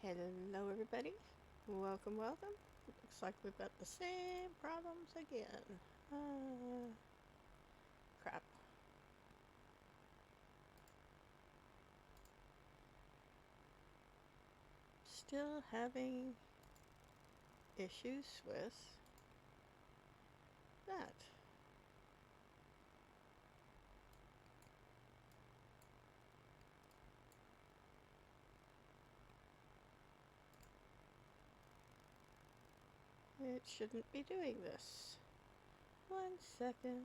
Hello everybody. Welcome. Looks like we've got the same problems again. Crap. Still having issues with that. It shouldn't be doing this. 1 second.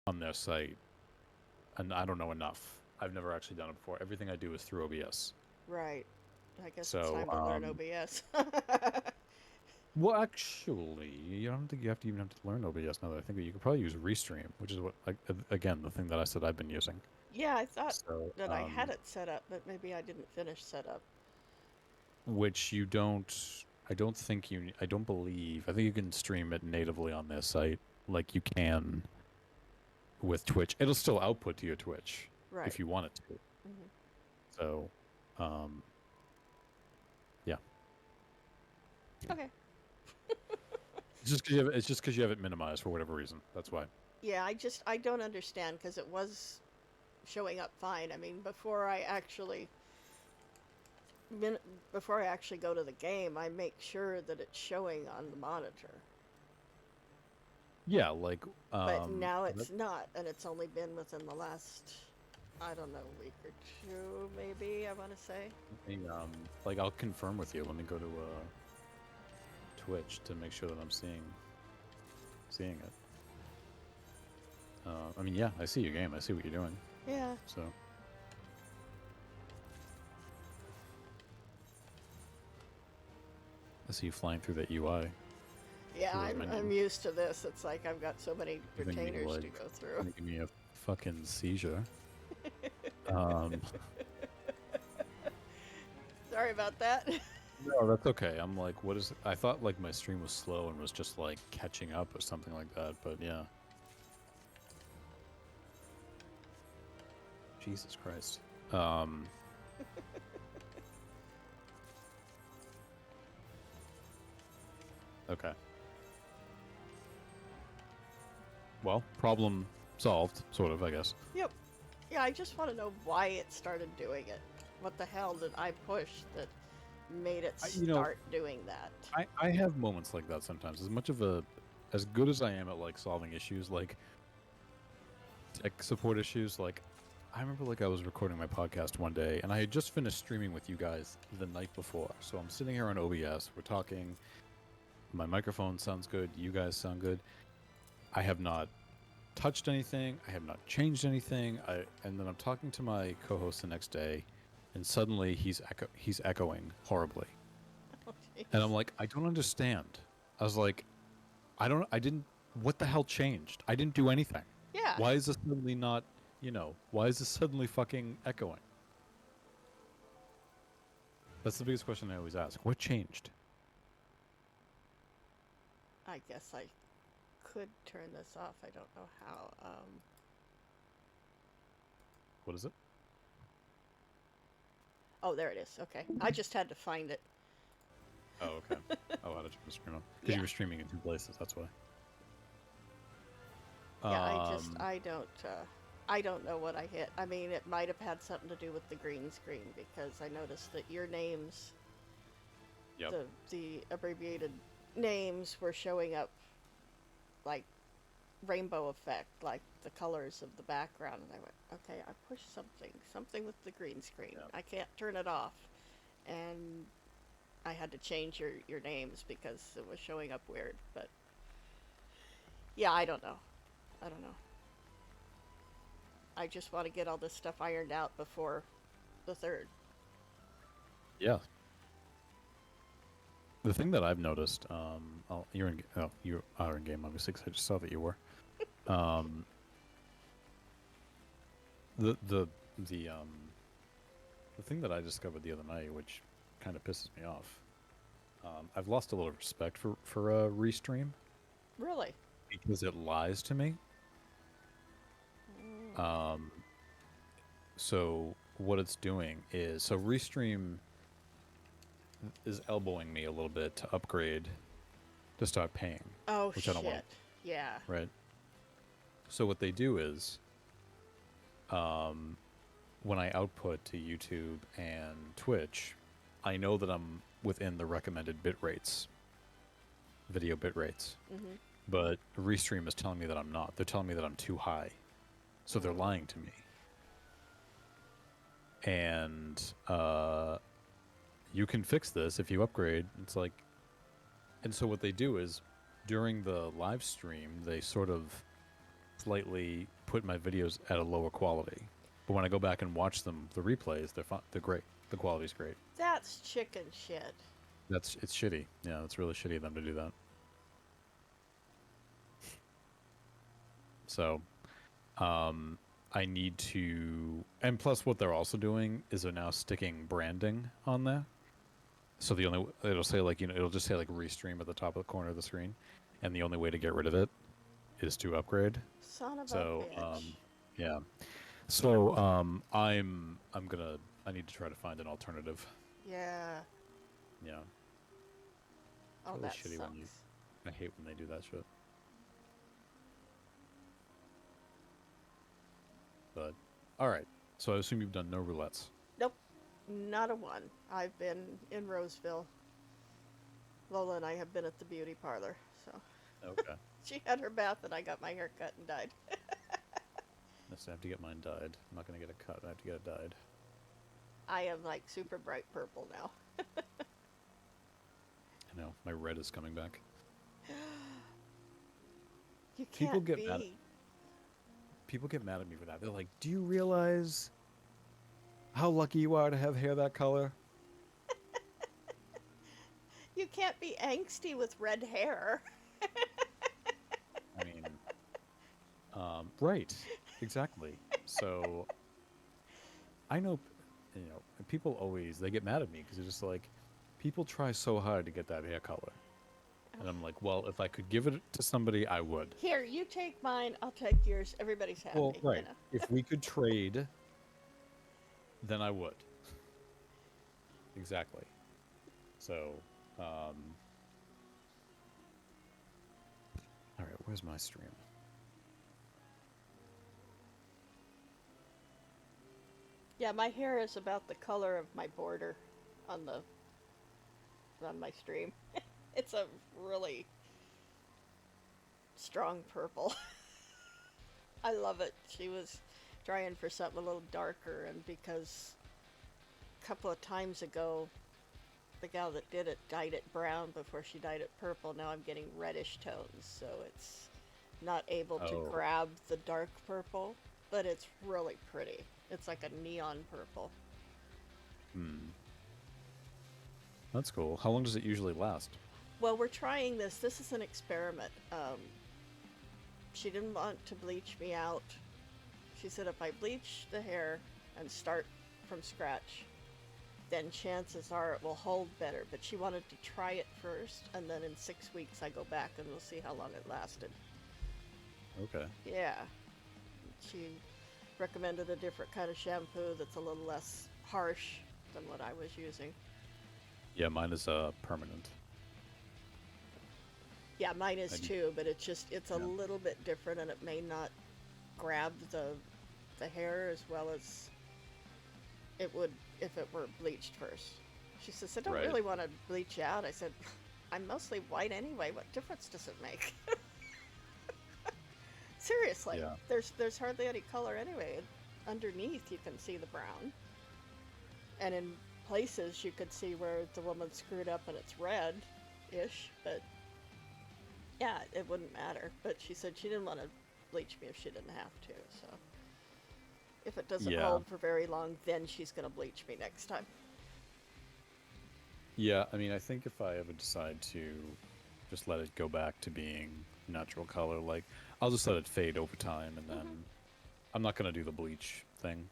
On their site, and I don't know enough. I've never actually done it before. Everything I do is through OBS. Right. I guess it's So, time to learn OBS. well, actually, you don't think you have to even have to learn OBS now that I think of it. You could probably use Restream, which is what, like, again, the thing that I said I've been using. Yeah, I thought So, that I had it set up, but maybe I didn't finish setup. which you don't, I don't believe, I think you can stream it natively on their site, like you can with Twitch. It'll still output to your Twitch Right. if you want it to. Hmm. So, um, yeah. Okay. It's just because you have it minimized for whatever reason. That's why. Yeah, I don't understand because it was showing up fine. I mean, before I actually go to the game, I make sure that it's showing on the monitor. Yeah, like But now that, it's not, and it's only been within the last, I don't know, week or two, maybe, I want to say. like I'll confirm with you. Let me go to Twitch to make sure that I'm seeing it. I mean, yeah, I see your game. I see what you're doing. Yeah. So. I see you flying through that UI. Yeah, Through the I'm menu. used to this. It's like I've got so many You think you retainers to like go through. give me a fucking seizure. Um, Sorry about that. no, that's okay. I'm like, what is? I thought like my stream was slow and was just like catching up or something like that. But yeah. Jesus Christ. Okay. Well, problem solved, sort of, I guess. Yep. Yeah, I just want to know why it started doing it. What the hell did I push that made it You know, start doing that? I have moments like that sometimes. As good as I am at like solving issues, like tech support issues, like I remember like I was recording my podcast one day and I had just finished streaming with you guys the night before. So I'm sitting here on OBS, we're talking, my microphone sounds good, you guys sound good. I have not touched anything, I have not changed anything. And then I'm talking to my co-host the next day and suddenly he's echoing horribly. Oh, And I'm jeez. like, I don't understand. I was like, what the hell changed? I didn't do anything. Yeah. Why is this suddenly not, why is this suddenly fucking echoing? That's the biggest question I always ask. What changed? I guess I could turn this off. I don't know how. What is it? Oh, there it is. Okay. I just had to find it. Oh, okay. Oh, how to turn the stream on. Because Yeah. you were streaming in two places, that's why. Yeah, I don't know what I hit. I mean, it might have had something to do with the green screen because I noticed that your names, Yep. the abbreviated names were showing up like rainbow effect, like the colors of the background. And I went, okay, I pushed something with the green screen. Yep. I can't turn it off. And I had to change your names because it was showing up weird. But yeah, I don't know. I just want to get all this stuff ironed out before the 3rd. Yeah. The thing that I've noticed, you are in game, obviously, because I just saw that you were. The thing that I discovered the other night, which kind of pisses me off, I've lost a little respect for Restream Really? because it lies to me. So what it's doing is, so Restream is elbowing me a little bit to upgrade, to start paying. Oh, which shit. I don't want. Yeah. Right. So what they do is, when I output to YouTube and Twitch, I know that I'm within the recommended bit rates, video bit rates. Mm-hmm. But Restream is telling me that I'm not. They're telling me that I'm too high. So they're lying to me. And you can fix this if you upgrade. It's like, and so what they do is, during the live stream, they sort of slightly put my videos at a lower quality. But when I go back and watch them, the replays, they're great. The quality's great. That's chicken shit. It's shitty. Yeah, it's really shitty of them to do that. So, I need to, and plus what they're also doing is they're now sticking branding on there. So it'll say like, it'll just say like Restream at the top of the corner of the screen. And the only way to get rid of it is to upgrade. Son of a So, bitch. yeah. So, I need to try to find an alternative. Yeah. Yeah. Oh, really that shitty sucks. when I hate when they do that shit. But, alright. So I assume you've done no roulettes. Nope. Not a one. I've been in Roseville. Lola and I have been at the beauty parlor, so. Okay. She had her bath and I got my hair cut and dyed. Yes, I have to get mine dyed. I'm not going to get it cut. I have to get it dyed. I am like super bright purple now. I know. My red is coming back. You People can't get be. mad. People get mad at me for that. They're like, do you realize how lucky you are to have hair that color? You can't be angsty with red hair. I mean, right, exactly. So I know, people always they get mad at me because they're just like, people try so hard to get that hair color, and I'm like, well, if I could give it to somebody, I would. Here, you take mine, I'll take yours. Everybody's happy, Well, you right. know. If we could trade, then I would. Exactly. So, all right, where's my stream? Yeah, my hair is about the color of my border on my stream. It's a really strong purple. I love it. She was trying for something a little darker, and because a couple of times ago the gal that did it dyed it brown before she dyed it purple, now I'm getting reddish tones, so it's not able to Oh. grab the dark purple, but it's really pretty. It's like a neon purple. Hmm. That's cool. How long does it usually last? Well, we're trying this. This is an experiment. She didn't want to bleach me out. She said if I bleach the hair and start from scratch, then chances are it will hold better. But she wanted to try it first, and then in 6 weeks I go back and we'll see how long it lasted. Okay. Yeah. She recommended a different kind of shampoo that's a little less harsh than what I was using. Yeah, mine is permanent. Yeah, mine is I do- too, but it's a Yeah. little bit different, and it may not grab the hair as well as it would if it were bleached first. She says, I don't Right. really want to bleach you out. I said, I'm mostly white anyway. What difference does it make? Seriously, Yeah. there's hardly any color anyway. Underneath you can see the brown, and in places you could see where the woman screwed up and it's red-ish, but yeah, it wouldn't matter. But she said she didn't want to bleach me if she didn't have to, so if it doesn't Yeah. hold for very long, then she's going to bleach me next time. Yeah, I mean, I think if I ever decide to just let it go back to being natural color, like, I'll just let it fade over time, and then I'm not going to do the bleach thing.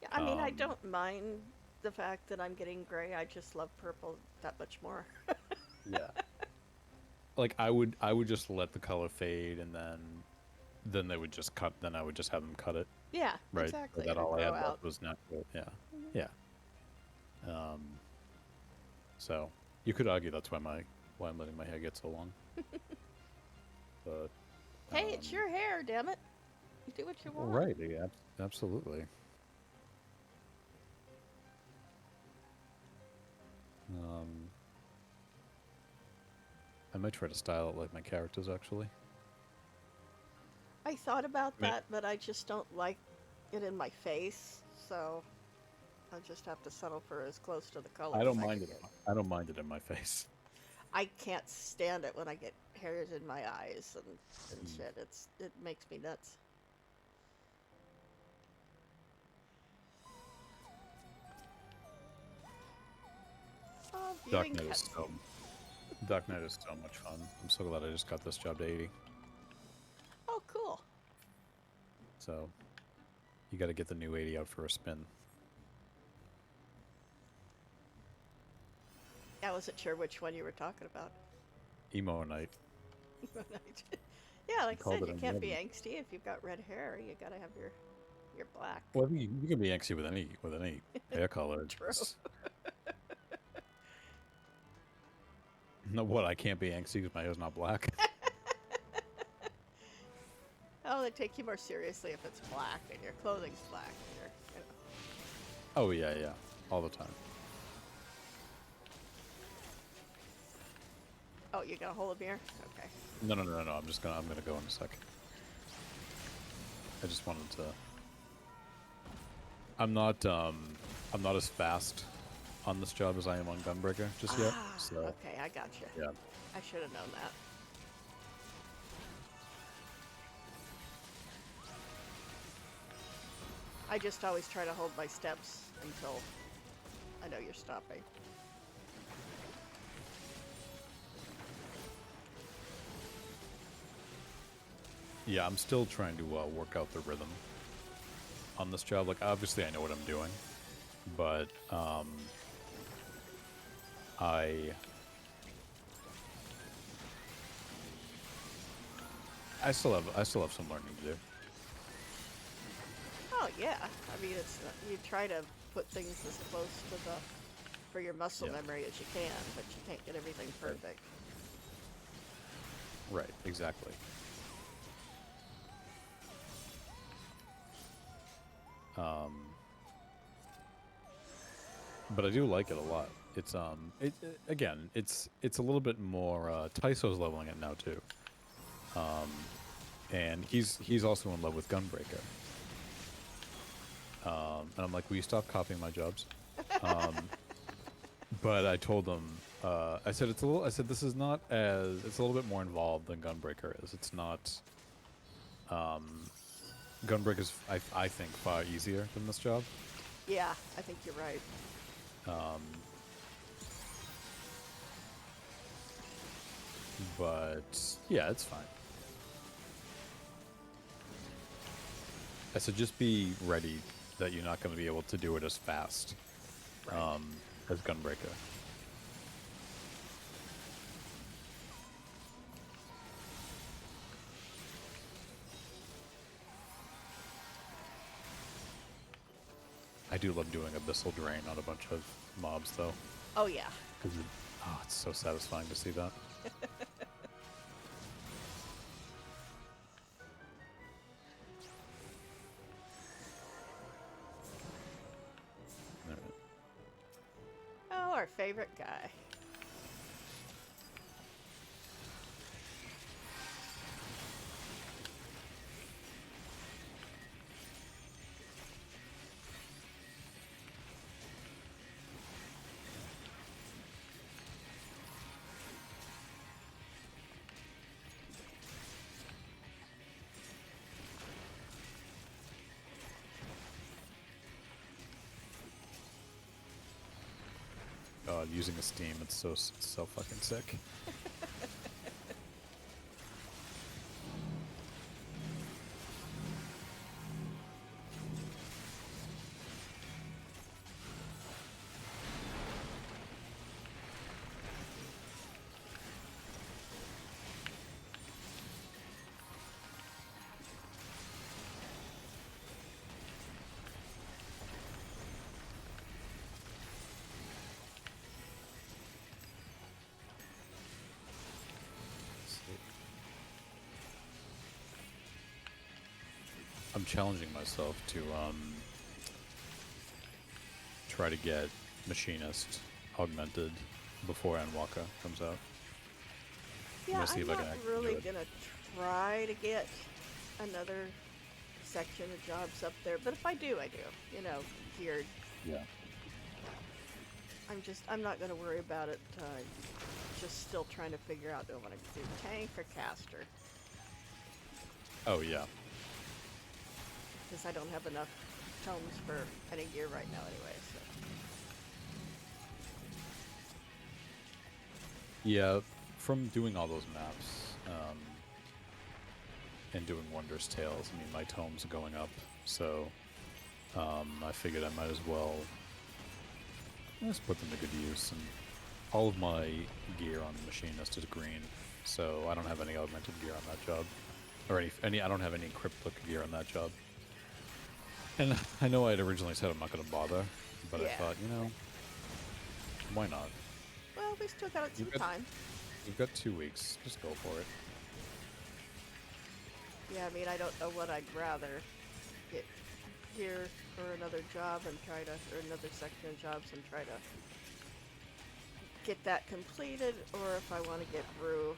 Yeah, I mean, I Um, don't mind the fact that I'm getting gray. I just love purple that much more. Yeah. Like, I would just let the color fade, and then they would just cut. Then I would just have them cut it. Yeah, Right. exactly. That It'll all I had grow left out. was natural. Yeah. Mhm. Yeah. So you could argue that's why I'm letting my hair get so long. But Hey, it's your hair, damn it. You do what you want. right, yeah, absolutely. I might try to style it like my characters actually. I thought about I mean- that, but I just don't like it in my face, so I just have to settle for as close to the color I as don't I mind can it. get. I don't mind it in my face. I can't stand it when I get hairs in my eyes and Mm. shit. It makes me nuts. Oh, Dark viewing Knight is cutscene. so Dark Knight is so much fun. I'm so glad I just got this job to 80. Oh, cool. So you got to get the new 80 out for a spin. I wasn't sure which one you were talking about. Emo Night. Yeah, like I called said, it you a can't be moment. angsty if you've got red hair. You gotta have your black. Well, I think you can be angsty with any hair color. True. It's- No, what? I can't be angsty because my hair's not black. Oh, they take you more seriously if it's black and your clothing's black. And you're, Oh yeah, yeah, all the time. Oh, you got a hold of here? Okay. No. I'm gonna go in a second. I just wanted to. I'm not as fast on this job as I am on Gunbreaker just yet. Ah, So okay, I got you. yeah. I should have known that. I just always try to hold my steps until I know you're stopping. Yeah, I'm still trying to work out the rhythm on this job. Like, obviously, I know what I'm doing, but I I still have some learning to do. Oh yeah, I mean it's you try to put things as close to the for your muscle Yeah. memory as you can, but you can't get everything Right. perfect. Right. Exactly. But I do like it a lot. It's again, it's a little bit more. Taiso's leveling it now too, and he's also in love with Gunbreaker. And I'm like, will you stop copying my jobs? But I told him, I said it's a little. I said this is not as. It's a little bit more involved than Gunbreaker is. It's not. Gunbreaker's I think far easier than this job. Yeah, I think you're right. But yeah, it's fine. I said just be ready that you're not going to be able to do it as fast Right. as Gunbreaker. I do love doing Abyssal Drain on a bunch of mobs, though. Oh yeah. Because it's so satisfying to see that. Alright. Oh, our favorite guy. God, using a Steam, it's so fucking sick. I'm challenging myself to try to get Machinist augmented before Anwaka comes out. I'm Yeah, gonna see I'm if I can not actually really do it. gonna try to get another section of jobs up there, but if I do, I do. You know, geared. Yeah. I'm not gonna worry about it. Just still trying to figure out do I want to do tank or caster Oh yeah. because I don't have enough tomes for any gear right now anyway. So Yeah. From doing all those maps and doing Wondrous Tales, I mean, my tomes are going up, so I figured I might as well just put them to good use. And all of my gear on the Machinist is green, so I don't have any augmented gear on that job, or any. I don't have any cryptic gear on that job. And I know I had originally said I'm not going to bother, but I yeah. thought, why not? Well, we still got some You've got time. you've got 2 weeks. Just go for it. Yeah, I mean, I don't know what I'd rather get gear for another job and try to, or another section of jobs and try to get that completed, or if I want to get Rue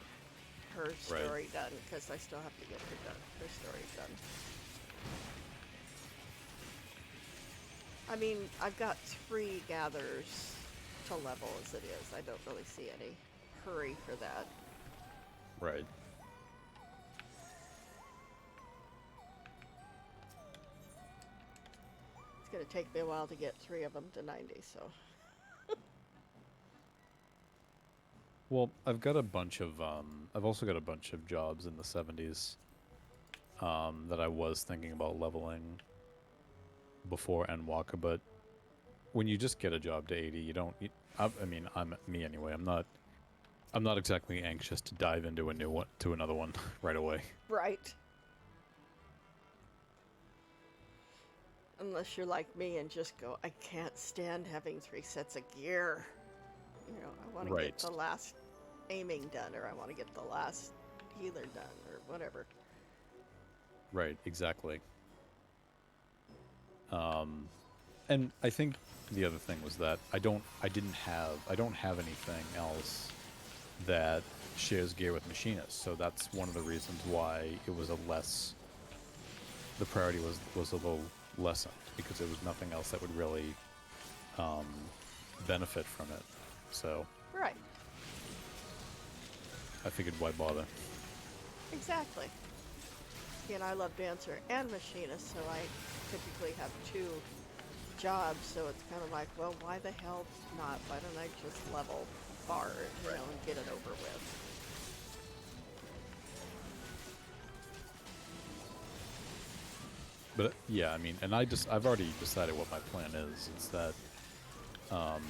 her Right. story done, because I still have to get her story done. I mean, I've got 3 gathers to level as it is. I don't really see any hurry for that. Right. It's going to take me a while to get 3 of them to 90, so. Well, I've got a bunch of I've also got a bunch of jobs in the 70s that I was thinking about leveling before Endwalker, but when you just get a job to 80, you don't. I mean, I'm me anyway. I'm not exactly anxious to dive into a new one to another one right away. Right. Unless you're like me and just go, I can't stand having 3 sets of gear. You know, I want to Right. get the last aiming done, or I want to get the last healer done, or whatever. Right, exactly. And I think the other thing was that I don't have anything else that shares gear with machinists, so that's one of the reasons why it was the priority was a little lessened, because there was nothing else that would really benefit from it. So Right. I figured, why bother? Exactly. And I love dancer and machinist, so I typically have 2 jobs, so it's kind of like, well, why the hell not? Why don't I just level bar, you know, and get it over with? But yeah, I mean, and I've already decided what my plan is. It's that I'm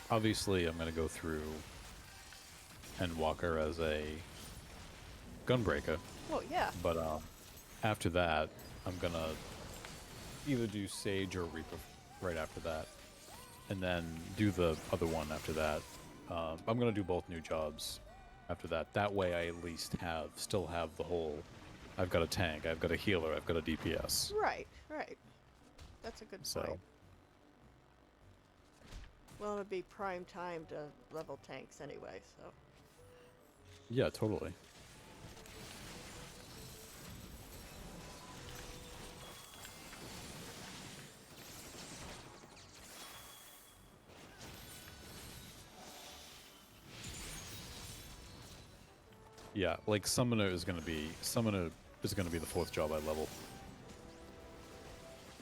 going to go through Endwalker as a gunbreaker, Well, yeah. but after that, I'm gonna either do Sage or Reaper right after that, and then do the other one after that. I'm gonna do both new jobs after that. That way, I at least still have the whole. I've got a tank, I've got a healer, I've got a DPS. Right, right. That's a good So, point. Well, it would be prime time to level tanks anyway, so. yeah, totally. Yeah, like Summoner is gonna be the 4th job I level.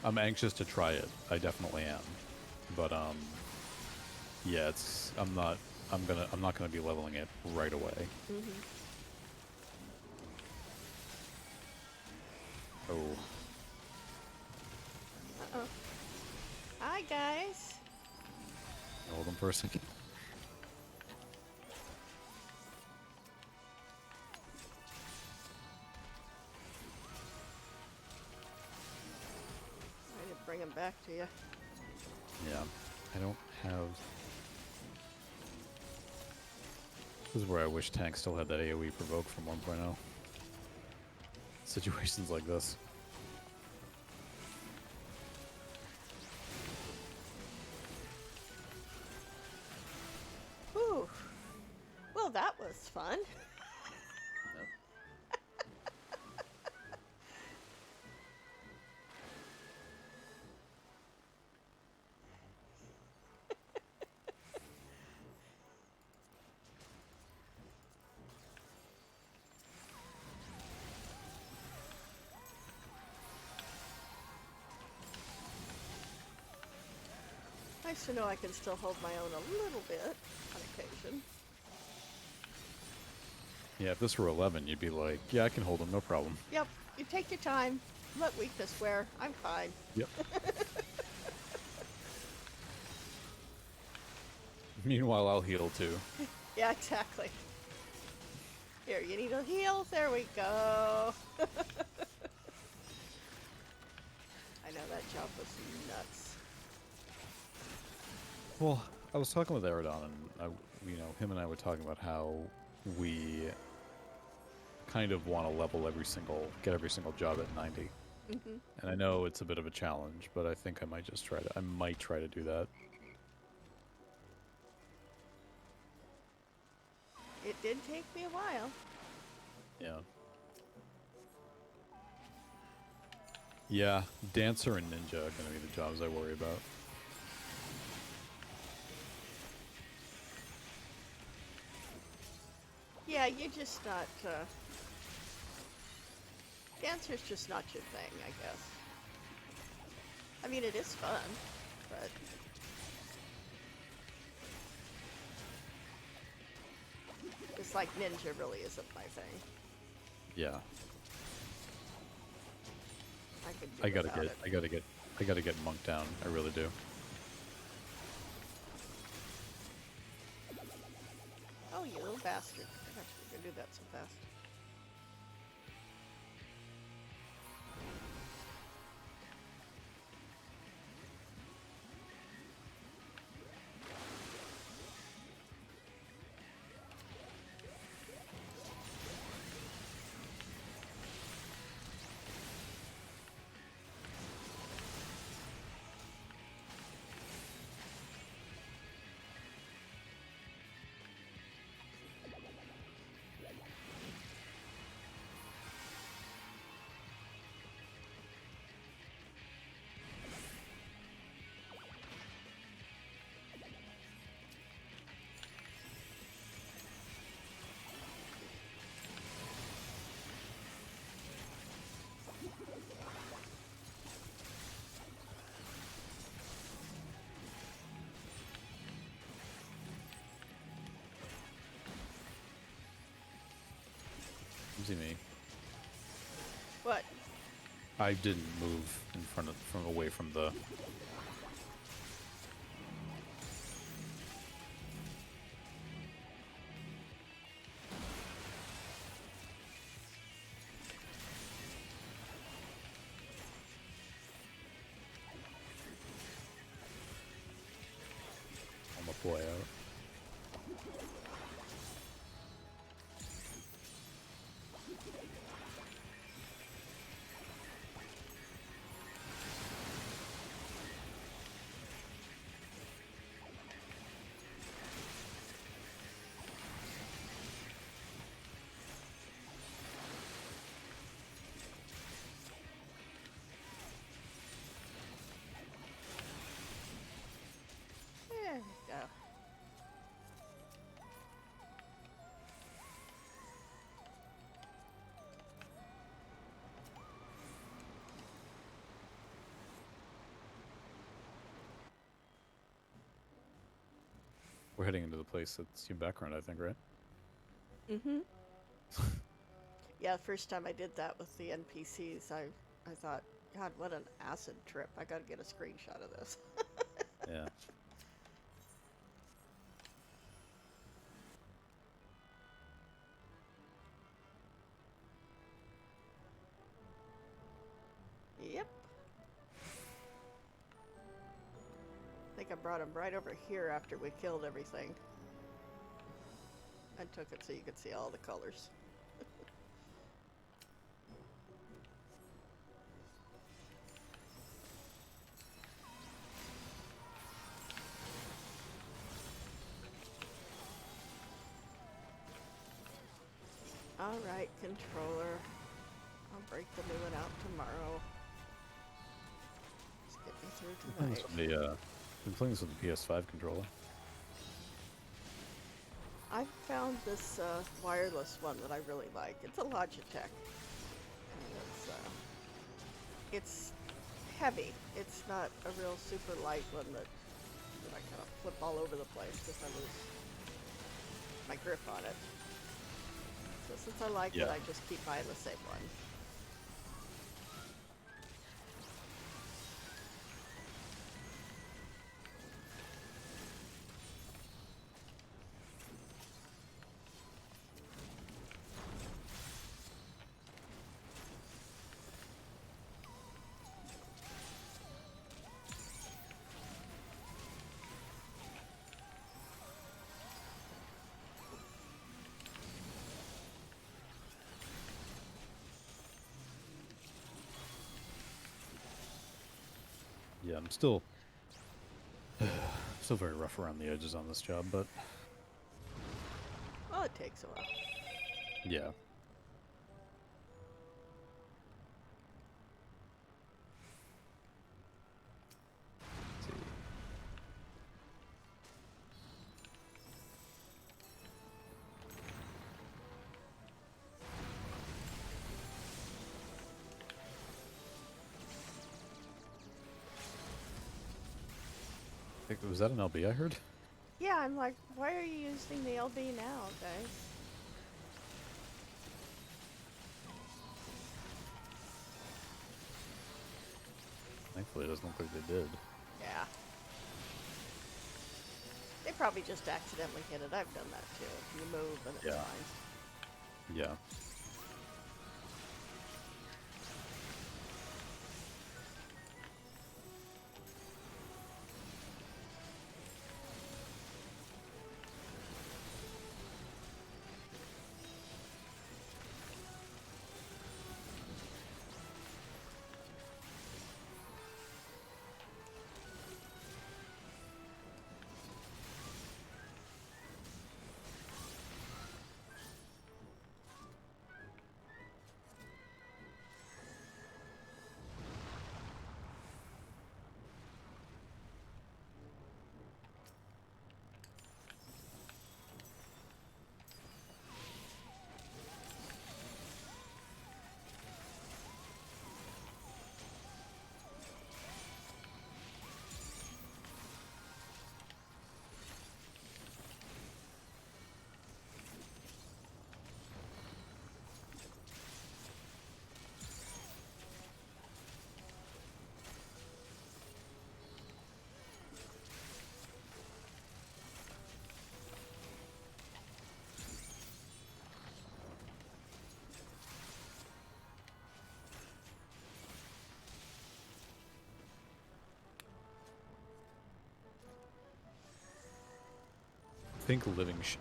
I'm anxious to try it. I definitely am. But yeah, I'm not gonna be leveling it right away. Mm-hmm. Oh. Uh-oh. Hi, guys. Hold them for a second. I didn't bring them back to you. Yeah. I don't have... This is where I wish tanks still had that AoE provoke from 1.0. Situations like this. Whew. Well, that was fun. Nice to know I can still hold my own a little bit on occasion. Yeah, if this were 11, you'd be like, yeah, I can hold them, no problem. Yep, you take your time. Let weakness wear. I'm fine. Yep. Meanwhile, I'll heal too. Yeah, exactly. Here, you need a heal? There we go. I know that job was nuts. Well, I was talking with Eridon, and him and I were talking about how we kind of want to get every single job at 90. Mm-hmm. And I know it's a bit of a challenge, but I think I might try to do that. It did take me a while. Yeah. Yeah, Dancer and Ninja are going to be the jobs I worry about. Yeah, you're just not, Dancer's just not your thing, I guess. I mean, it is fun, but... It's like Ninja really isn't my thing. Yeah. I could do I gotta without get, it. I gotta get Monk down. I really do. Oh, you little bastard. I thought you were gonna do that so fast. See me. What? I didn't move in front of, away from the. On the boy out. There we go. We're heading into the place that's your background, I think, right? Mm-hmm. Yeah, the first time I did that with the NPCs, I thought, God, what an acid trip. I gotta get a screenshot of this. Yeah. Yep. I think I brought him right over here after we killed everything. I took it so you could see all the colors. Alright, controller. I'll break the new one out tomorrow. Just get me through Playing this tonight. with the, been playing this with the PS5 controller. I found this wireless one that I really like. It's a Logitech. And it's heavy. It's not a real super light one that I kind of flip all over the place because I lose my grip on it. So since I like it, Yeah. I just keep buying the same one. Yeah, I'm still still very rough around the edges on this job, but Well, it takes a while. yeah. Let's see. Was that an LB I heard? Yeah, I'm like, why are you using the LB now, guys? Thankfully, it doesn't look like they did. Yeah. They probably just accidentally hit it. I've done that too. You move and it's Yeah. fine. Yeah.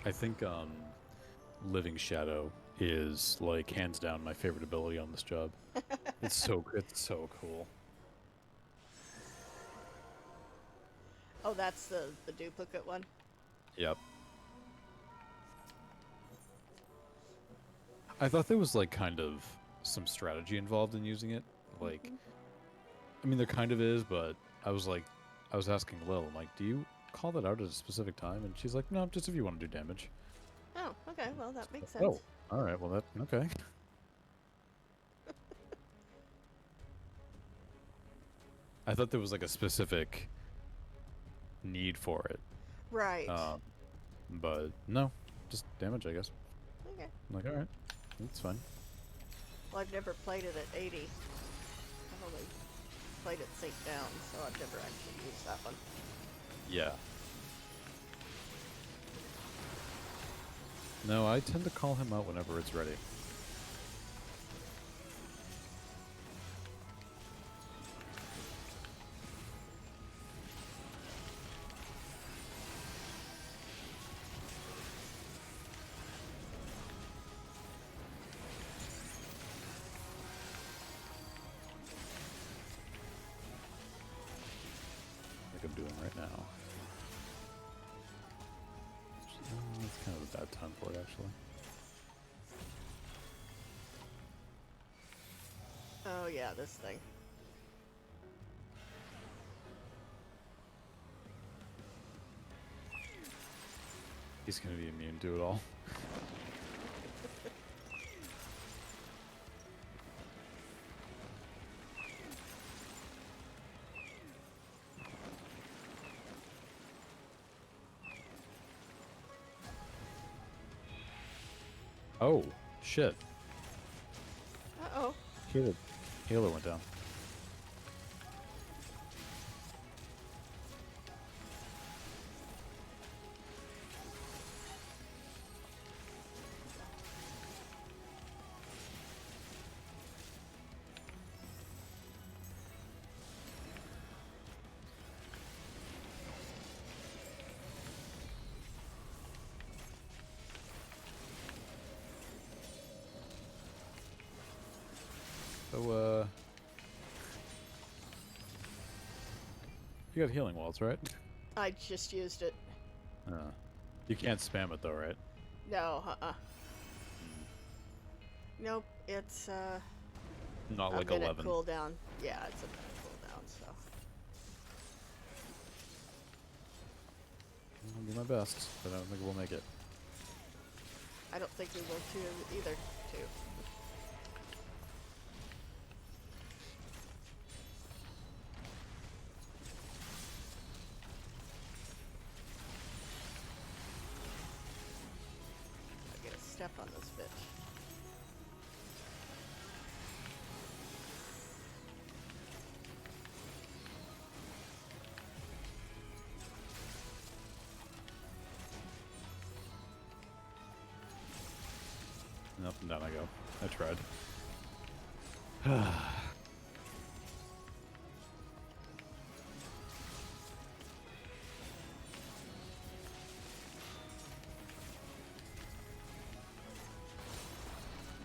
I think Living Shadow is like hands down my favorite ability on this job. It's so cool. Oh, that's the duplicate one? Yep. I thought there was like kind of some strategy involved in using it. Like, I mean, there kind of is, but I was asking Lil, I'm like, do you call that out at a specific time? And she's like, no, just if you want to do damage. Oh, okay. Well, that makes sense. Oh, all right. Well, okay. I thought there was like a specific need for it. Right. But no, just damage, I guess. Okay. I'm like, all right, that's fine. Well, I've never played it at 80. I've only played it sync down, so I've never actually used that one. Yeah. No, I tend to call him out whenever it's ready. Like I'm doing right now. It's kind of a bad time for it, actually. Oh, yeah, this thing. He's gonna be immune to it all. Oh, shit. Uh-oh. Healer went down. So, you got healing walls, right? I just used it. You can't spam it though, right? No, Nope, it's, Not a like minute 11. cooldown. Yeah, it's a minute cooldown, so. I'll do my best, but I don't think we'll make it. I don't think we will too, either, too. I get a step on this bitch. and down I go. I tried.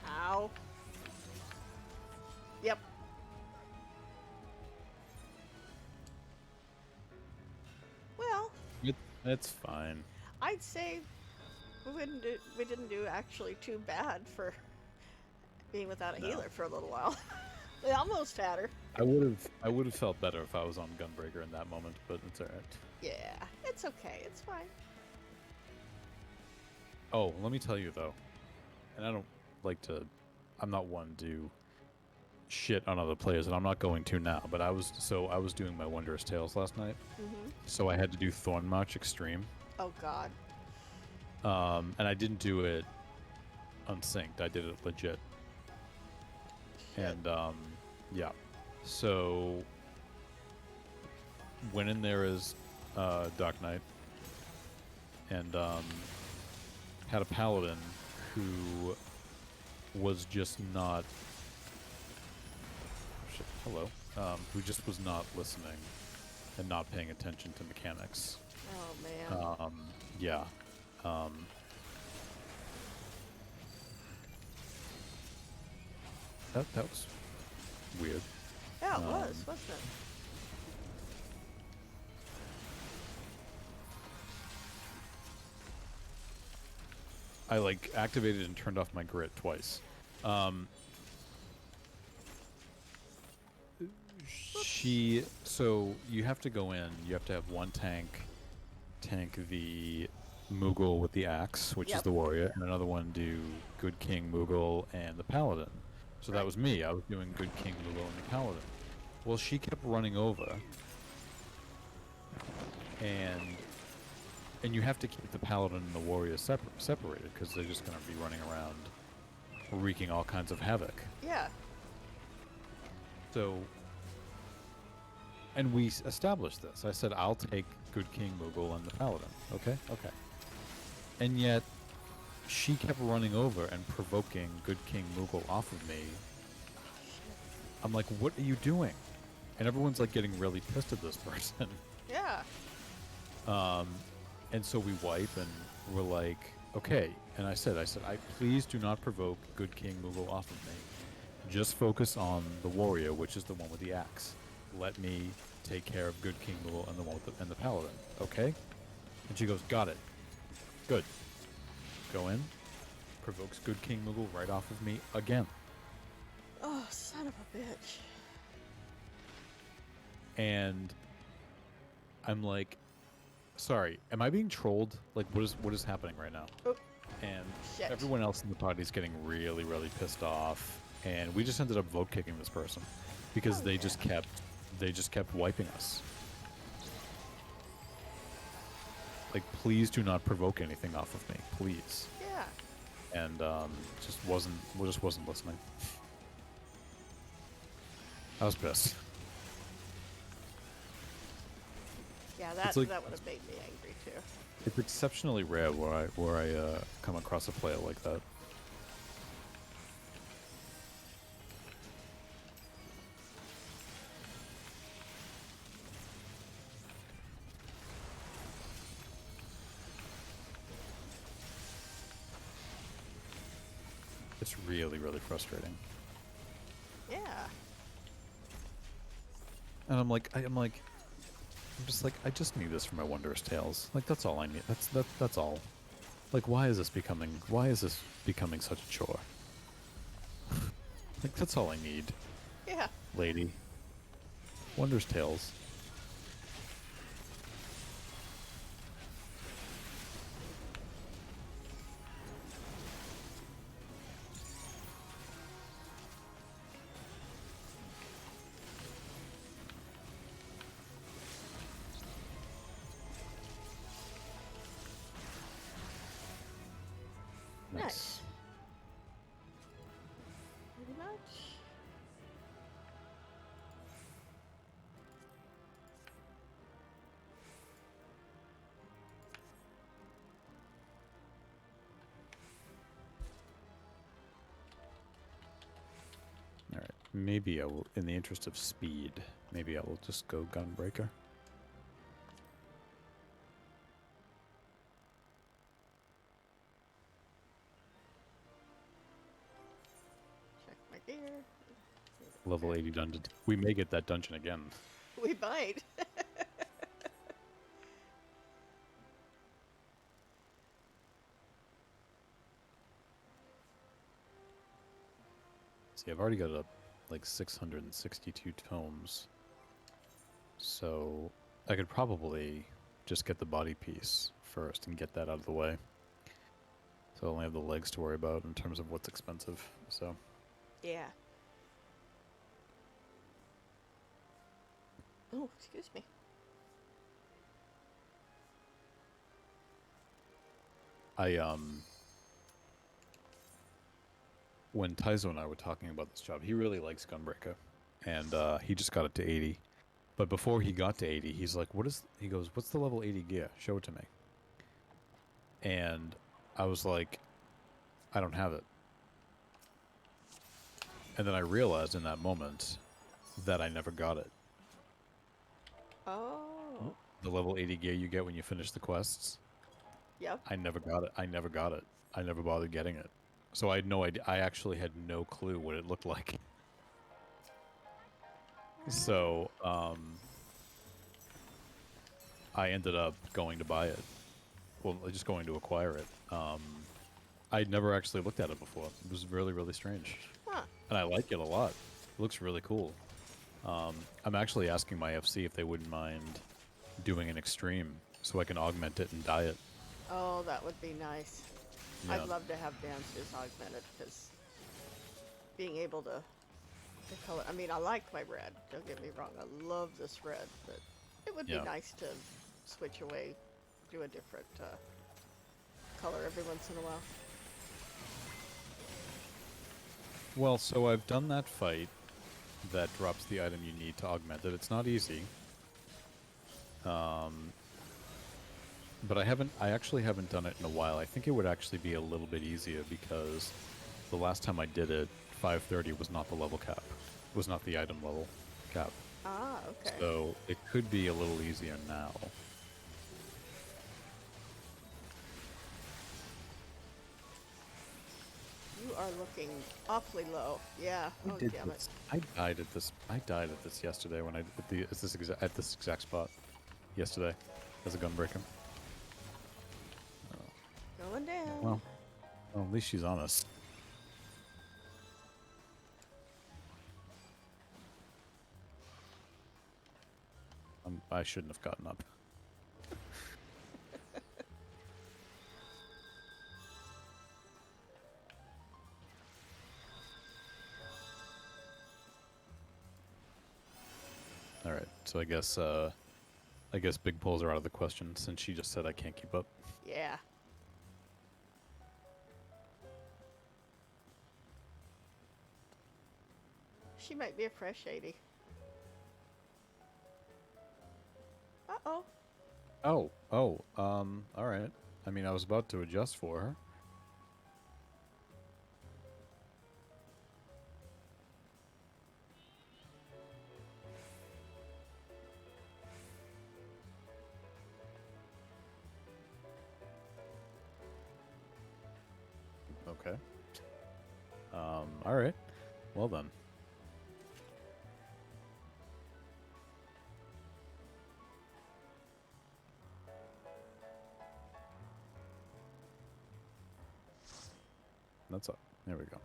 Ow. Yep. Well, It's fine. I'd say we didn't do actually too bad for being without a No. healer for a little while. We almost had her. I would have felt better if I was on Gunbreaker in that moment, but it's alright. Yeah, it's okay. It's fine. Oh, let me tell you though, and I don't like to. I'm not one to shit on other players, and I'm not going to now. But I was doing my Wondrous Tales last night, so I had to do Thorn March Extreme. Oh God. And I didn't do it unsynced. I did it legit. Shit. And yeah, so went in there as Dark Knight, and had a paladin who was just not. Shit, hello. Who just was not listening and not paying attention to mechanics. Oh man. Yeah. That was weird. Yeah, it was, wasn't it? I like activated and turned off my grit twice. So you have to go in. You have to have one tank the Moogle with the axe, which is Yep. the warrior, and another one do Good King Moogle and the paladin. So that Right. was me. I was doing Good King Moogle and the paladin. Well, she kept running over, and you have to keep the paladin and the warrior separated because they're just going to be running around wreaking all kinds of havoc. Yeah. So, and we established this. I said, I'll take Good King Moogle and the paladin. Okay? Okay. And yet, she kept running over and provoking Good King Moogle off of me. I'm like, what are you doing? And everyone's like getting really pissed at this person. Yeah. And so we wipe and we're like, okay. And I said, please do not provoke Good King Moogle off of me. Just focus on the warrior, which is the one with the axe. Let me take care of Good King Moogle and the one with the paladin. Okay? And she goes, got it. Good. Go in. Provokes Good King Moogle right off of me again. Oh, son of a bitch. And I'm like, sorry, am I being trolled? Like, what is happening right now? Oh, And shit. everyone else in the party is getting really, really pissed off. And we just ended up vote kicking this person because Oh, they yeah. just kept wiping us. Like, please do not provoke anything off of me, please. Yeah. And just wasn't listening. I was pissed. Yeah, It's like- that would have made me angry too. It's exceptionally rare where I come across a player like that. It's really, really frustrating. Yeah. And I'm just like, I just need this for my Wondrous Tales. Like, that's all I need. That's all. Like, why is this becoming such a chore? Like, that's all I need, Yeah. lady. Wondrous Tales. Nice. Pretty much. Maybe I will, in the interest of speed, maybe I will just go Gunbreaker. Check my gear. Level 80 dungeon. We may get that dungeon again. We might. See, I've already got up like 662 tomes. So I could probably just get the body piece first and get that out of the way. So I only have the legs to worry about in terms of what's expensive. So Yeah. Oh, excuse me. when Taizo and I were talking about this job, he really likes Gunbreaker, and he just got it to 80. But before he got to 80, he's like, he goes, what's the level 80 gear? Show it to me. And I was like, I don't have it. And then I realized in that moment that I never got it. Oh. The level 80 gear you get when you finish the quests. Yep. I never got it. I never got it. I never bothered getting it. So I had no idea. I actually had no clue what it looked like. So, I ended up going to buy it. Well, just going to acquire it. I'd never actually looked at it before. It was really, really strange. Huh. And I like it a lot. It looks really cool. I'm actually asking my FC if they wouldn't mind doing an extreme so I can augment it and dye it. Oh, that would be nice. Yeah. I'd love to have dancers augmented because being able to color. I mean, I like my red. Don't get me wrong. I love this red, but it would be Yeah. nice to switch away, do a different color every once in a while. Well, so I've done that fight that drops the item you need to augment it. It's not easy. But I actually haven't done it in a while. I think it would actually be a little bit easier because the last time I did it, 530 was not the level cap. It was not the item level cap. Ah, okay. So it could be a little easier now. You are looking awfully low. Yeah. Oh, damn it. I died at this yesterday when at this exact spot yesterday as a gunbreaker. Going down. Well, at least she's honest. I shouldn't have gotten up. All right, so I guess big pulls are out of the question since she just said I can't keep up. Yeah. She might be a fresh 80. Uh-oh. Oh, all right. I mean, I was about to adjust for her. Okay. All right. Well then. That's up. There we go.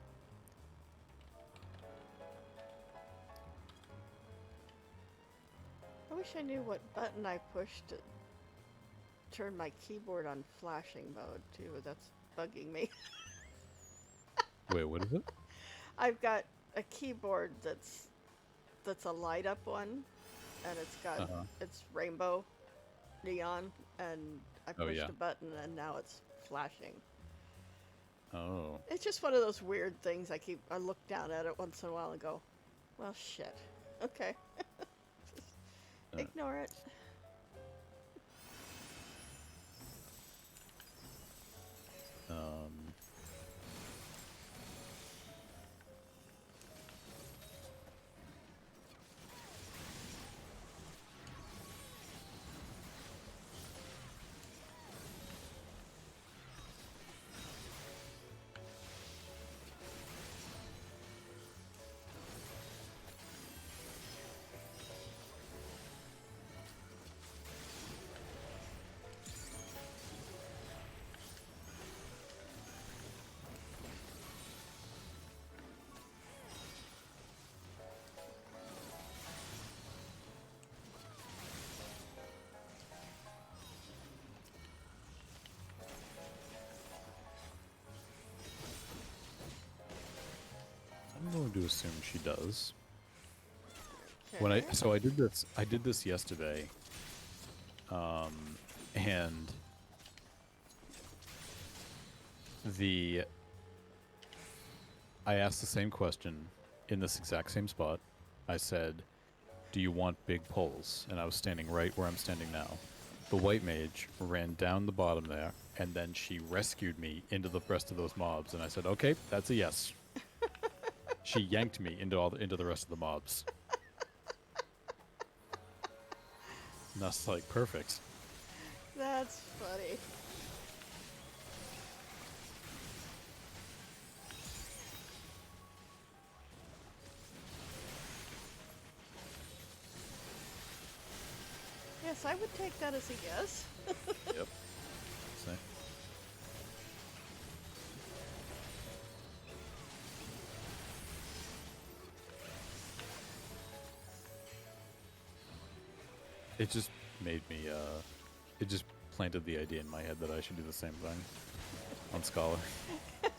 I wish I knew what button I pushed to turn my keyboard on flashing mode, too. That's bugging me. Wait, what is it? I've got a keyboard that's a light up one, and it's got it's rainbow neon, and I pushed yeah. a button and now it's flashing. Oh. It's just one of those weird things. I look down at it once in a while and go, well, shit. Okay. Just ignore it. to assume she does. Okay. When I did this yesterday, and I asked the same question in this exact same spot. I said, "Do you want big pulls?" And I was standing right where I'm standing now. The white mage ran down the bottom there, and then she rescued me into the rest of those mobs. And I said, "Okay, that's a yes." She yanked me into the rest of the mobs. And that's like perfect. That's funny. Yes, I would take that as a yes. Yep. Same. It just made me, it just planted the idea in my head that I should do the same thing on Scholar. I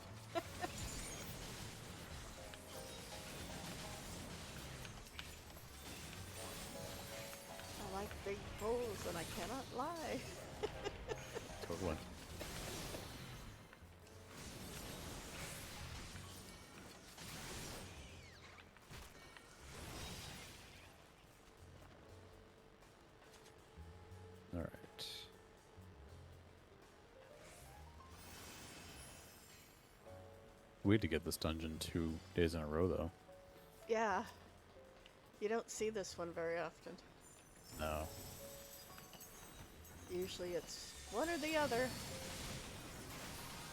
like big poles, and I cannot lie. Totally. All right. We had to get this dungeon 2 days in a row, though. Yeah. You don't see this one very often. No. Usually it's one or the other.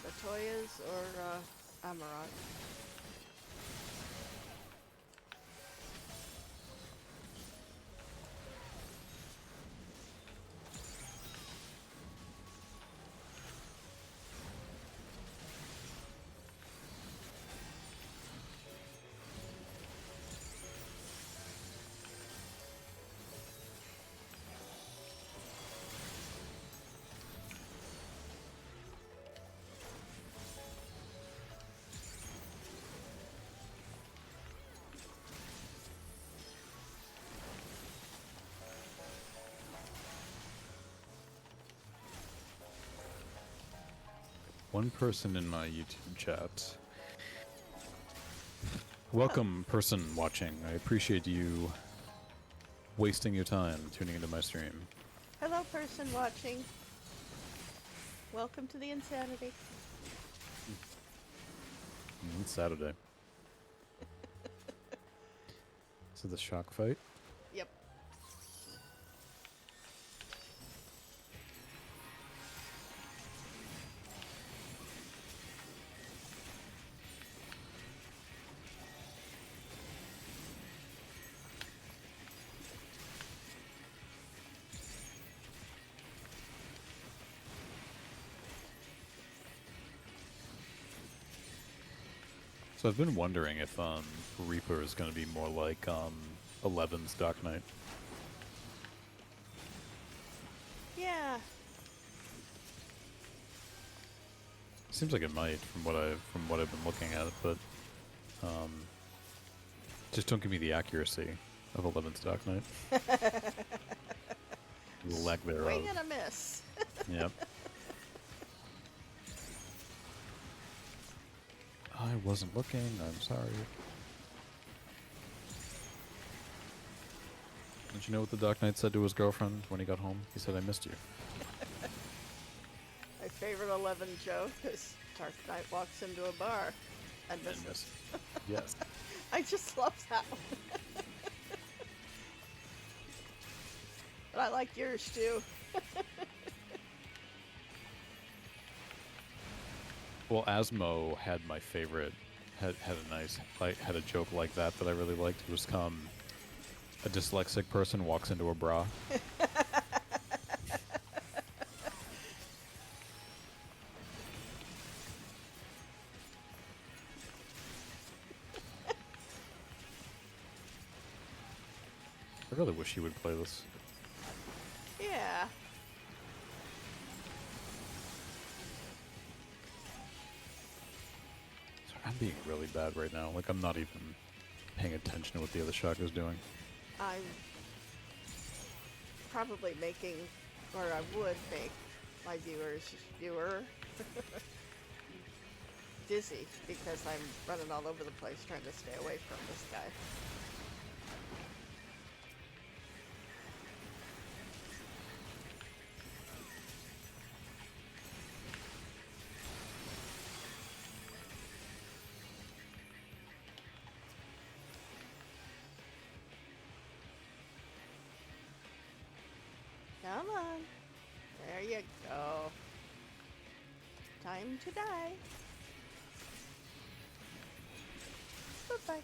Latoya's or Amarok. One person in my YouTube chat. Welcome, person watching. I appreciate you wasting your time tuning into my stream. Hello, person watching. Welcome to the insanity. It's Saturday. So the shock fight? Yep. So I've been wondering if Reaper is going to be more like 11's Dark Knight. Yeah. Seems like it might from what I've been looking at, but just don't give me the accuracy of 11's Dark Knight. The lack thereof. Swing and a miss. Yep. I wasn't looking. I'm sorry. Did you know what the Dark Knight said to his girlfriend when he got home? He said, "I missed you." My favorite 11 joke is Dark Knight walks into a bar and misses. Yes. I just love that one. But I like yours too. Well, Asmo had my favorite. Had a nice had a joke like that I really liked. It was a dyslexic person walks into a bra. I really wish he would play this. Yeah. Sorry, I'm being really bad right now. Like I'm not even paying attention to what the other shotgun's doing. I'm probably making, or I would make, my viewer dizzy because I'm running all over the place trying to stay away from this guy. Come on. There you go. Time to die. Bye-bye.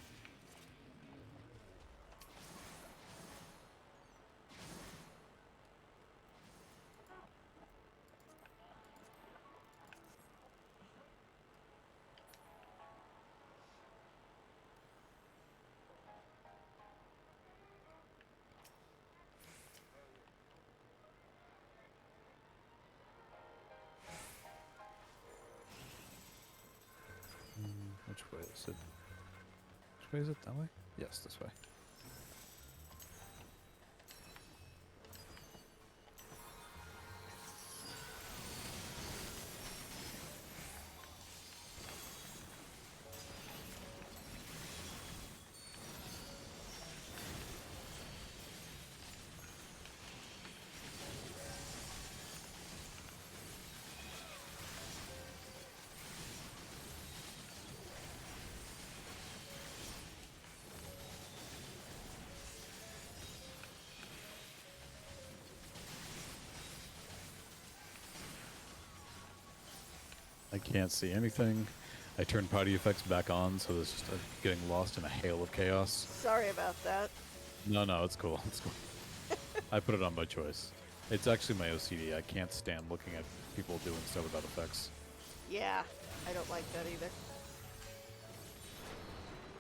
Which way is it? Which way is it? That way? Yes, this way. I can't see anything. I turned party effects back on, so there's just getting lost in a hail of chaos. Sorry about that. No, it's cool. It's cool. I put it on by choice. It's actually my OCD. I can't stand looking at people doing stuff without effects. Yeah, I don't like that either.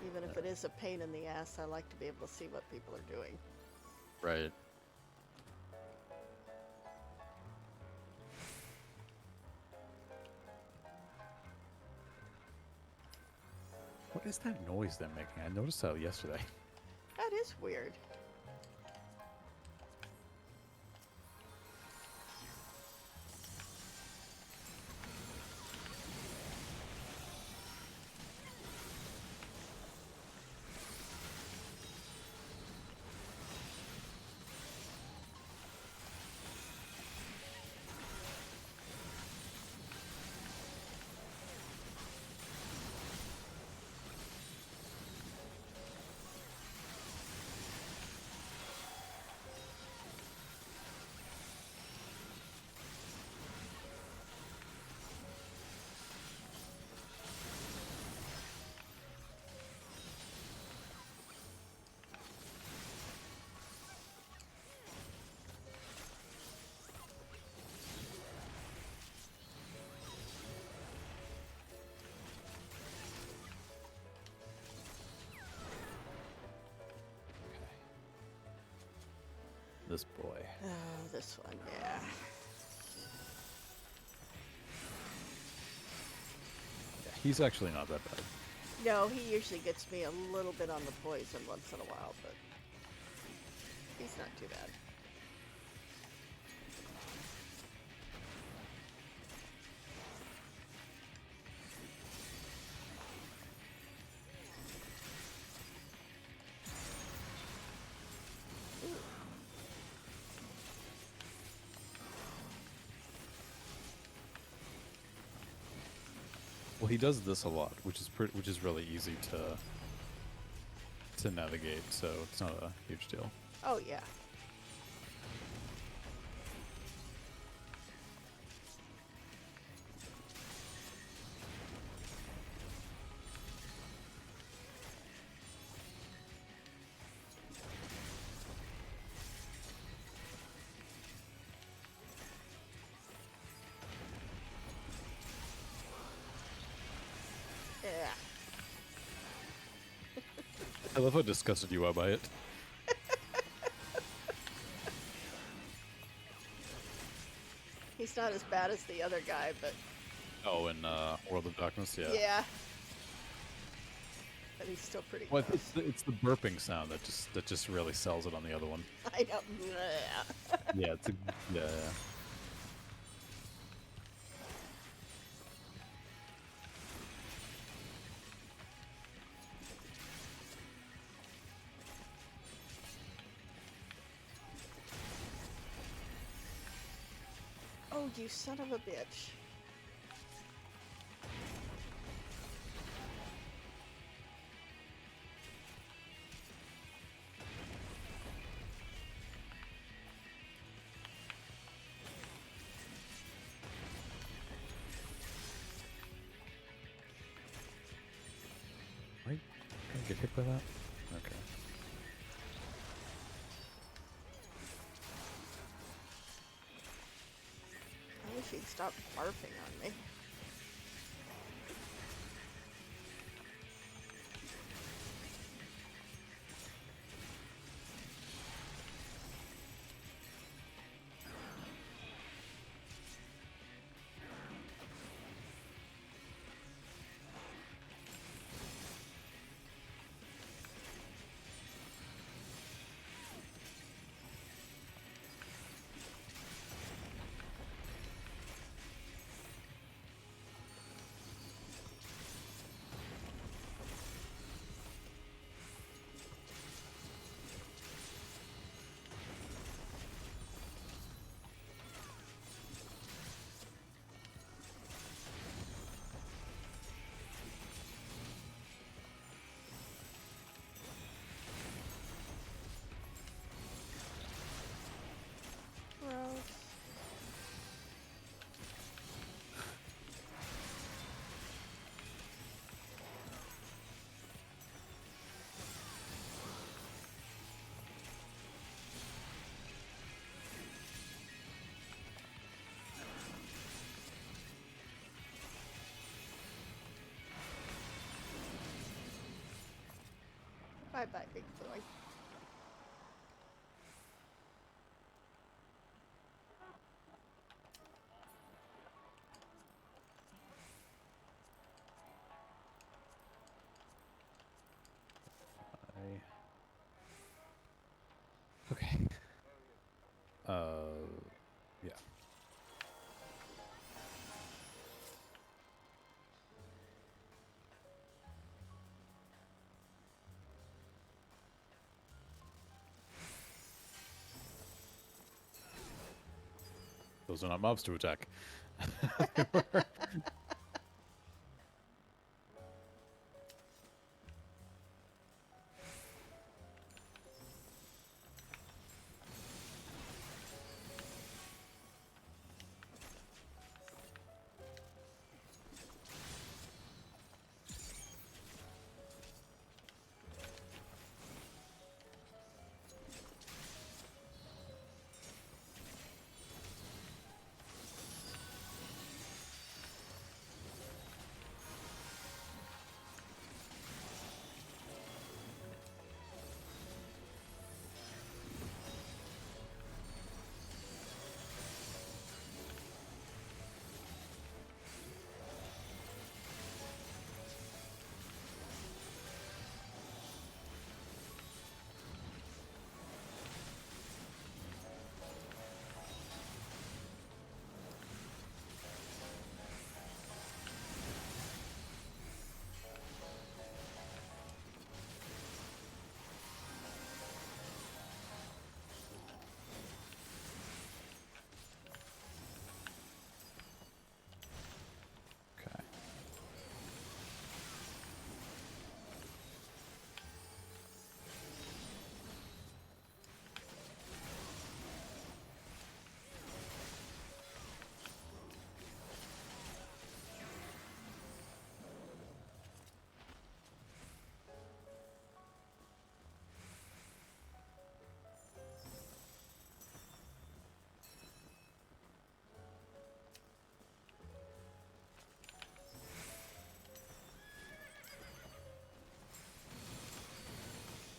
Even if it is a pain in the ass, I like to be able to see what people are doing. Right. What is that noise they're making? I noticed that yesterday. That is weird. This boy. Oh, this one, yeah. Yeah, he's actually not that bad. No, he usually gets me a little bit on the poison once in a while, but he's not too bad. Well, he does this a lot, which is really easy to navigate, so it's not a huge deal. Oh, yeah. Yeah. I love how disgusted you are by it. He's not as bad as the other guy, but Oh, in World of Darkness, yeah. yeah. but he's still pretty Well, gross. it's the burping sound that just really sells it on the other one. I know. Bleh. Yeah, yeah. Oh, you son of a bitch. Right? Can I get hit by that? Okay. I wish he'd stop barfing on me. Gross. Bye-bye, big boy. Okay. Yeah. Those are not mobs to attack. Okay.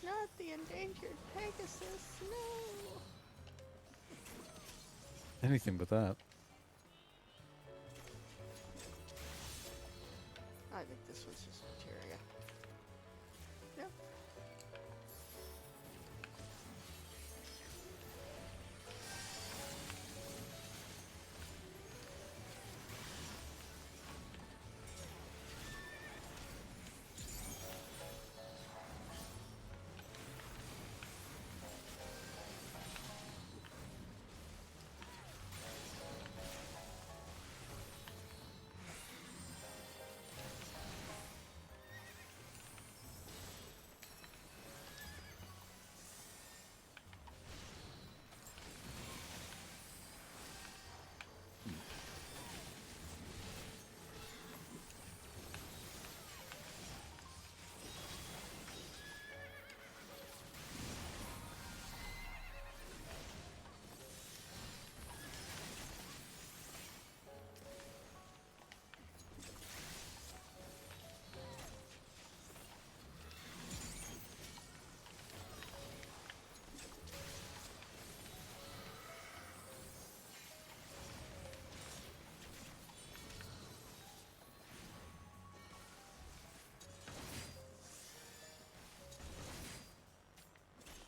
Not the endangered Pegasus, no! Anything but that. I think this one's just materia.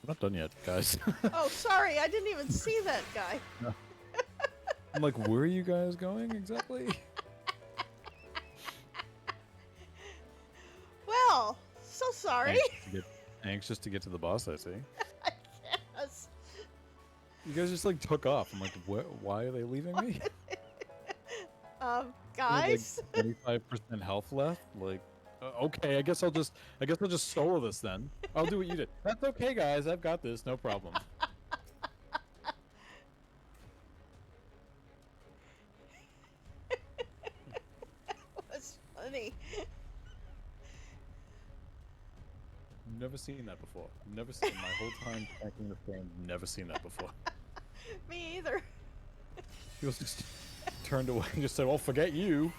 I'm not done yet, guys. Oh, sorry, I didn't even see that guy. I'm like, where are you guys going exactly? Well, so sorry. Anxious to get to the boss, I see. Yes. You guys just like took off. I'm like, why are they leaving me? Guys. Like 25% health left. Like, okay, I guess I'll just solo this then. I'll do what you did. That's okay, guys. I've got this. No problem. Was funny. Never seen that before. Never seen my whole time tracking this game. Never seen that before. Me either. He was just turned away and just said, "Well, forget you."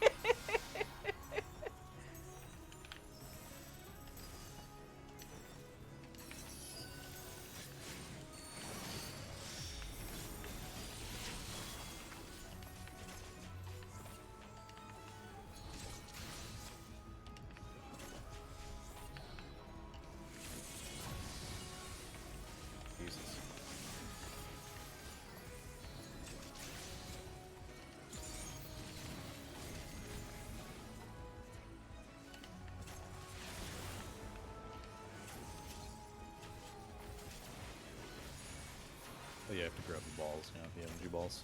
Jesus. Oh, yeah, I have to grab the balls, the energy balls.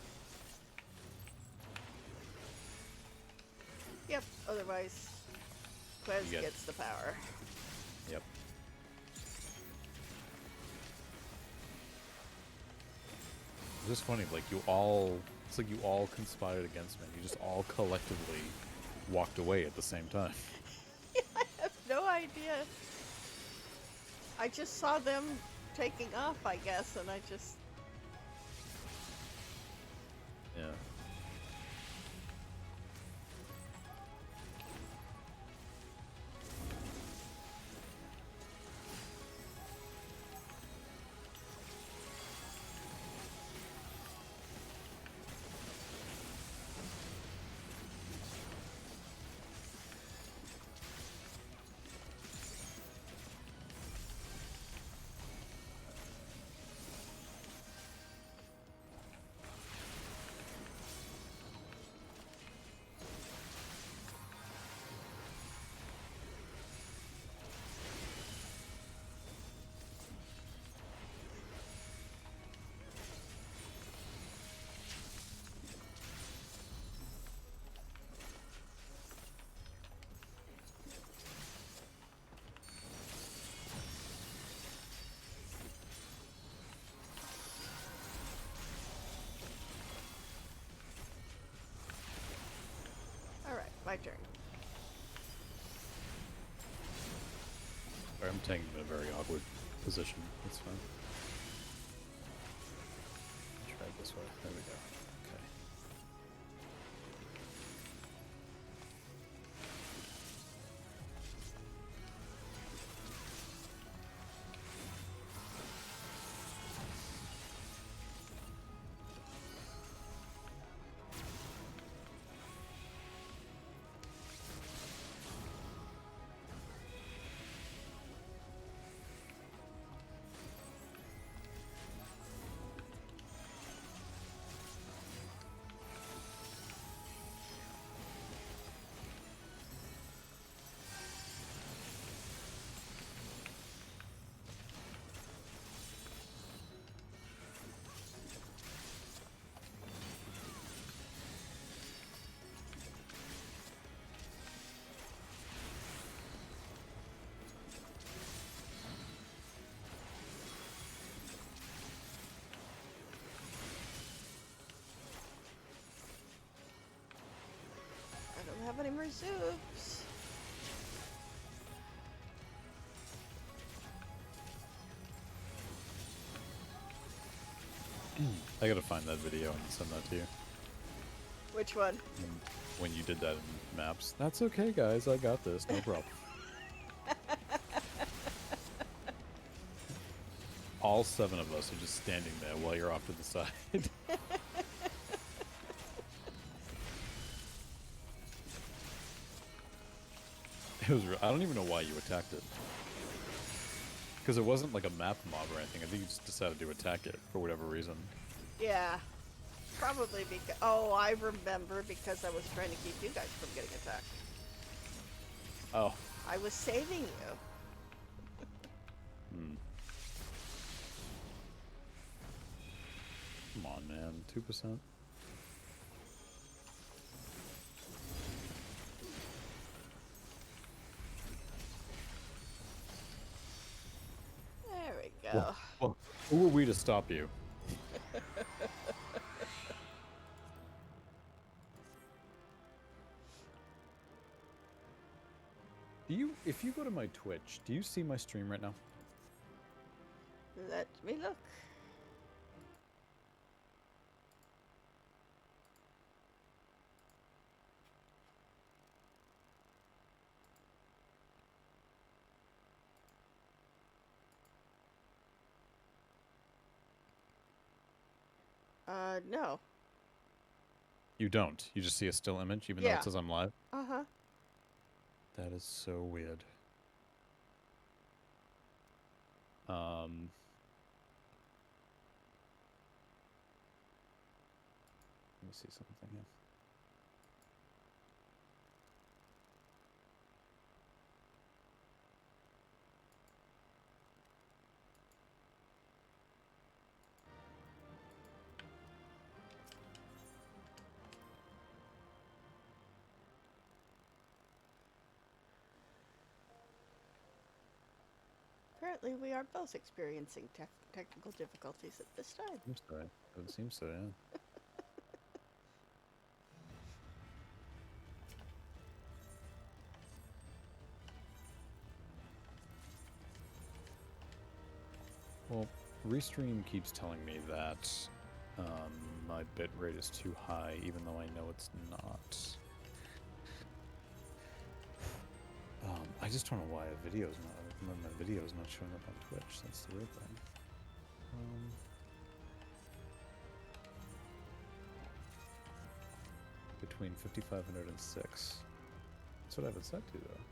Yep, otherwise Quez gets the power. Yep. It's just funny, like it's like you all conspired against me. You just all collectively walked away at the same time. I have no idea. I just saw them taking off, I guess, and I just... Yeah. Alright, my turn. Sorry, I'm taking a very awkward position. That's fine. Try it this way. There we go. Okay. I don't have any more zoops. I gotta find that video and send that to you. Which one? When you did that in maps. That's okay, guys. I got this. No problem. All 7 of us are just standing there while you're off to the side. It was. I don't even know why you attacked it. because it wasn't like a map mob or anything. I think you just decided to attack it for whatever reason. Yeah. Probably because... Oh, I remember because I was trying to keep you guys from getting attacked. Oh. I was saving you. Hmm. Come on, man. 2%. There we go. Well, who are we to stop you? If you go to my Twitch, do you see my stream right now? Let me look. No. You don't. You just see a still image, even though it says I'm live? Uh-huh. That is so weird. Let me see something here. Apparently we are both experiencing technical difficulties at this time. Seems so. It seems so, yeah. Well, Restream keeps telling me that my bitrate is too high, even though I know it's not. I just don't know why a video's not. My video's not showing up on Twitch. That's the weird thing. Between 5,500 and 6. That's what I have it set to, though.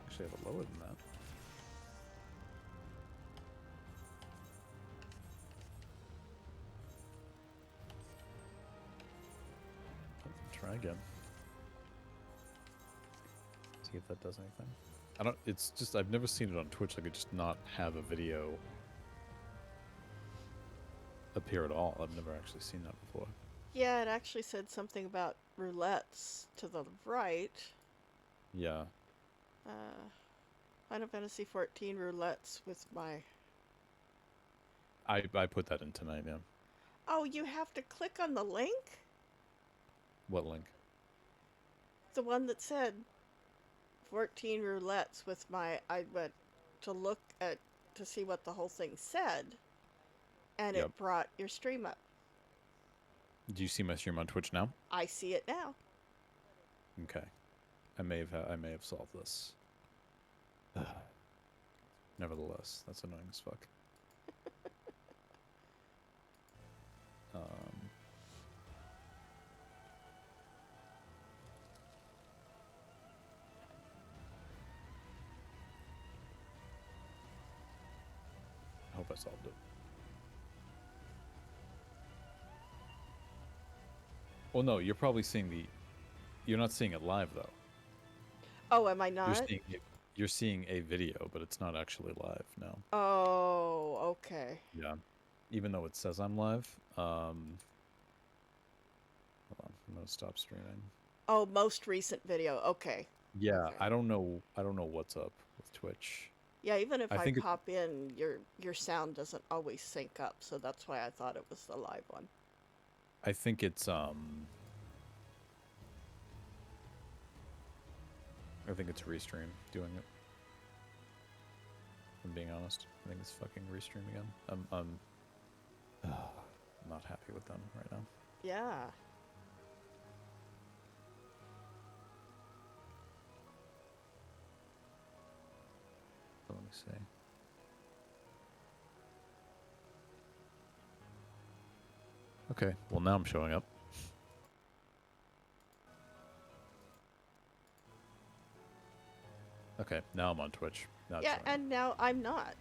Actually, I have it lower than that. Try again. See if that does anything. I don't, it's just, I've never seen it on Twitch. I could just not have a video appear at all. I've never actually seen that before. Yeah, it actually said something about roulettes to the right. Yeah. Final Fantasy 14 roulettes with my... I put that in tonight, yeah. Oh, you have to click on the link? What link? The one that said 14 roulettes with my... I went to look at... to see what the whole thing said. And Yep. it brought your stream up. Do you see my stream on Twitch now? I see it now. Okay. I may have solved this. Nevertheless, that's annoying as fuck. I hope I solved it. Well, no, you're probably seeing the... You're not seeing it live, though. Oh, am I not? You're seeing a video, but it's not actually live, no. Oh, okay. Yeah. Even though it says I'm live. Hold on, I'm gonna stop streaming. Oh, most recent video. Okay. Yeah, Okay. I don't know what's up with Twitch. Yeah, even if I I think pop in, your sound doesn't always sync up, so that's why I thought it was the live one. I think it's Restream doing it. If I'm being honest. I think it's fucking Restream again. I'm not happy with them right now. Yeah. So let me see. Okay, well now I'm showing up. Okay, now I'm on Twitch. Now it's Yeah, showing up. and now I'm not.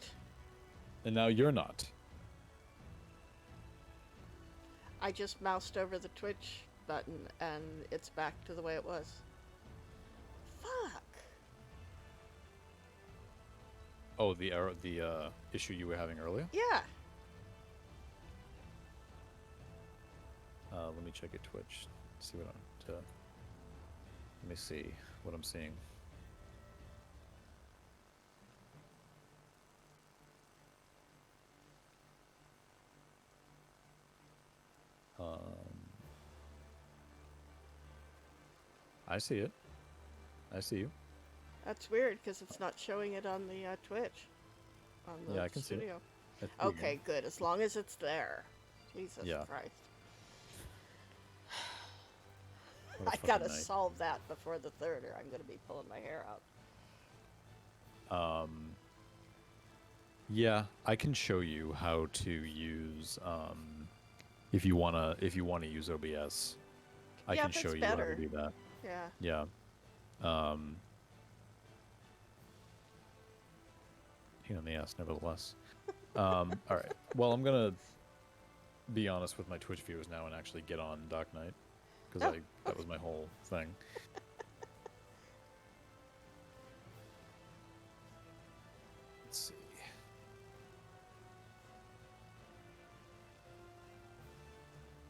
And now you're not. I just moused over the Twitch button and it's back to the way it was. Fuck. Oh, the error, the issue you were having earlier? Yeah. Let me check your Twitch. See what I'm. Let me see what I'm seeing. I see it. I see you. That's weird because it's not showing it on the Twitch. On the Yeah, I can see it. studio. That's pretty Okay, good. As long as it's there. Jesus Yeah. Christ. good. What a I fucking gotta night. solve that before the 3rd or I'm gonna be pulling my hair out. Yeah, I can show you how to use if you wanna use OBS. I Yeah, can if show it's you how to better. do that. Yeah. Yeah. Pain in the ass, nevertheless. All right. Well, I'm gonna be honest with my Twitch viewers now and actually get on Dark Knight because that was my whole thing. Let's see.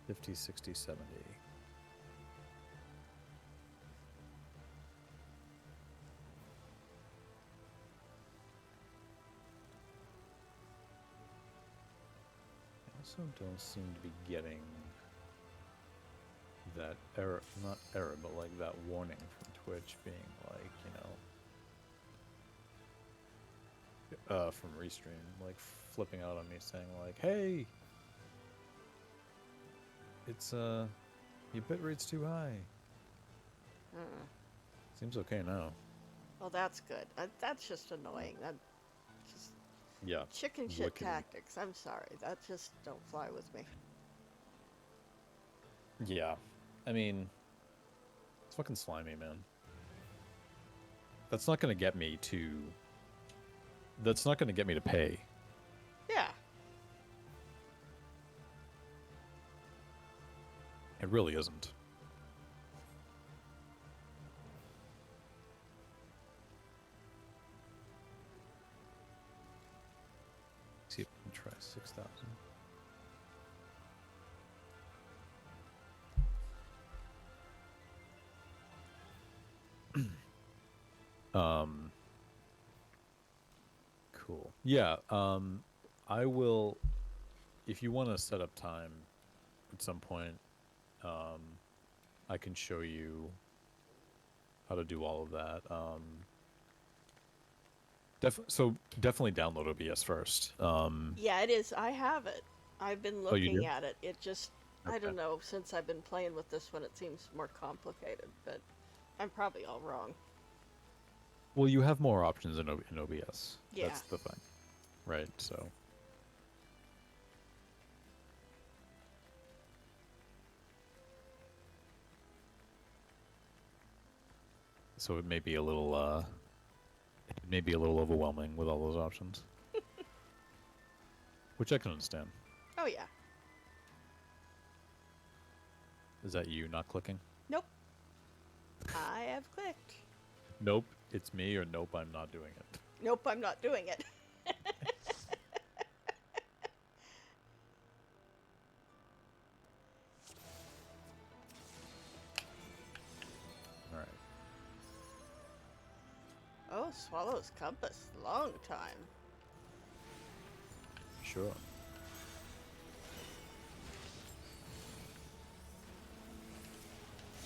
$50, $60, $70. I also don't seem to be getting that error, not error, but like that warning from Twitch being like, from Restream, like flipping out on me saying like, hey, it's, your bitrate's too high. Seems okay now. Well, that's good. That's just annoying. That just Yeah. chicken shit Wicked. tactics. I'm sorry. That just don't fly with me. Yeah. I mean, it's fucking slimy, man. That's not gonna get me to... That's not gonna get me to pay. Yeah. It really isn't. See if we can try 6,000. Cool. Yeah, I will, if you want to set up time at some point, I can show you how to do all of that. So definitely download OBS first. Yeah, it is. I have it. I've been Oh, you looking do? at it. It just, I Okay. don't know, since I've been playing with this one, it seems more complicated, but I'm probably all wrong. Well, you have more options in OBS. Yeah. That's the thing, right? So it may be a little overwhelming with all those options, which I can understand. Oh, yeah. Is that you not clicking? Nope. I have clicked. Nope, it's me, or nope, I'm not doing it. Nope, I'm not doing it. All right. Oh, Swallow's Compass. Long time. Sure.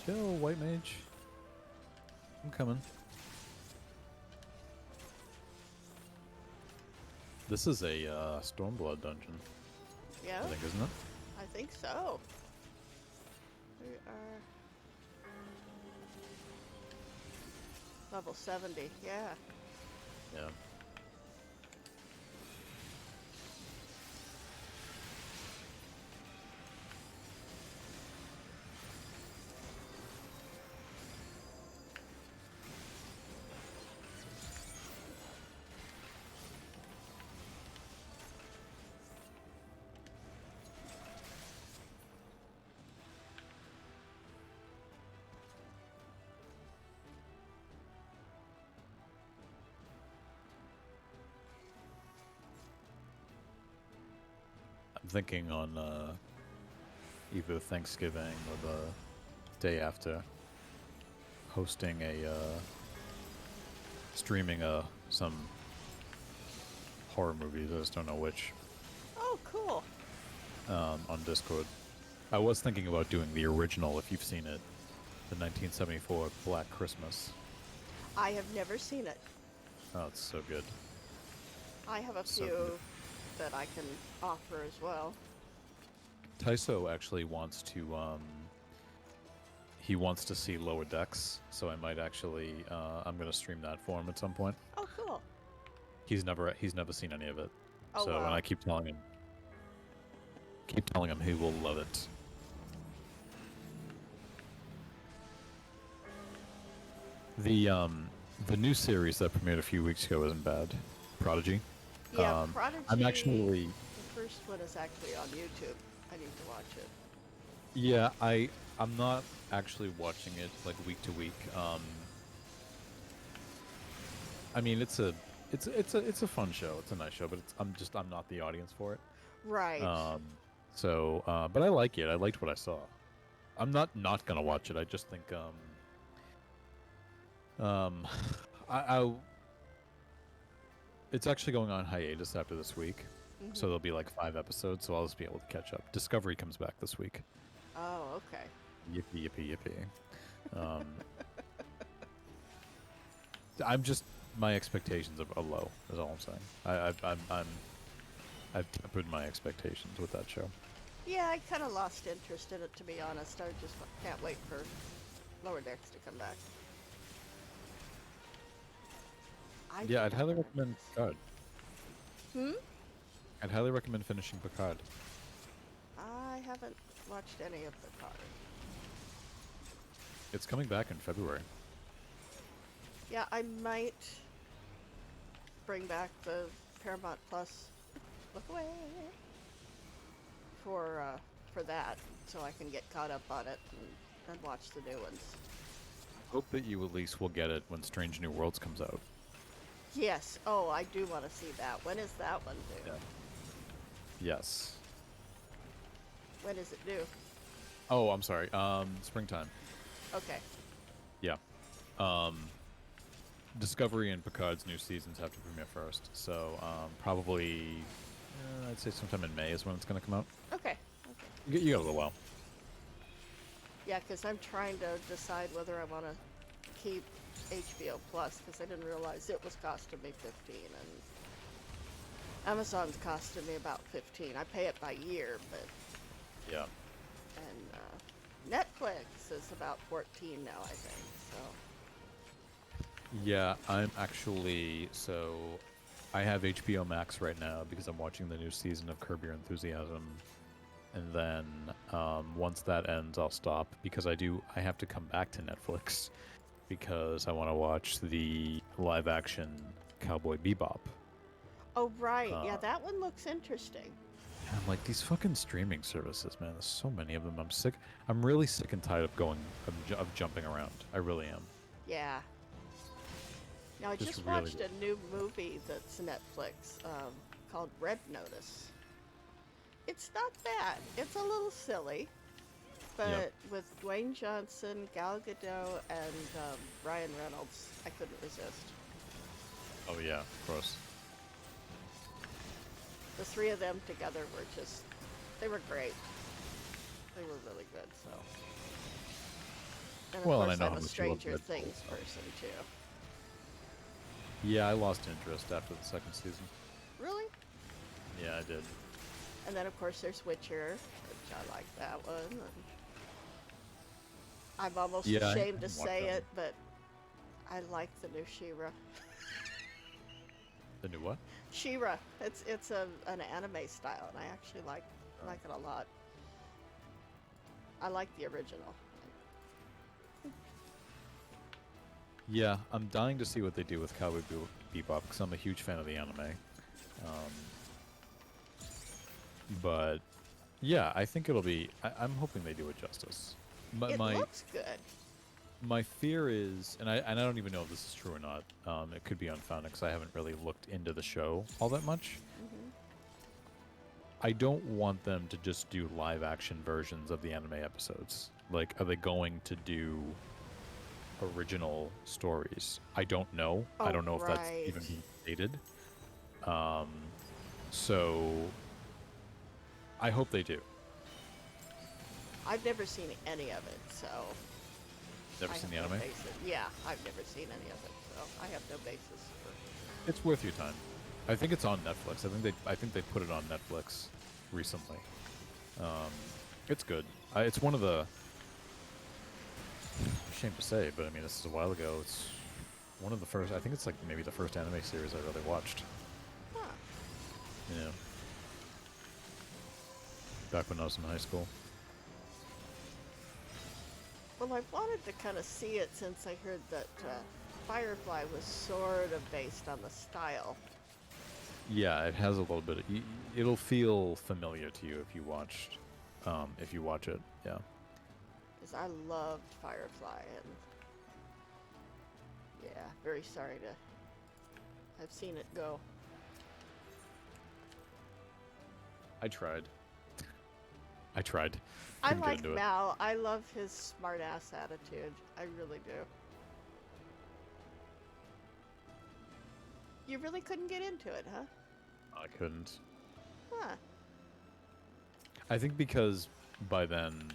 Chill, white mage. I'm coming. This is a Stormblood dungeon, Yeah, I think, isn't it? I think so. We are level 70. Yeah. Yeah. thinking on either Thanksgiving or the day after hosting streaming some horror movies. I just don't know which. Oh, cool. On Discord. I was thinking about doing the original, if you've seen it, the 1974 Black Christmas. I have never seen it. Oh, it's so good. I have a So few good. that I can offer as well. Taiso actually wants to he wants to see Lower Decks, so I might actually I'm gonna stream that for him at some point. Oh, cool. He's never seen any of it. Oh, So wow. and I keep telling him he will love it. The new series that premiered a few weeks ago isn't bad. Prodigy. Yeah, Prodigy. I'm actually The first one is actually on YouTube. I need to watch it. yeah, I'm not actually watching it like week to week. I mean it's a fun show. It's a nice show, but I'm not the audience for it. Right. But I like it. I liked what I saw. I'm not gonna watch it. I just think I it's actually going on hiatus after this week, so there'll be like 5 episodes. So I'll just be able to catch up. Discovery comes back this week. Oh, okay. Yippee yippee yippee. I'm just my expectations are low. Is all I'm saying. I've tempered my expectations with that show. Yeah, I kind of lost interest in it, to be honest. I just can't wait for Lower Decks to come back. Yeah, I'd highly recommend Picard. Hmm? I'd highly recommend finishing Picard. I haven't watched any of the card. It's coming back in February. Yeah, I might bring back the Paramount Plus. Look away for that, so I can get caught up on it and watch the new ones. Hope that you at least will get it when Strange New Worlds comes out. Yes. Oh, I do want to see that. When is that one due? Yeah. Yes. When is it due? Oh, I'm sorry. Springtime. Okay. Yeah. Discovery and Picard's new seasons have to premiere first, so probably I'd say sometime in May is when it's going to come out. Okay. You got a little while. Yeah, because I'm trying to decide whether I want to keep HBO Plus, because I didn't realize it was costing me $15, and Amazon's costing me about $15. I pay it by year, but Yeah. and Netflix is about $14 now, I think. So Yeah, I'm actually I have HBO Max right now because I'm watching the new season of Curb Your Enthusiasm, and then once that ends, I'll stop because I have to come back to Netflix because I want to watch the live-action Cowboy Bebop. oh right, yeah, that one looks interesting. And I'm like, these fucking streaming services, man. There's so many of them. I'm sick. I'm really sick and tired of jumping around. I really am. Yeah. Now I Just just really watched a new movie that's Netflix called Red Notice. It's not bad. It's a little silly, but with Dwayne Johnson, Gal Gadot, and Ryan Reynolds, I couldn't resist. Oh yeah, of course. The three of them together they were great. They were really good, so. And of Well, and course, I know I'm how a much you love Stranger Deadpool, Things so. person, too. Yeah, I lost interest after the second season. Really? Yeah, I did. And then, of course, there's Witcher, which I like that one. And I'm almost Yeah, I ashamed to haven't watched say that it, but I like the new She-Ra. The new what? She-Ra. It's an anime style, and I actually like it a lot. I like the original. Yeah, I'm dying to see what they do with Cowboy Bebop because I'm a huge fan of the anime. But yeah, I think it'll be. I'm hoping they do it justice. It looks good. My fear is, and I don't even know if this is true or not. It could be unfounded because I haven't really looked into the show all that much. I don't want them to just do live action versions of the anime episodes. Like, are they going to do original stories? I don't know. I Oh, don't know if that's right. even being stated. So I hope they do. I've never seen any of it, so Never I seen have the no anime? basis. Yeah, I've never seen any of it, so I have no basis for. It's worth your time. I think it's on Netflix. I think they put it on Netflix recently. It's good. It's one of the, shame to say, but I mean, this is a while ago. It's one of the first. I think it's like maybe the first anime series I really watched. Huh. Yeah. Back when I was in high school. Well, I wanted to kind of see it since I heard that Firefly was sort of based on the style. Yeah, it has a little bit. It'll feel familiar to you if you watch it. Yeah. Because I loved Firefly, and yeah, very sorry to have seen it go. I tried. I tried. I Couldn't get like into it. Mal. I love his smart-ass attitude. I really do. You really couldn't get into it, huh? I couldn't. Huh. I think because by then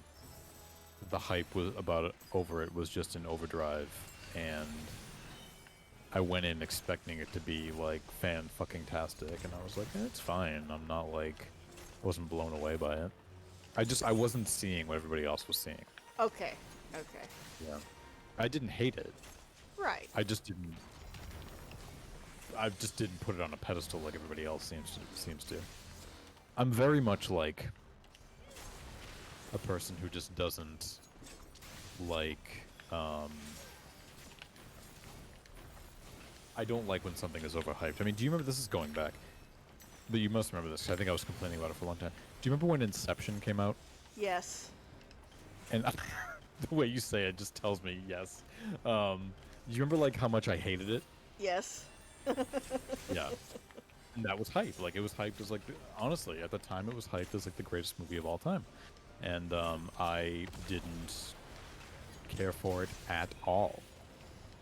the hype was about it over it was just in overdrive, and I went in expecting it to be like fan fucking tastic, and I was like, it's fine. I'm not like, wasn't blown away by it. I wasn't seeing what everybody else was seeing. Okay. Okay. Yeah. I didn't hate it. Right. I just didn't put it on a pedestal like everybody else seems to. I'm very much like a person who just doesn't like I don't like when something is overhyped. I mean, do you remember, this is going back, but you must remember this 'cause I think I was complaining about it for a long time. Do you remember when Inception came out? Yes. And the way you say it just tells me yes. Do you remember like how much I hated it? Yes. Yeah. And that was hype. Like, it was hyped as like, honestly, at the time it was hyped as like the greatest movie of all time. And I didn't care for it at all.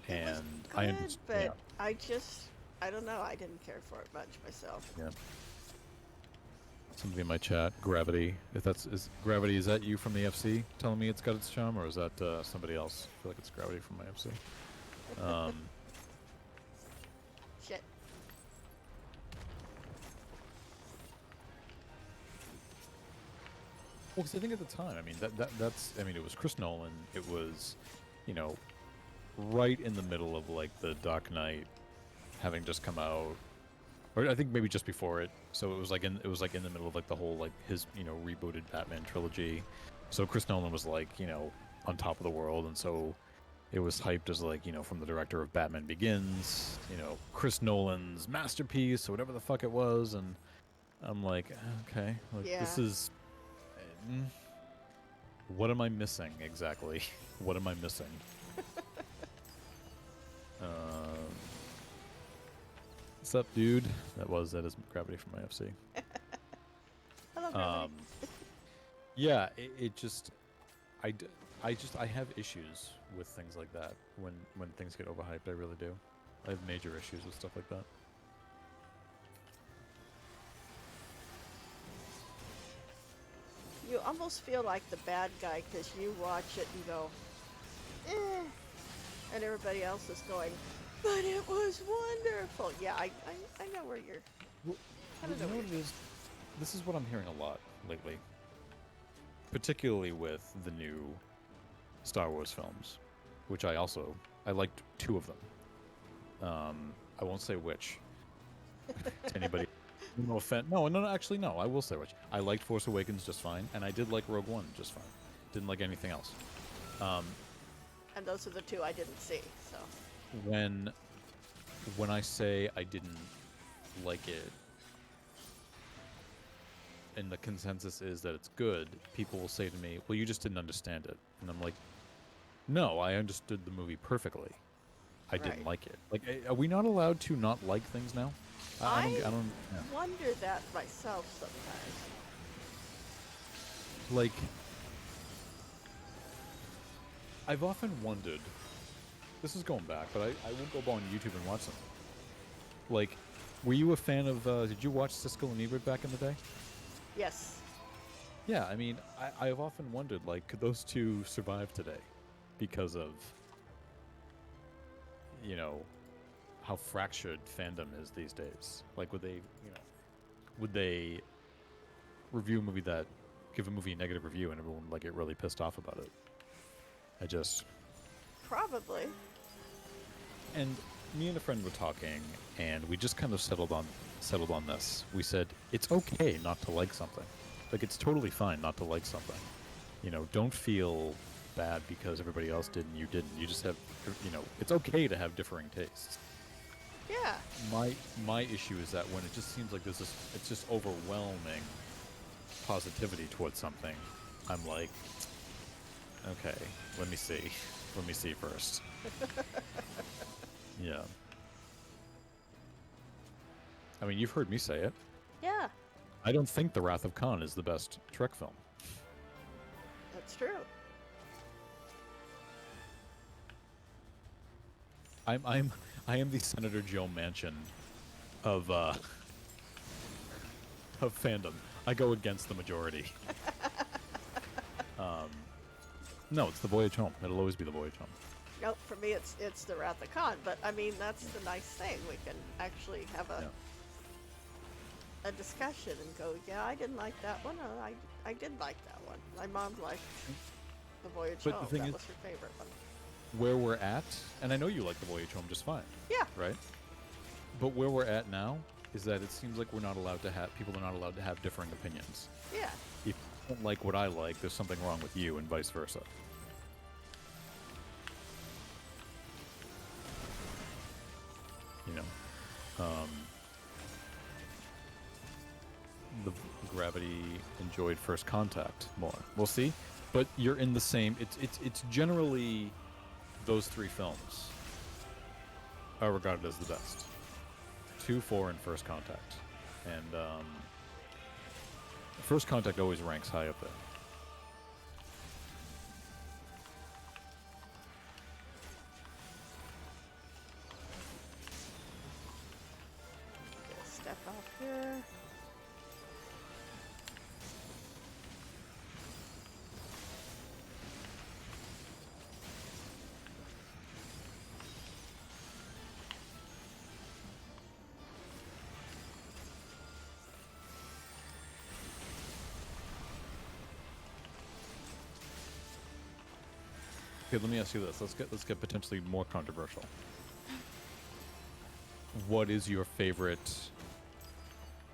It was And good, I understand. but Yeah. I don't know. I didn't care for it much myself. Yeah. Somebody in my chat, Gravity. Is Gravity, is that you from the FC telling me it's got its charm, or is that somebody else? I feel like it's Gravity from my FC. Shit. Well, because I think at the time, I mean, I mean, it was Chris Nolan. It was, you know, right in the middle of like the Dark Knight having just come out, or I think maybe just before it. So it was like in the middle of like the whole like his rebooted Batman trilogy. So Chris Nolan was like on top of the world, and so it was hyped as like from the director of Batman Begins, Chris Nolan's masterpiece or whatever the fuck it was, and I'm like, okay, like this Yeah. is. What am I missing exactly? What am I missing? What's up, dude? That is Gravity from my FC. Hello, Gravity. Yeah, it just, I have issues with things like that when things get overhyped. I really do. I have major issues with stuff like that. You almost feel like the bad guy because you watch it and go, eh, and everybody else is going, but it was wonderful. Yeah, I know where you're. Well, I don't you know know where what you're. it is? This is what I'm hearing a lot lately, particularly with the new Star Wars films, which I liked 2 of them. I won't say which to anybody. No offense. No, actually, no. I will say which. I liked Force Awakens just fine, and I did like Rogue One just fine. Didn't like anything else. And those are the 2 I didn't see. So When I say I didn't like it, and the consensus is that it's good, people will say to me, "Well, you just didn't understand it," and I'm like, "No, I understood the movie perfectly. I didn't Right. like it. Like, are we not allowed to not like things now?" I don't. I I don't. Yeah. wonder that myself sometimes. Like, I've often wondered. This is going back, but I will go on YouTube and watch them. Like, were you a fan of? Did you watch Siskel and Ebert back in the day? Yes. Yeah, I mean, I've often wondered, like, could those two survive today because of, you know, how fractured fandom is these days? Like, would they review a movie that, give a movie a negative review and everyone, like, get really pissed off about it? I just, Probably. and me and a friend were talking, and we just kind of settled on this. We said, it's okay not to like something. Like, it's totally fine not to like something. You know, don't feel bad because everybody else did and you didn't. You just have, you know, it's okay to have differing tastes. Yeah. My issue is that when it just seems like there's this, it's just overwhelming positivity towards something, I'm like, okay, let me see first. Yeah. I mean, you've heard me say it. Yeah. I don't think The Wrath of Khan is the best Trek film. That's true. I am the Senator Joe Manchin of of fandom. I go against the majority. No, it's The Voyage Home. It'll always be The Voyage Home. Nope, for me it's the Wrath of Khan, but I mean that's the nice thing. We can actually have a discussion and go, yeah, I didn't like that one, or I did like that one. My mom liked The Voyage But Home. the thing That is, was her favorite one. where we're at, and I know you like The Voyage Home just fine. Yeah. Right? But where we're at now is that it seems like people are not allowed to have differing opinions. Yeah. If you don't like what I like, there's something wrong with you, and vice versa. You know, the Gravity enjoyed First Contact more. We'll see, but you're in the same. It's generally those three films are regarded as the best. 2, 4, and First Contact, and First Contact always ranks high up there. Get a step off here. Okay, let me ask you this. Let's get potentially more controversial. What is your favorite?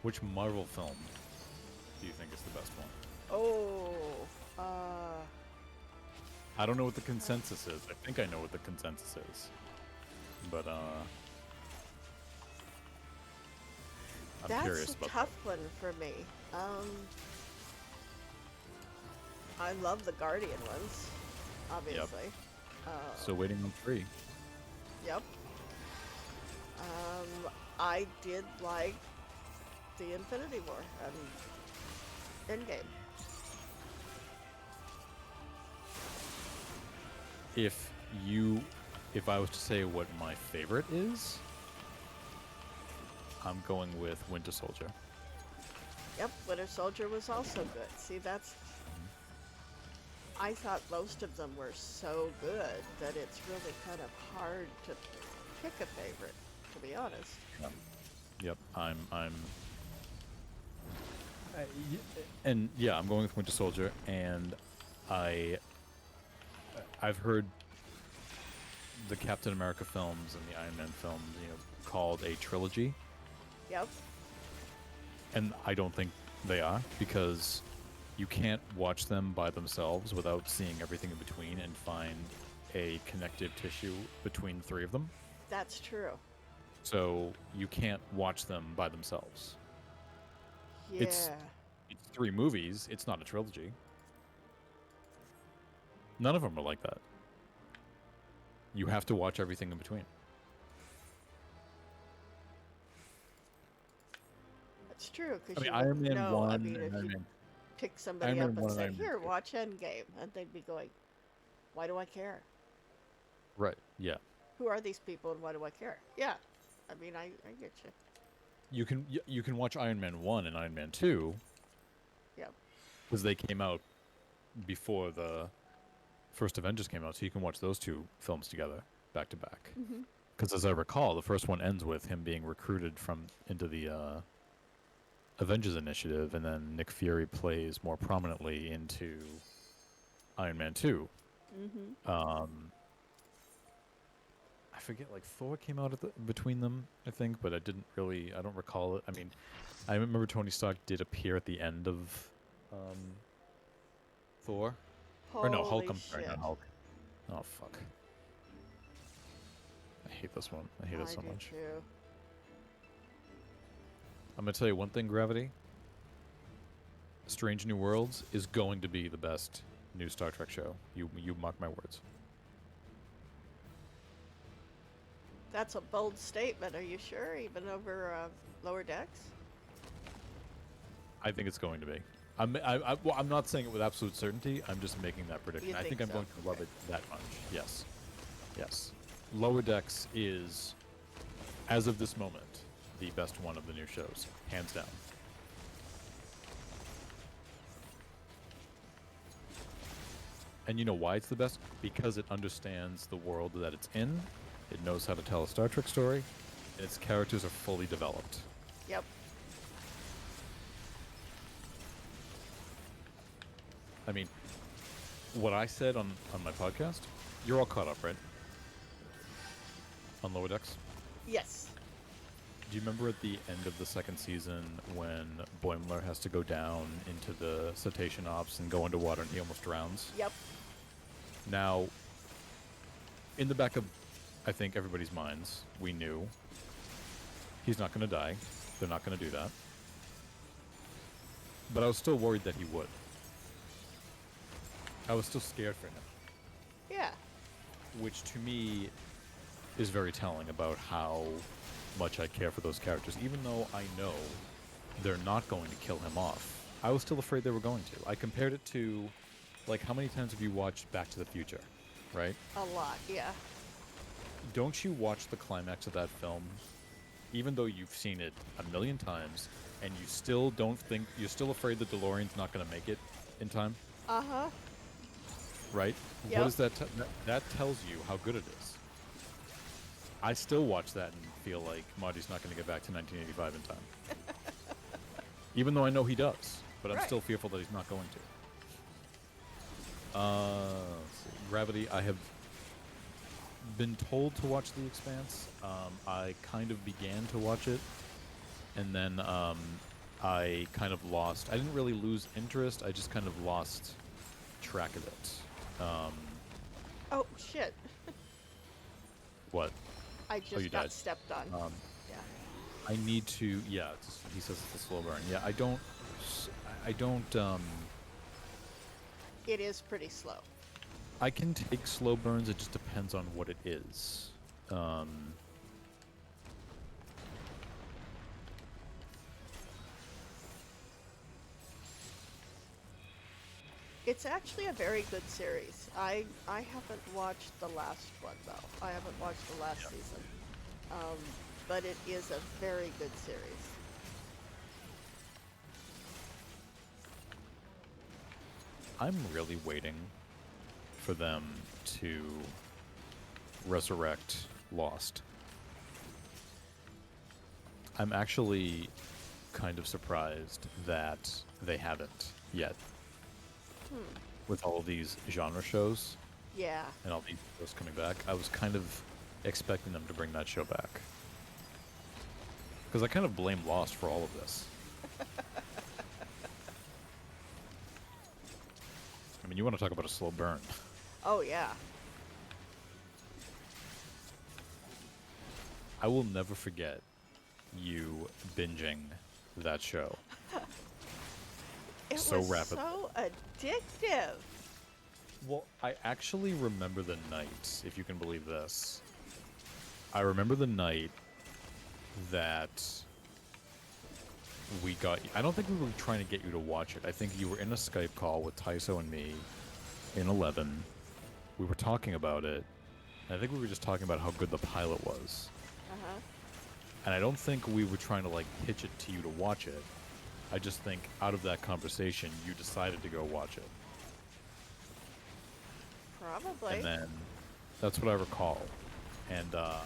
Which Marvel film do you think is the best one? Oh, I don't know what the consensus is. I think I know what the consensus is, but I'm that's curious a about tough one for me. I love the Guardian ones, obviously. So waiting on 3. Yep. I did like the Infinity War and Endgame. If I was to say what my favorite is, I'm going with Winter Soldier. Yep, Winter Soldier was also good. See, that's... I thought most of them were so good that it's really kind of hard to pick a favorite, to be honest. Yep, and yeah, I'm going with Winter Soldier, and I've heard the Captain America films and the Iron Man films, called a trilogy, Yep. and I don't think they are, because you can't watch them by themselves without seeing everything in between and find a connective tissue between the 3 of them. That's true. So you can't watch them by themselves. Yeah. It's 3 movies. It's not a trilogy. None of them are like that. You have to watch everything in between. true, I because mean, you Iron wouldn't Man know. I 1 mean, and if Iron you Man, pick Iron somebody Man up and 1 and say, Iron Man "Here, 2. watch Endgame," and they'd be going, "Why do I care? Right. Yeah. Who are these people, and why do I care?" Yeah, I mean, I get you. You can watch Iron Man 1 and Iron Man 2 Yeah. because they came out before the first Avengers came out, so you can watch those two films together back to back. Mm-hmm. Because as I recall, the first one ends with him being recruited into the Avengers Initiative, and then Nick Fury plays more prominently into Iron Man 2. Mm-hmm. I forget, like Thor came out between them, I think, but I don't recall it. I mean, I remember Tony Stark did appear at the end of um, Thor. Or no, Hulk, Holy I'm sorry, not shit! Hulk. Oh, fuck. I hate this one. I hate it I so do much. too. I'm going to tell you one thing, Gravity. Strange New Worlds is going to be the best new Star Trek show. You mark my words. That's a bold statement. Are you sure? Even over Lower Decks? I think it's going to be. Well, I'm not saying it with absolute certainty. I'm just making that prediction. You I think think I'm so? going to love Okay. it that much. Yes. Yes. Lower Decks is, as of this moment, the best one of the new shows, hands down. And you know why it's the best? Because it understands the world that it's in. It knows how to tell a Star Trek story, and its characters are fully developed. Yep. I mean, what I said on my podcast, you're all caught up, right? On Lower Decks? Yes. Do you remember at the end of the second season when Boimler has to go down into the cetacean ops and go underwater and he almost drowns? Yep. Now, in the back of, I think, everybody's minds, we knew he's not going to die. They're not going to do that. But I was still worried that he would. I was still scared for him. Yeah. Which to me is very telling about how much I care for those characters. Even though I know they're not going to kill him off, I was still afraid they were going to. I compared it to, like, how many times have you watched Back to the Future, right? A lot. Yeah. Don't you watch the climax of that film, even though you've seen it a million times, and you still don't think, you're still afraid the DeLorean's not going to make it in time, Uh-huh. right? Yep. What does that tells you how good it is. I still watch that and feel like Marty's not going to get back to 1985 in time. Even though I know he does, but I'm Right. still fearful that he's not going to. Let's see. Gravity, I have been told to watch The Expanse. I kind of began to watch it, and then I kind of lost. I didn't really lose interest. I just kind of lost track of it. Oh, shit. What? I you just got died. stepped on. Yeah. I need to. Yeah, he says it's a slow burn. Yeah, I don't. It is pretty slow. I can take slow burns. It just depends on what it is. It's actually a very good series. I haven't watched the last one though. I haven't watched the last season. But it is a very good series. I'm really waiting for them to resurrect Lost. I'm actually kind of surprised that they haven't yet. With all of these genre shows Yeah. and all these shows coming back, I was kind of expecting them to bring that show back. Because I kind of blame Lost for all of this. I mean, you want to talk about a slow burn. Oh yeah. I will never forget you binging that show. It So was rapidly. so addictive. Well, I actually remember the night, if you can believe this. I remember the night that we got. I don't think we were trying to get you to watch it. I think you were in a Skype call with Tyso and me in 11. We were talking about it. And I think we were just talking about how good the pilot was. Uh-huh. And I don't think we were trying to like pitch it to you to watch it. I just think out of that conversation, you decided to go watch it. Probably. And then that's what I recall. And that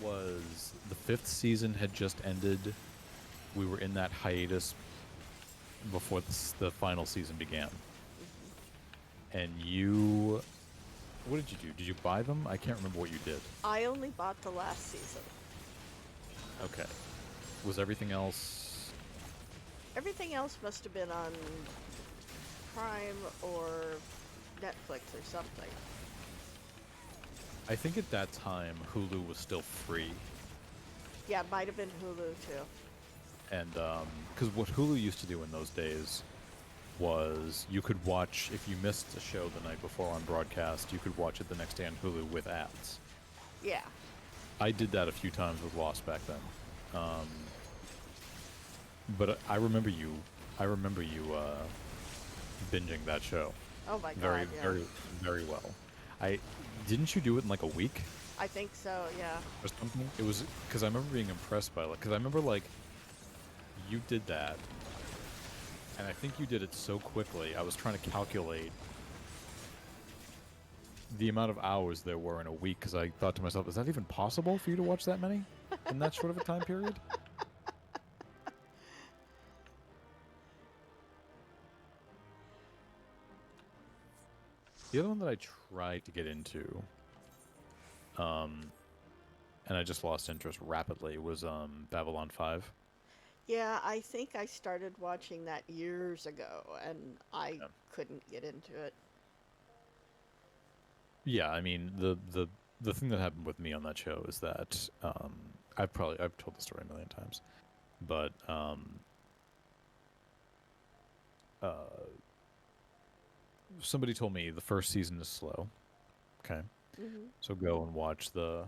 was the 5th season had just ended. We were in that hiatus before the final season began. And you, what did you do? Did you buy them? I can't remember what you did. I only bought the last season. Okay. Was everything else? Everything else must have been on Prime or Netflix or something. I think at that time Hulu was still free. Yeah, it might have been Hulu too. And because what Hulu used to do in those days was you could watch, if you missed a show the night before on broadcast, you could watch it the next day on Hulu with ads. Yeah. I did that a few times with Lost back then. But I remember you binging that show. Oh my god, Very, yeah. very, very well. Didn't you do it in like a week I think so, yeah. or something? It was, because I remember being impressed by it. Because I remember like, you did that, and I think you did it so quickly, I was trying to calculate the amount of hours there were in a week, because I thought to myself, is that even possible for you to watch that many in that short of a time period? The other one that I tried to get into, and I just lost interest rapidly, was Babylon 5. Yeah, I think I started watching that years ago, and I couldn't get into it. Yeah, I mean, the thing that happened with me on that show is that I've told the story a million times, but somebody told me the first season is slow. Okay, so go and watch the.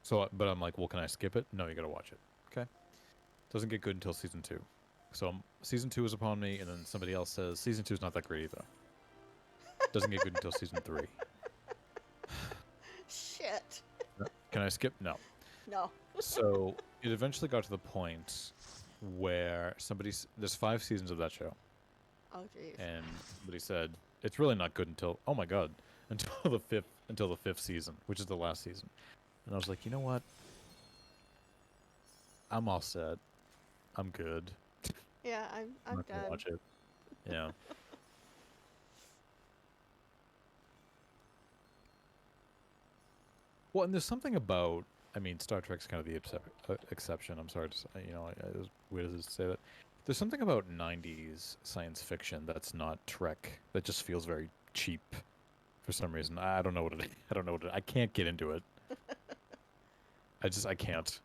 So, but I'm like, well, can I skip it? No, you got to watch it. Okay, doesn't get good until season 2. So season 2 is upon me, and then somebody else says season 2 is not that great either. Doesn't get good until season 3. Shit. Can I skip? No. No. So it eventually got to the point where there's 5 seasons of that show, Oh jeez. and somebody said it's really not good until, oh my god, until the 5th season, which is the last season. And I was like, you know what? I'm all set. I'm good. Yeah, I'm not gonna done. watch it. Yeah. Well, and there's something about, I mean, Star Trek's kind of the exception. I'm sorry to say, as weird as it is to say that. There's something about 90s science fiction that's not Trek that just feels very cheap for some reason. I don't know what it is. I don't know what it is. I can't get into it. I can't.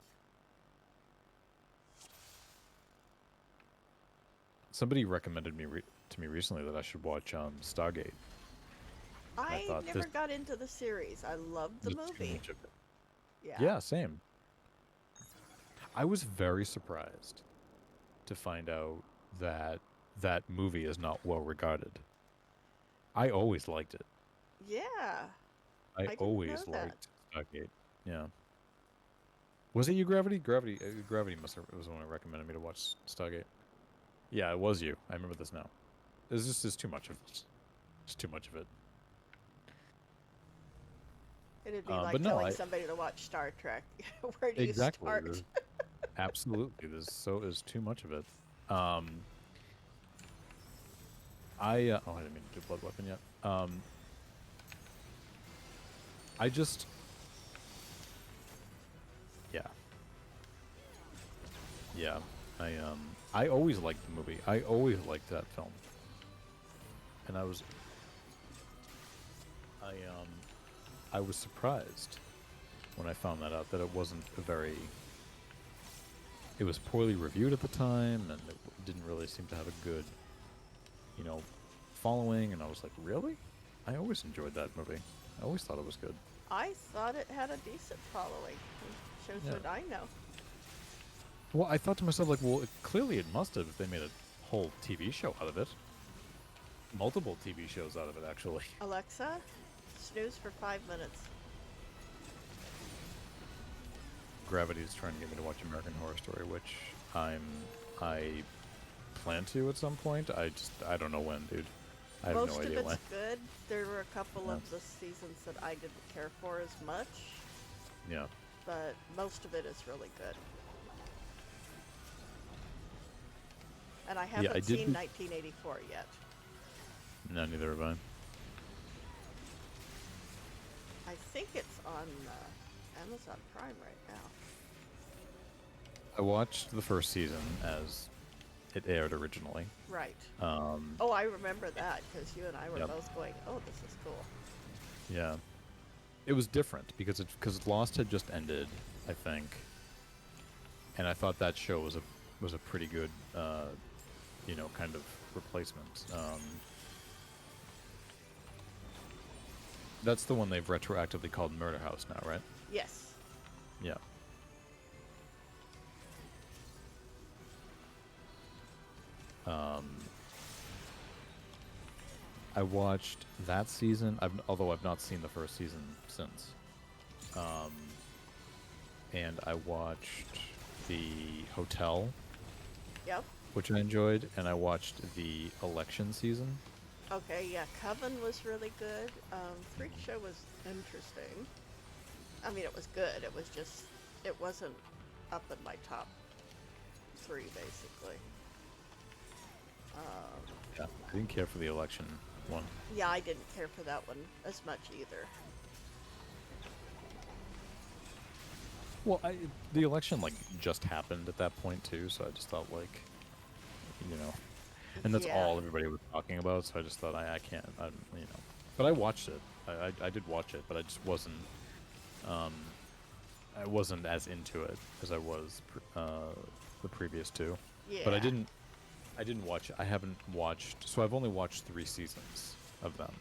Somebody recommended to me recently that I should watch Stargate. I thought never this- got into the series. I loved the There's too movie. much of it. Yeah. Yeah, same. I was very surprised to find out that that movie is not well regarded. I always liked it. Yeah. I didn't always know that. liked Stargate. Yeah. Was it you, Gravity? Gravity was the one who recommended me to watch Stargate. Yeah, it was you. I remember this now. There's too much of it. Just too much of it. It'd be but like no, telling somebody to watch Star Trek. Where do you Exactly. start? Absolutely. There's too much of it. I didn't mean to do Blood Weapon yet. I just, yeah. I always liked the movie. I always liked that film. And I was surprised when I found that out, that it wasn't it was poorly reviewed at the time, and it didn't really seem to have a good, following, and I was like, really? I always enjoyed that movie. I always thought it was good. I thought it had a decent following. Shows Yeah. what I know. Well, I thought to myself, like, well, clearly it must have if they made a whole TV show out of it. Multiple TV shows out of it, actually. Alexa, snooze for 5 minutes. Gravity is trying to get me to watch American Horror Story, which I plan to at some point. I don't know when, dude. I have Most no of idea it's when. good. There were a couple Yeah. of the seasons that I didn't care for as much, Yeah. but most of it is really good. And I Yeah, I haven't did seen be- 1984 yet. No, neither have I. I think it's on Amazon Prime right now. I watched the first season as it aired originally. Right. Um, Oh, I remember that because you and I were Yep. both going, "Oh, this is cool." yeah. It was different because Lost had just ended, I think, and I thought that show was a pretty good, kind of replacement. That's the one they've retroactively called Murder House now, right? Yes. Yeah. I watched that season, although I've not seen the first season since. And I watched The Hotel, Yep. which I enjoyed, and I watched the election season. Okay. Yeah. Coven was really good. Freak Show was interesting. I mean, it was good. It was just, it wasn't up in my top 3, basically. Yeah. I didn't care for the election one. Yeah, I didn't care for that one as much either. Well, the election just happened at that point too, so I just thought and that's Yeah. all everybody was talking about. So I just thought I can't, But I watched it. I did watch it, but I just wasn't. I wasn't as into it as I was the previous two. Yeah. But I didn't watch. I haven't watched. So I've only watched 3 seasons of them.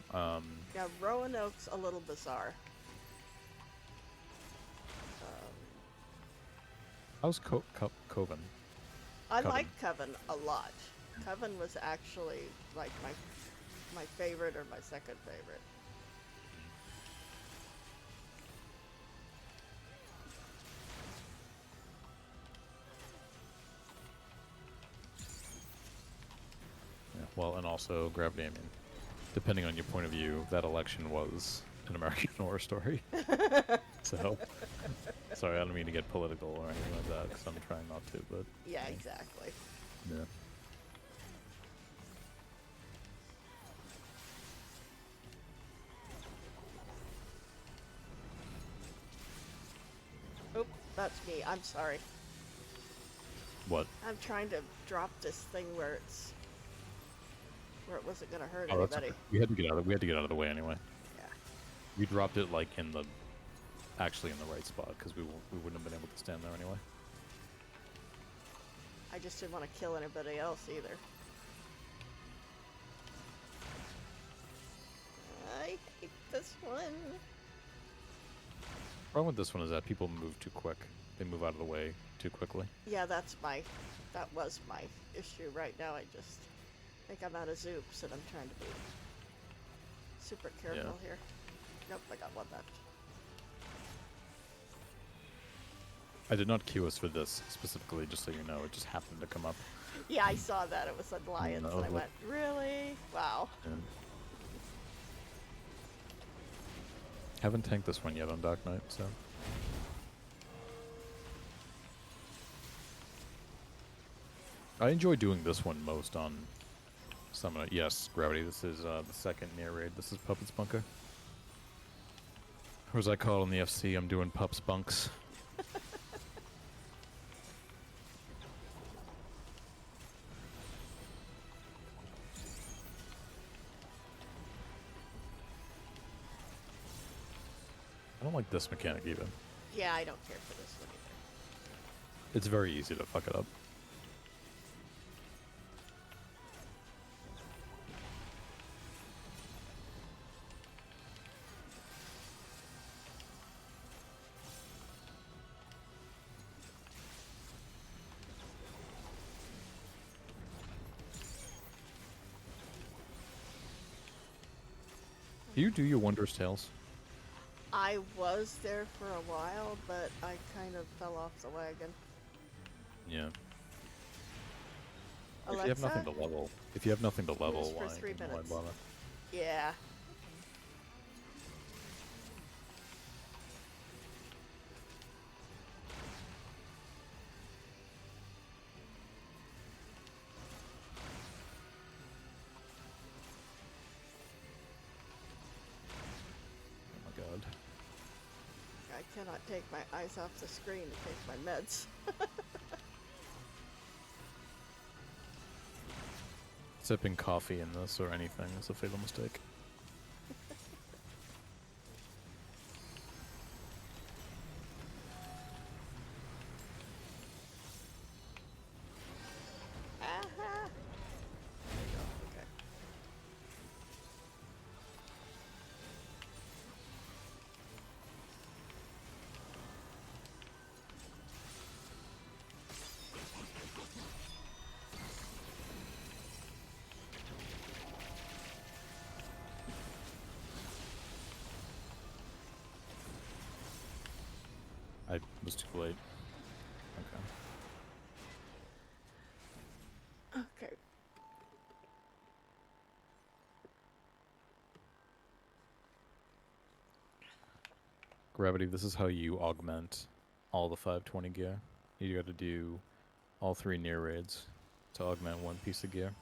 Yeah, Roanoke's a little bizarre. How's Coven? I Coven. like Coven a lot. Coven was actually like my favorite or my second favorite. Yeah, well, and also Gravity. I mean, depending on your point of view, that election was an American Horror Story. So, sorry, I don't mean to get political or anything like that, because I'm trying not to, but Yeah, exactly. yeah. Oop, that's me. I'm sorry. What? I'm trying to drop this thing where it wasn't gonna hurt Oh, that's anybody. okay. We had to get out of the way anyway. Yeah. We dropped it actually in the right spot, because we wouldn't have been able to stand there anyway. I just didn't want to kill anybody else either. I hate this one. Problem with this one is that people move too quick. They move out of the way too quickly. Yeah, that was my issue right now. I just think I'm out of zoops and I'm trying to be super careful here. Nope, I got one left. I did not queue us for this specifically, just so you know. It just happened to come up. Yeah, I saw that. It was on Lions, No, and I look. went, really? Wow. And haven't tanked this one yet on Dark Knight, so. I enjoy doing this one most on Summoner. Yes, Gravity. This is the second near raid. This is Puppet's Bunker. Or as I call it in the FC, I'm doing Pups Bunks. I don't like this mechanic even. Yeah, I don't care for this one either. It's very easy to fuck it up. Do you do your Wondrous Tales? I was there for a while, but I kind of fell off the wagon. Yeah. If you have Alexa, nothing to level, news for why 3 why minutes. bother? Yeah. Oh my god. I cannot take my eyes off the screen to take my meds. Sipping coffee in this or anything is a fatal mistake. Aha! There you go. Okay. I was too late. Okay. Okay. Gravity, this is how you augment all the 520 gear. You gotta do all 3 near raids to augment 1 piece of gear.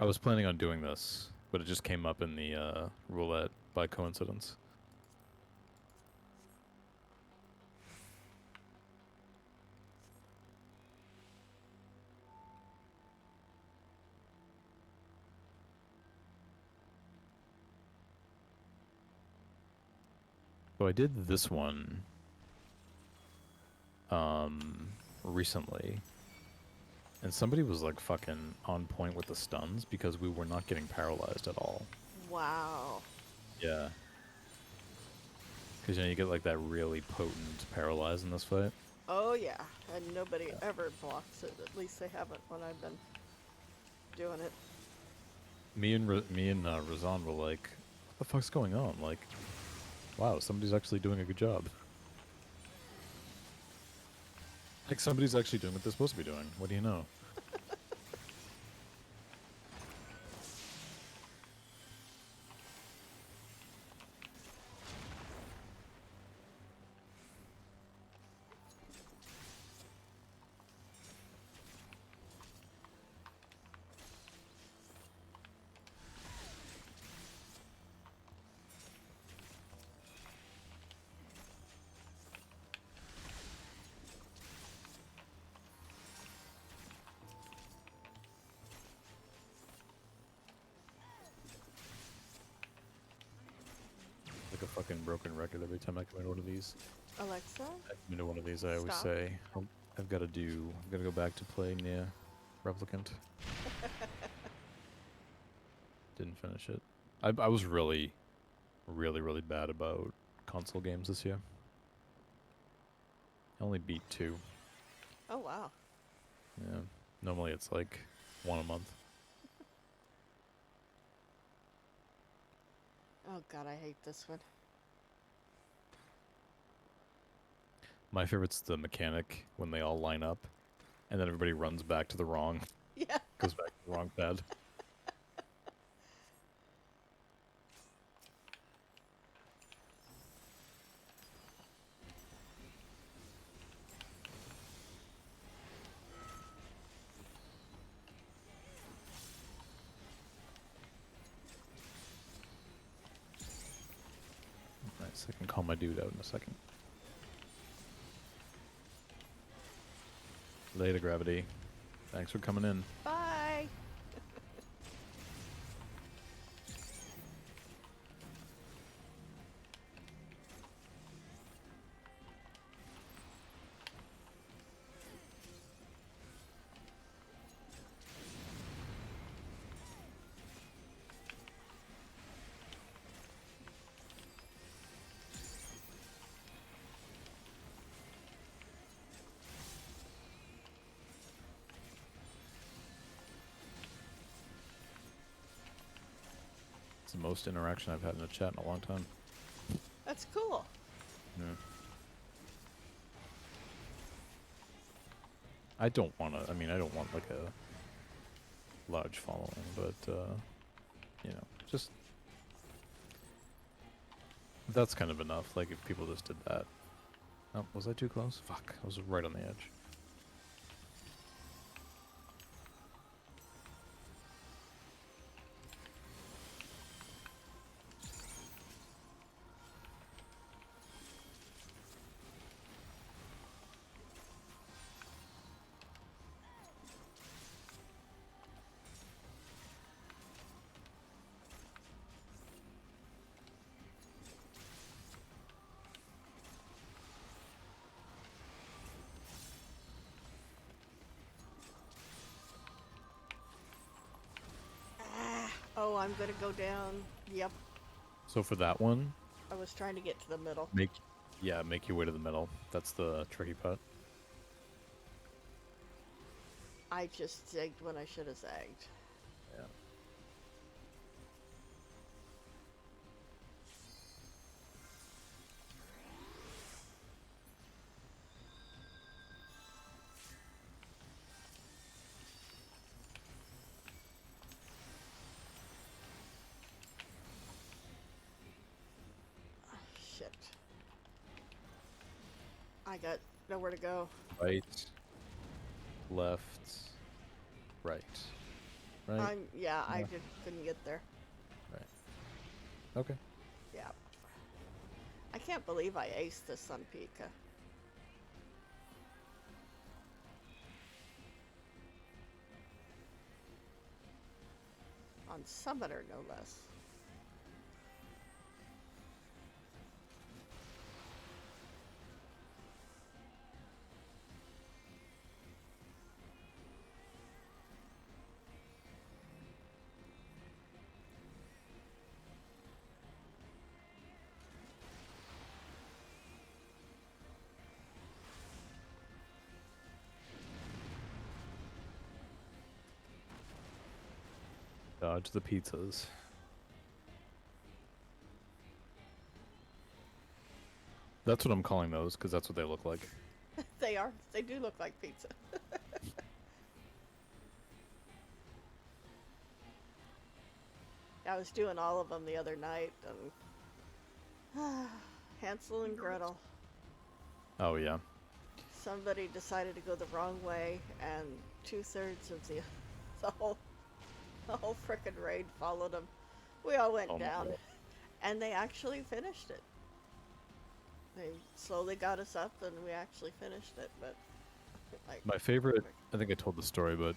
I was planning on doing this, but it just came up in the roulette by coincidence. So I did this one recently, and somebody was like fucking on point with the stuns because we were not getting paralyzed at all. Wow. Yeah. Because you know you get like that really potent paralyze in this fight. Oh yeah, and nobody ever blocks it. At least they haven't when I've been doing it. Me and Razan were like, "What the fuck's going on?" Like, wow, somebody's actually doing a good job. Like somebody's actually doing what they're supposed to be doing. What do you know? Like a fucking broken record every time I come into one of these. Alexa, I come into one of these, I always Stop. say, oh, I've got to go back to play near Replicant. Didn't finish it. I was really bad about console games this year. I only beat 2. oh wow. Yeah. Normally it's like 1 a month. Oh god, I hate this one. My favorite's the mechanic when they all line up and then everybody runs back to the wrong, Yeah. goes back to the wrong pad. Nice, I can call my dude out in a second. Later, Gravity. Thanks for coming in. Bye. It's the most interaction I've had in a chat in a long time. That's cool. Yeah. I don't want to. I mean, I don't want like a large following, but you know, just that's kind of enough. Like if people just did that. Oh, was I too close? Fuck, I was right on the edge. Ah, oh, I'm gonna go down. Yep. So for that one, I was trying to get to the middle. make your way to the middle. That's the tricky part. I just zigged when I should have zagged. Yeah. Ah, shit. I got nowhere to go. Right, left, right. Right. Yeah, I Yeah. just couldn't get there. Right. Okay. Yeah. I can't believe I aced this on Pika. On Summoner, no less. Dodge the pizzas. That's what I'm calling those, because that's what they look like. They are. They do look like pizza. I was doing all of them the other night, and Hansel and Gretel. Oh, yeah. Somebody decided to go the wrong way, and 2/3 of the whole frickin' raid followed them. We all went Oh my down, God. and they actually finished it. They slowly got us up, and we actually finished it. But like, My favorite, I think I told the story, but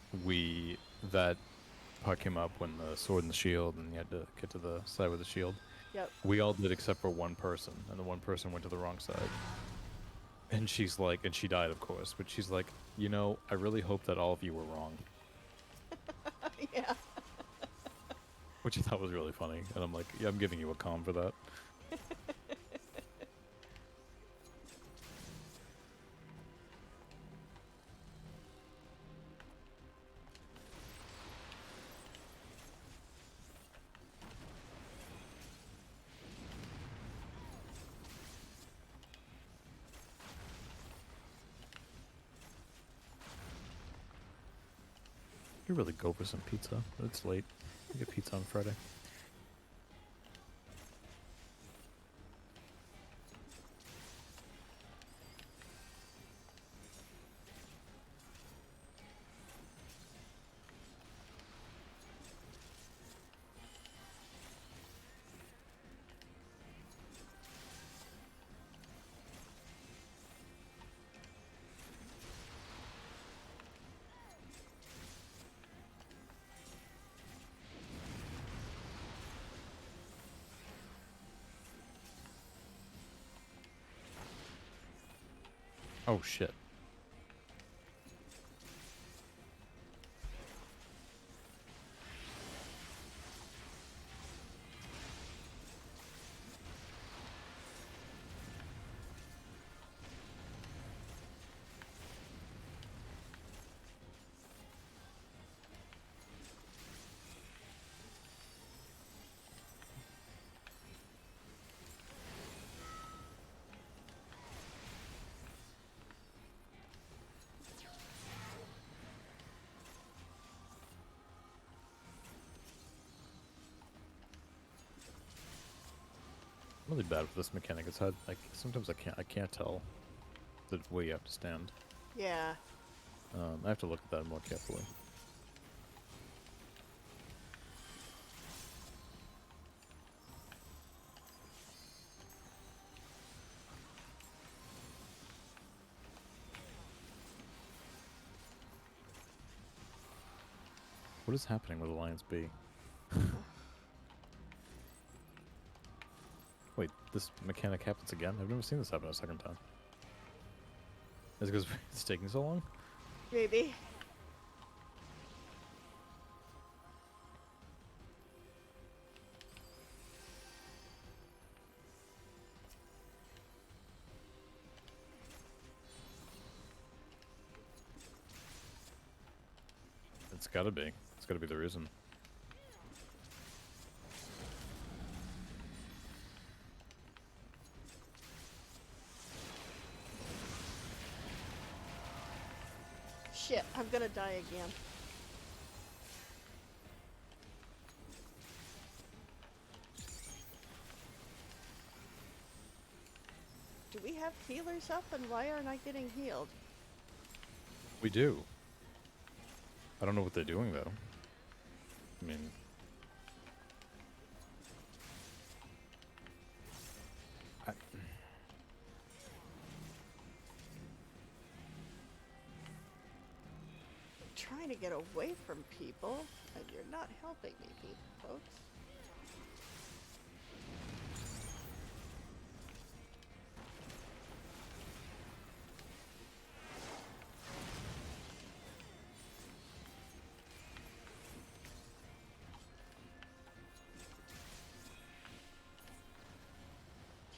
that part came up when the sword and the shield, and you had to get to the side with the shield. yep. We all did except for one person, and the one person went to the wrong side. And she's like, and she died, of course, but she's like, you know, I really hope that all of you were wrong. Yeah. Which I thought was really funny. And I'm like, yeah, I'm giving you a calm for that. You really go for some pizza. It's late. You get pizza on Friday. Oh, shit. really bad with this mechanic. It's hard. Like sometimes I can't tell the way you have to stand. Yeah. I have to look at that more carefully. What is happening with Alliance B? Wait, this mechanic happens again? I've never seen this happen a second time. Is it because it's taking so long? Maybe. It's gotta be. It's gotta be the reason. Shit, I'm gonna die again. Do we have healers up, and why aren't I getting healed? We do. I don't know what they're doing though. I mean, I'm trying to get away from people, and you're not helping me, folks.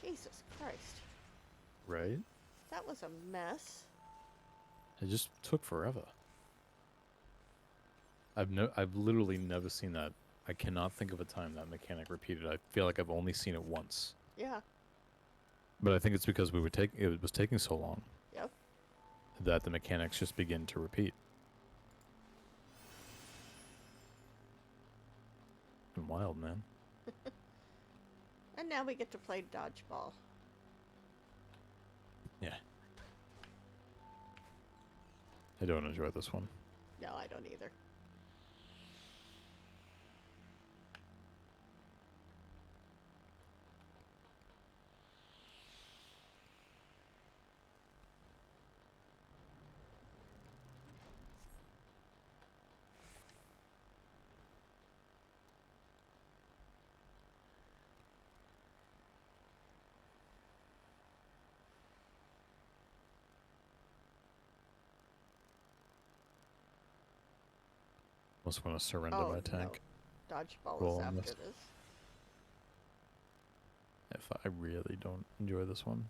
Jesus Christ. right? That was a mess. It just took forever. I've literally never seen that. I cannot think of a time that mechanic repeated. I feel like I've only seen it once. Yeah. But I think it's because it was taking so long Yep. that the mechanics just begin to repeat. Been wild, man. And now we get to play dodgeball. Yeah. I don't enjoy this one. No, I don't either. Almost want to surrender my tank. No. Dodgeball Roll is on after this. this. If I really don't enjoy this one.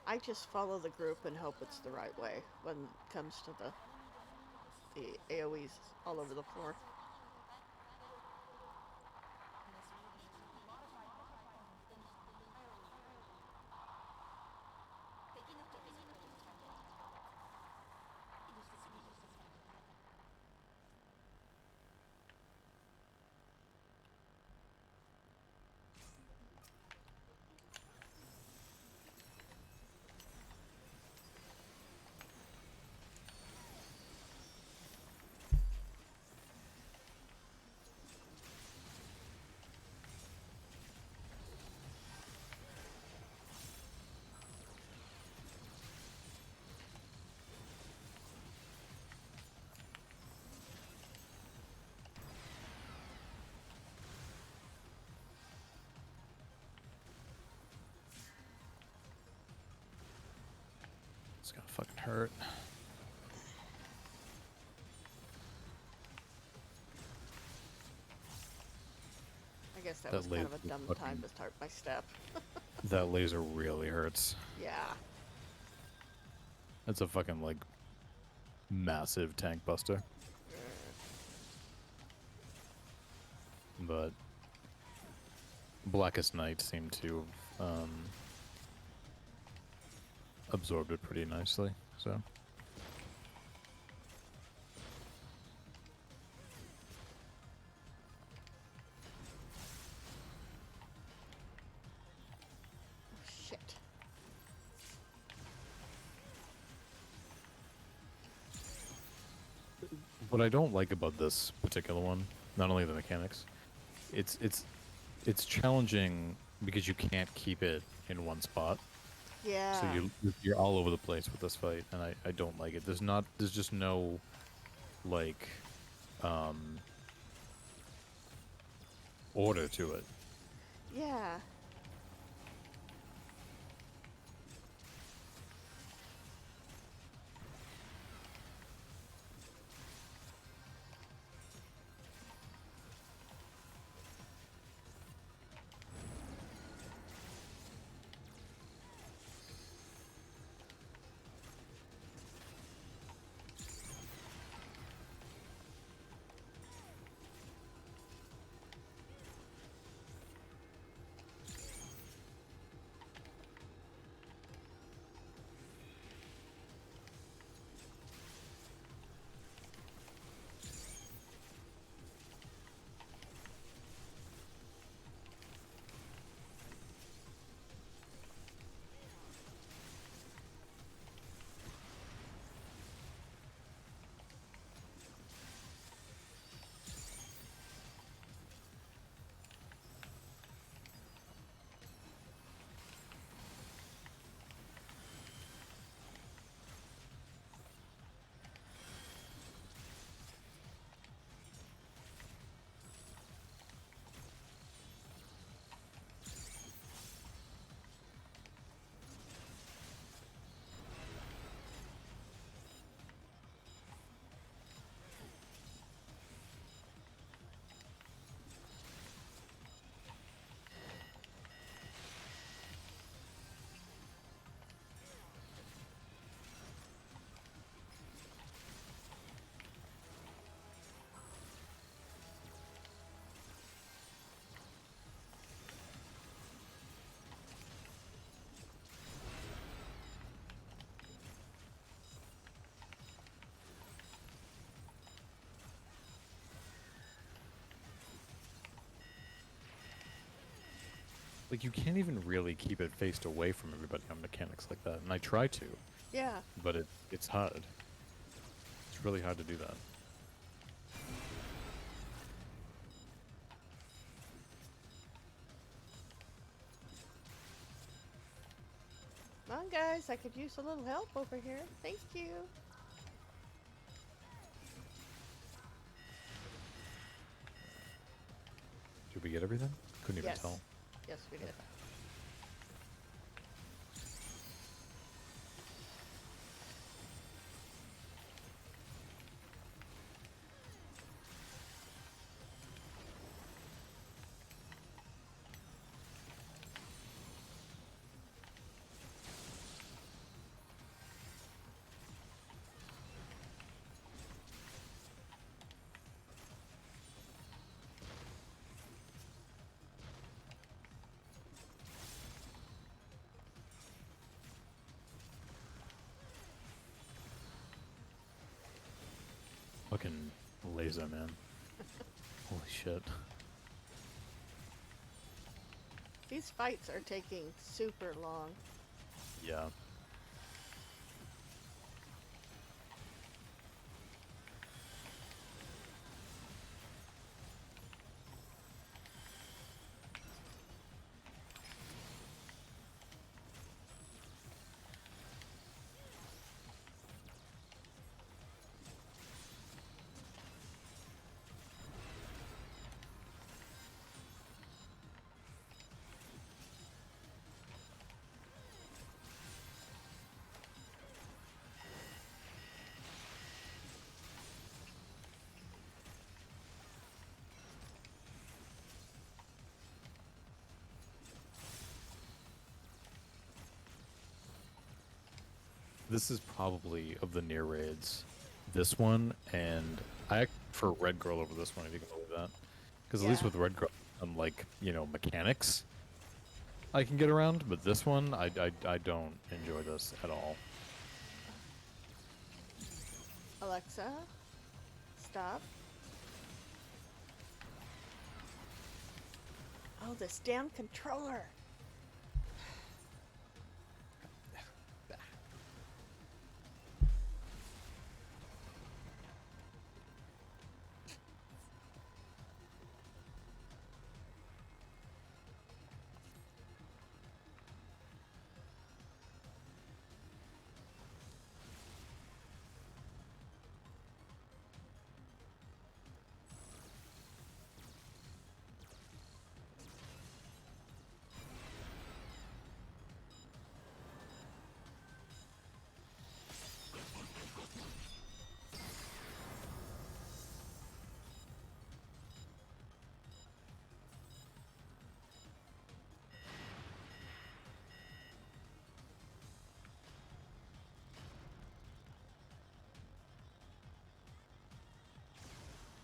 I just follow the group and hope it's the right way when it comes to the AoEs all over the floor. It's gonna fucking hurt. I guess that That was kind of laser a dumb fucking- time to start my step. That laser really hurts. Yeah. That's a fucking, like, massive tank buster. But Blackest Night seemed to have absorbed it pretty nicely, so. What I don't like about this particular one, not only the mechanics, it's challenging because you can't keep it in one spot. So Yeah. you're all over the place with this fight, and I don't like it. There's just no like um order to it. Yeah. Like you can't even really keep it faced away from everybody on mechanics like that. And I try to, Yeah. but it's hard. It's really hard to do that. Come on, guys. I could use a little help over here. Thank you. Did we get everything? Couldn't even Yes. tell. Yes, we did. Fucking laser, man. Holy shit. These fights are taking super long. Yeah. This is probably of the near raids. This one and I for Red Girl over this one if you can believe that. Because at least Yeah. with Red Girl, like mechanics, I can get around. But this one, I don't enjoy this at all. Alexa, stop. Oh, this damn controller.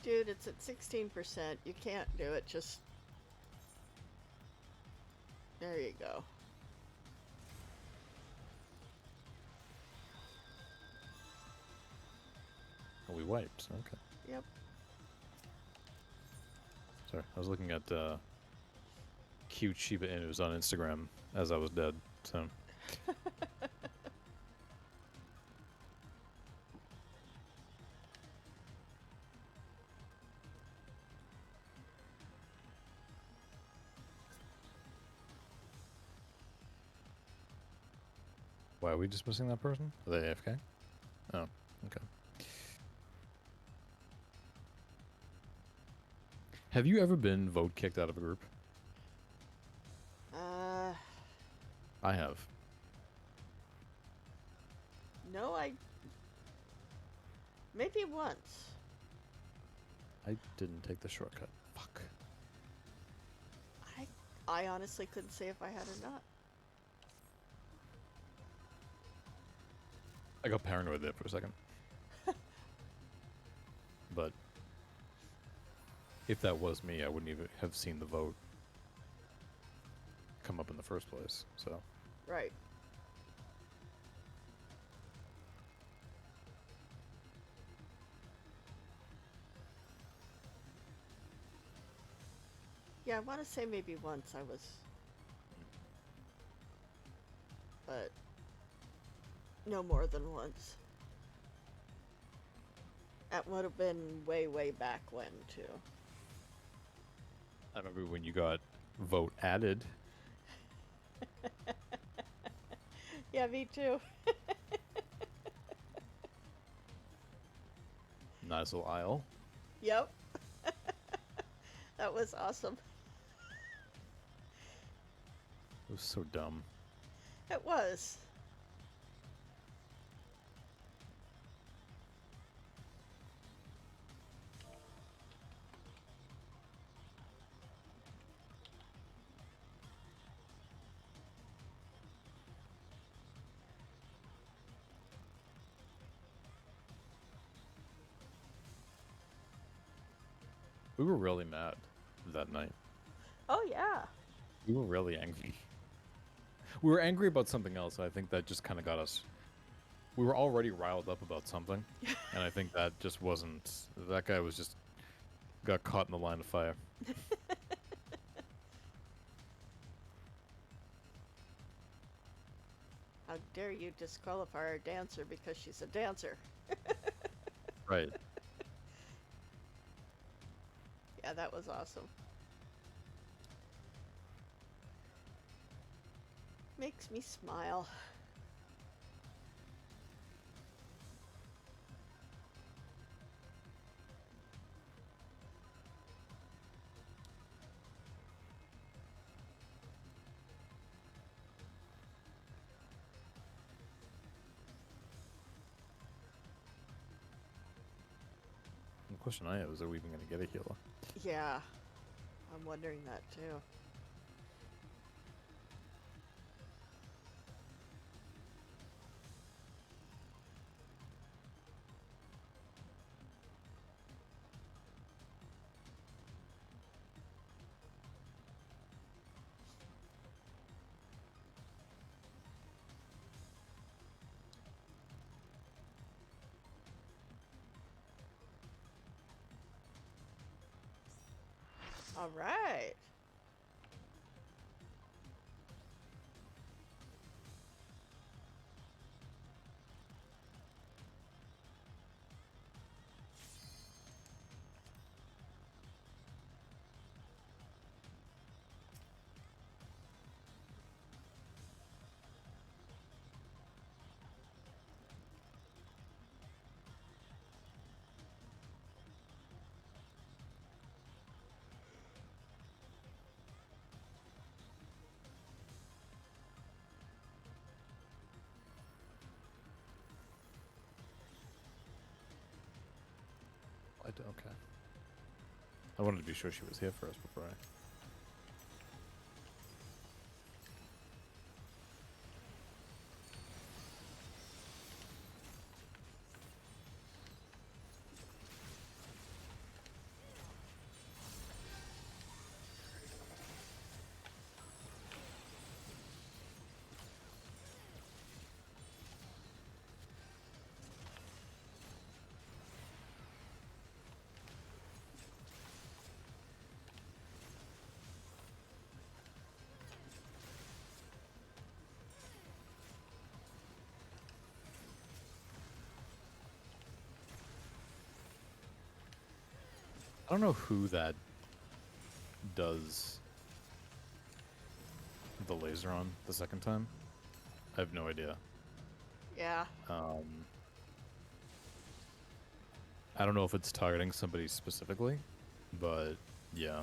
Dude, it's at 16%. You can't do it. Just. There you go. Oh, we wiped. Okay. Yep. Sorry, I was looking at cute Shiba Inus on Instagram as I was dead. So. Why are we dismissing that person? Are they AFK? Oh, okay. Have you ever been vote kicked out of a group? I have. No, maybe once. I didn't take the shortcut. Fuck. I honestly couldn't say if I had or not. I got paranoid there for a second. But if that was me, I wouldn't even have seen the vote come up in the first place. So. Right. Yeah, I want to say maybe once I was. But no more than once. That would have been way, way back when, too. I remember when you got vote added. Yeah, me too. Nice little aisle. Yep. That was awesome. It was so dumb. It was. We were really mad that night. Oh, yeah. We were really angry. We were angry about something else. I think that just kind of got us. We were already riled up about something, and I think that just wasn't. That guy was just got caught in the line of fire. How dare you disqualify our dancer because she's a dancer? Right. Yeah, that was awesome. Makes me smile. The question I have is, are we even going to get a healer? Yeah, I'm wondering that too. All right. Okay. I wanted to be sure she was here first before I. I don't know who that does the laser on the second time. I have no idea. Yeah. I don't know if it's targeting somebody specifically, but yeah.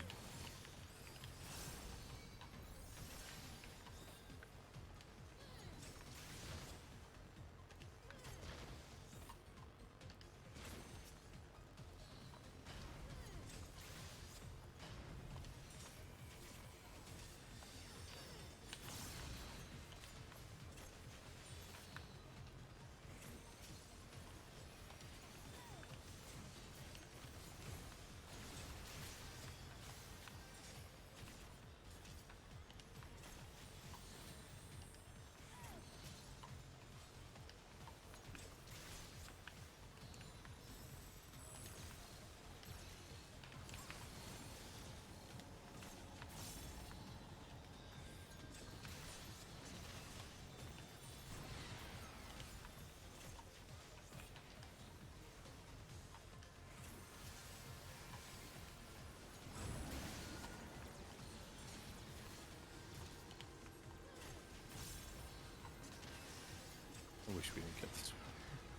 I wish we didn't get this.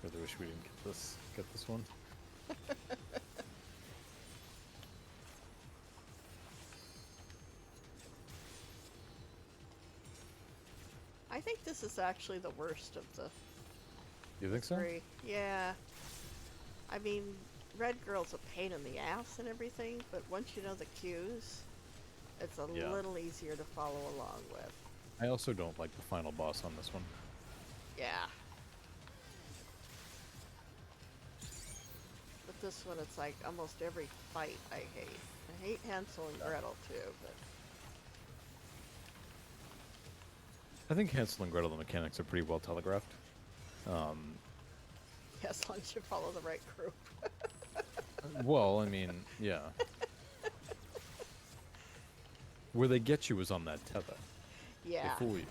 Really wish we didn't get this one. I think this is actually the worst of the You think so? three. Yeah. I mean, Red Girl's a pain in the ass and everything, but once you know the cues, it's a Yeah. little easier to follow along with. I also don't like the final boss on this one. Yeah. But this one, it's like almost every fight I hate. I hate Hansel and Gretel too, but I think Hansel and Gretel, the mechanics are pretty well telegraphed. yeah, as long as you follow the right group. Well, I mean, yeah. Where they get you is on that tether. Yeah. They fool you.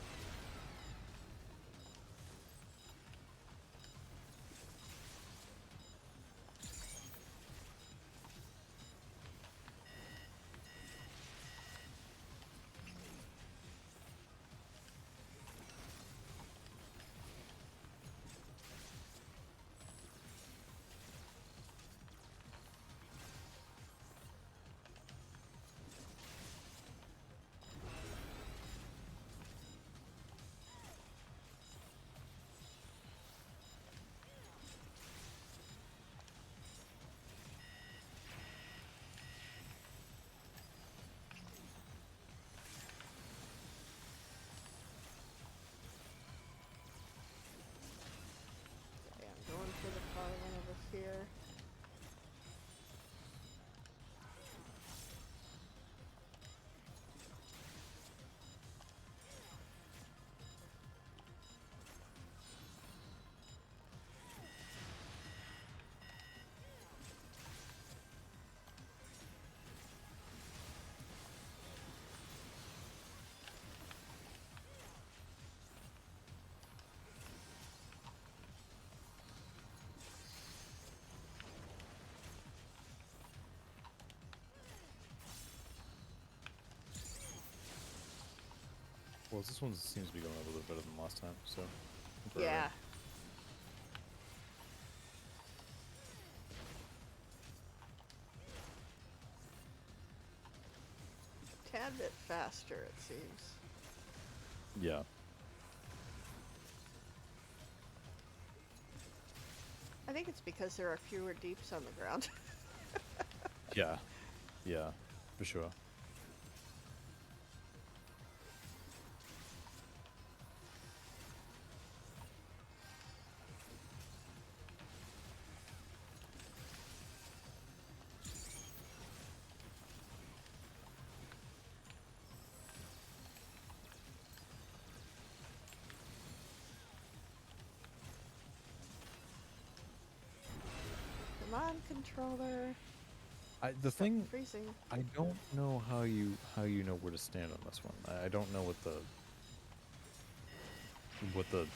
Okay, I'm going for the far one over here. Well, this one seems to be going a little bit better than last time, so. Yeah. Tad bit faster, it seems. Yeah. I think it's because there are fewer deeps on the ground. Yeah. Yeah. For sure. Come on, controller. The Stop thing, freezing. I don't know how you know where to stand on this one. I don't know what the What the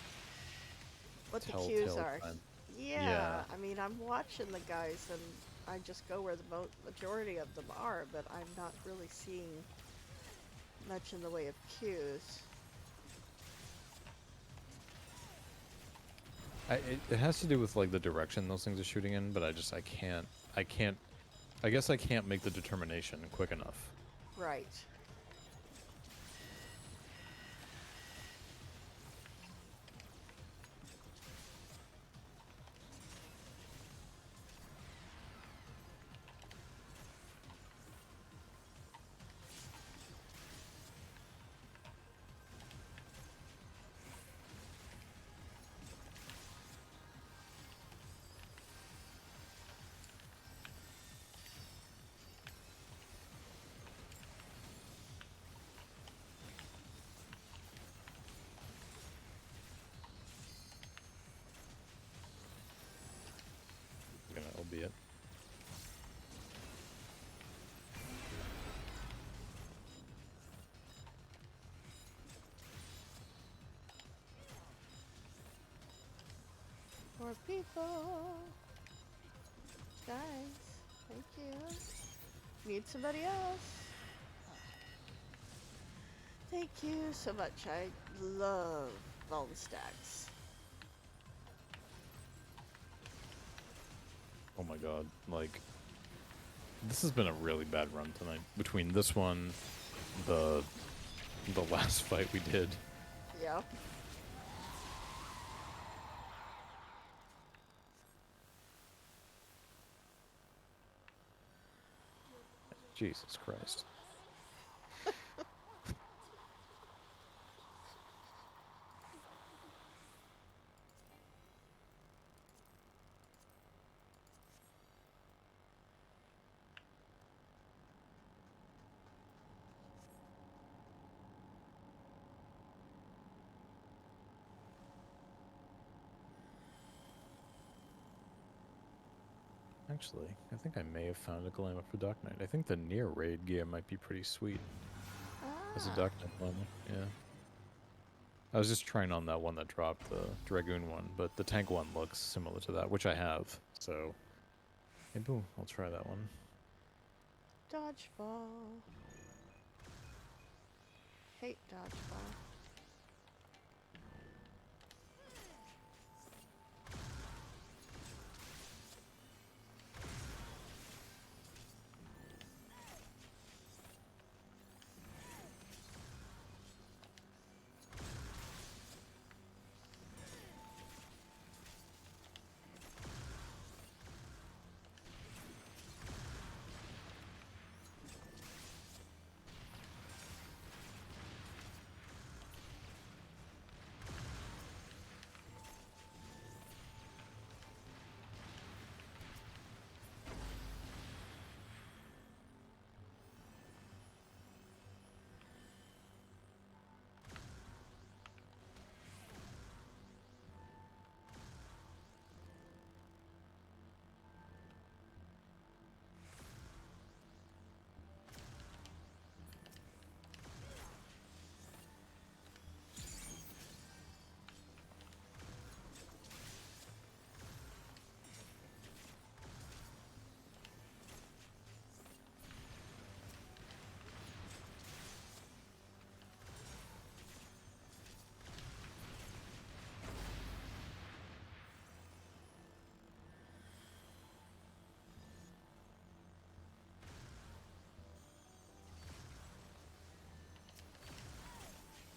telltale cues are. sign. Yeah, Yeah. I mean, I'm watching the guys, and I just go where the majority of them are, but I'm not really seeing much in the way of cues. It has to do with like the direction those things are shooting in, but I can't. I guess I can't make the determination quick enough. Right. Albeit. More people. Guys, thank you. Need somebody else. Thank you so much. I love bone stacks. Oh my god, like, this has been a really bad run tonight. Between this one, the last fight we did. Yeah. Jesus Christ. Actually, I think I may have found a glamour for Dark Knight. I think the near raid gear might be pretty sweet as a Dark Knight glamour. Yeah. I was just trying on that one that dropped, the Dragoon one, but the tank one looks similar to that, which I have. So maybe I'll try that one. Dodgeball. Hate dodgeball.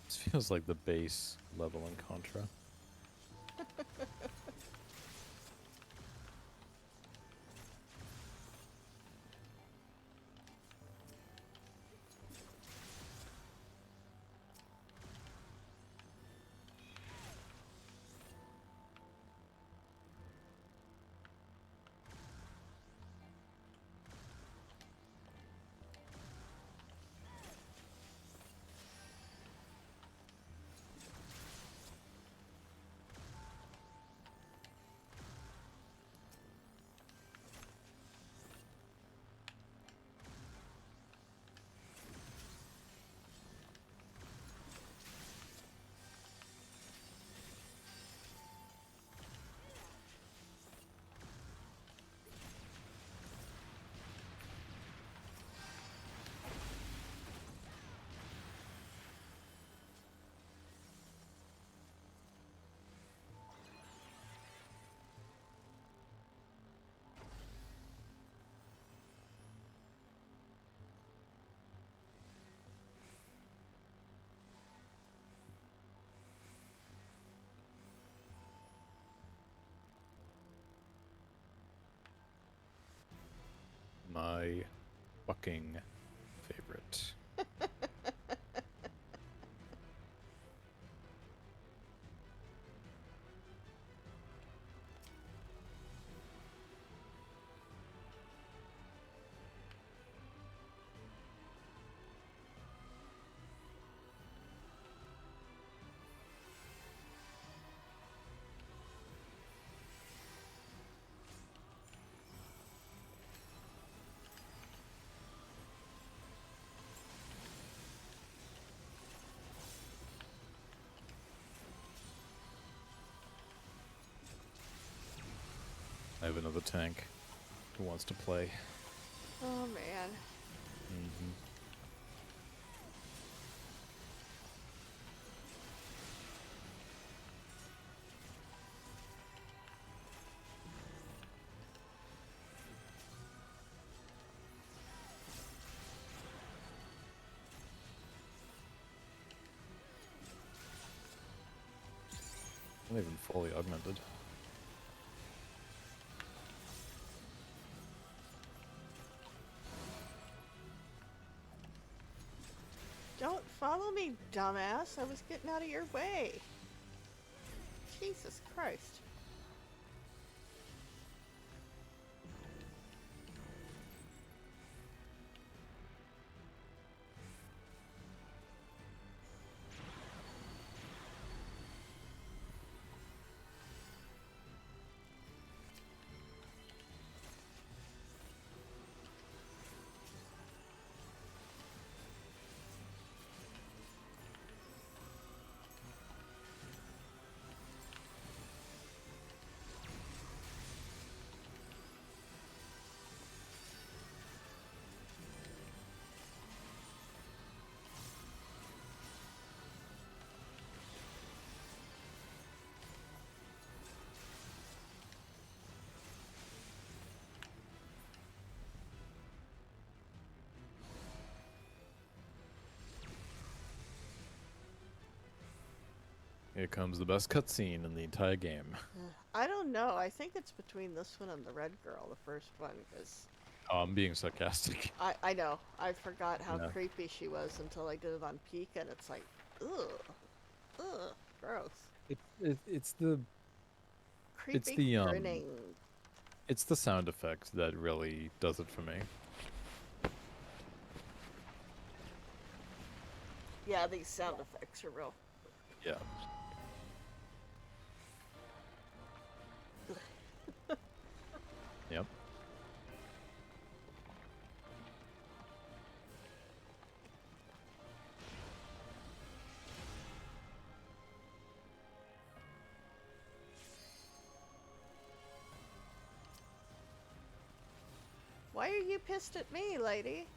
This feels like the base level in Contra. my fucking favorite. I have another tank who wants to play. Oh man. Mm-hmm. Not even fully augmented. Don't follow me, dumbass. I was getting out of your way. Jesus Christ. Here comes the best cutscene in the entire game. I don't know. I think it's between this one and the red girl, the first one, because Oh, I'm being sarcastic. I know. I forgot how Yeah. creepy she was until I did it on Pika, and it's like, ugh, ugh, gross. It's the Creepy the, grinning. it's the sound effects that really does it for me. Yeah, these sound effects are real. Yeah. Yep. Why are you pissed at me, lady?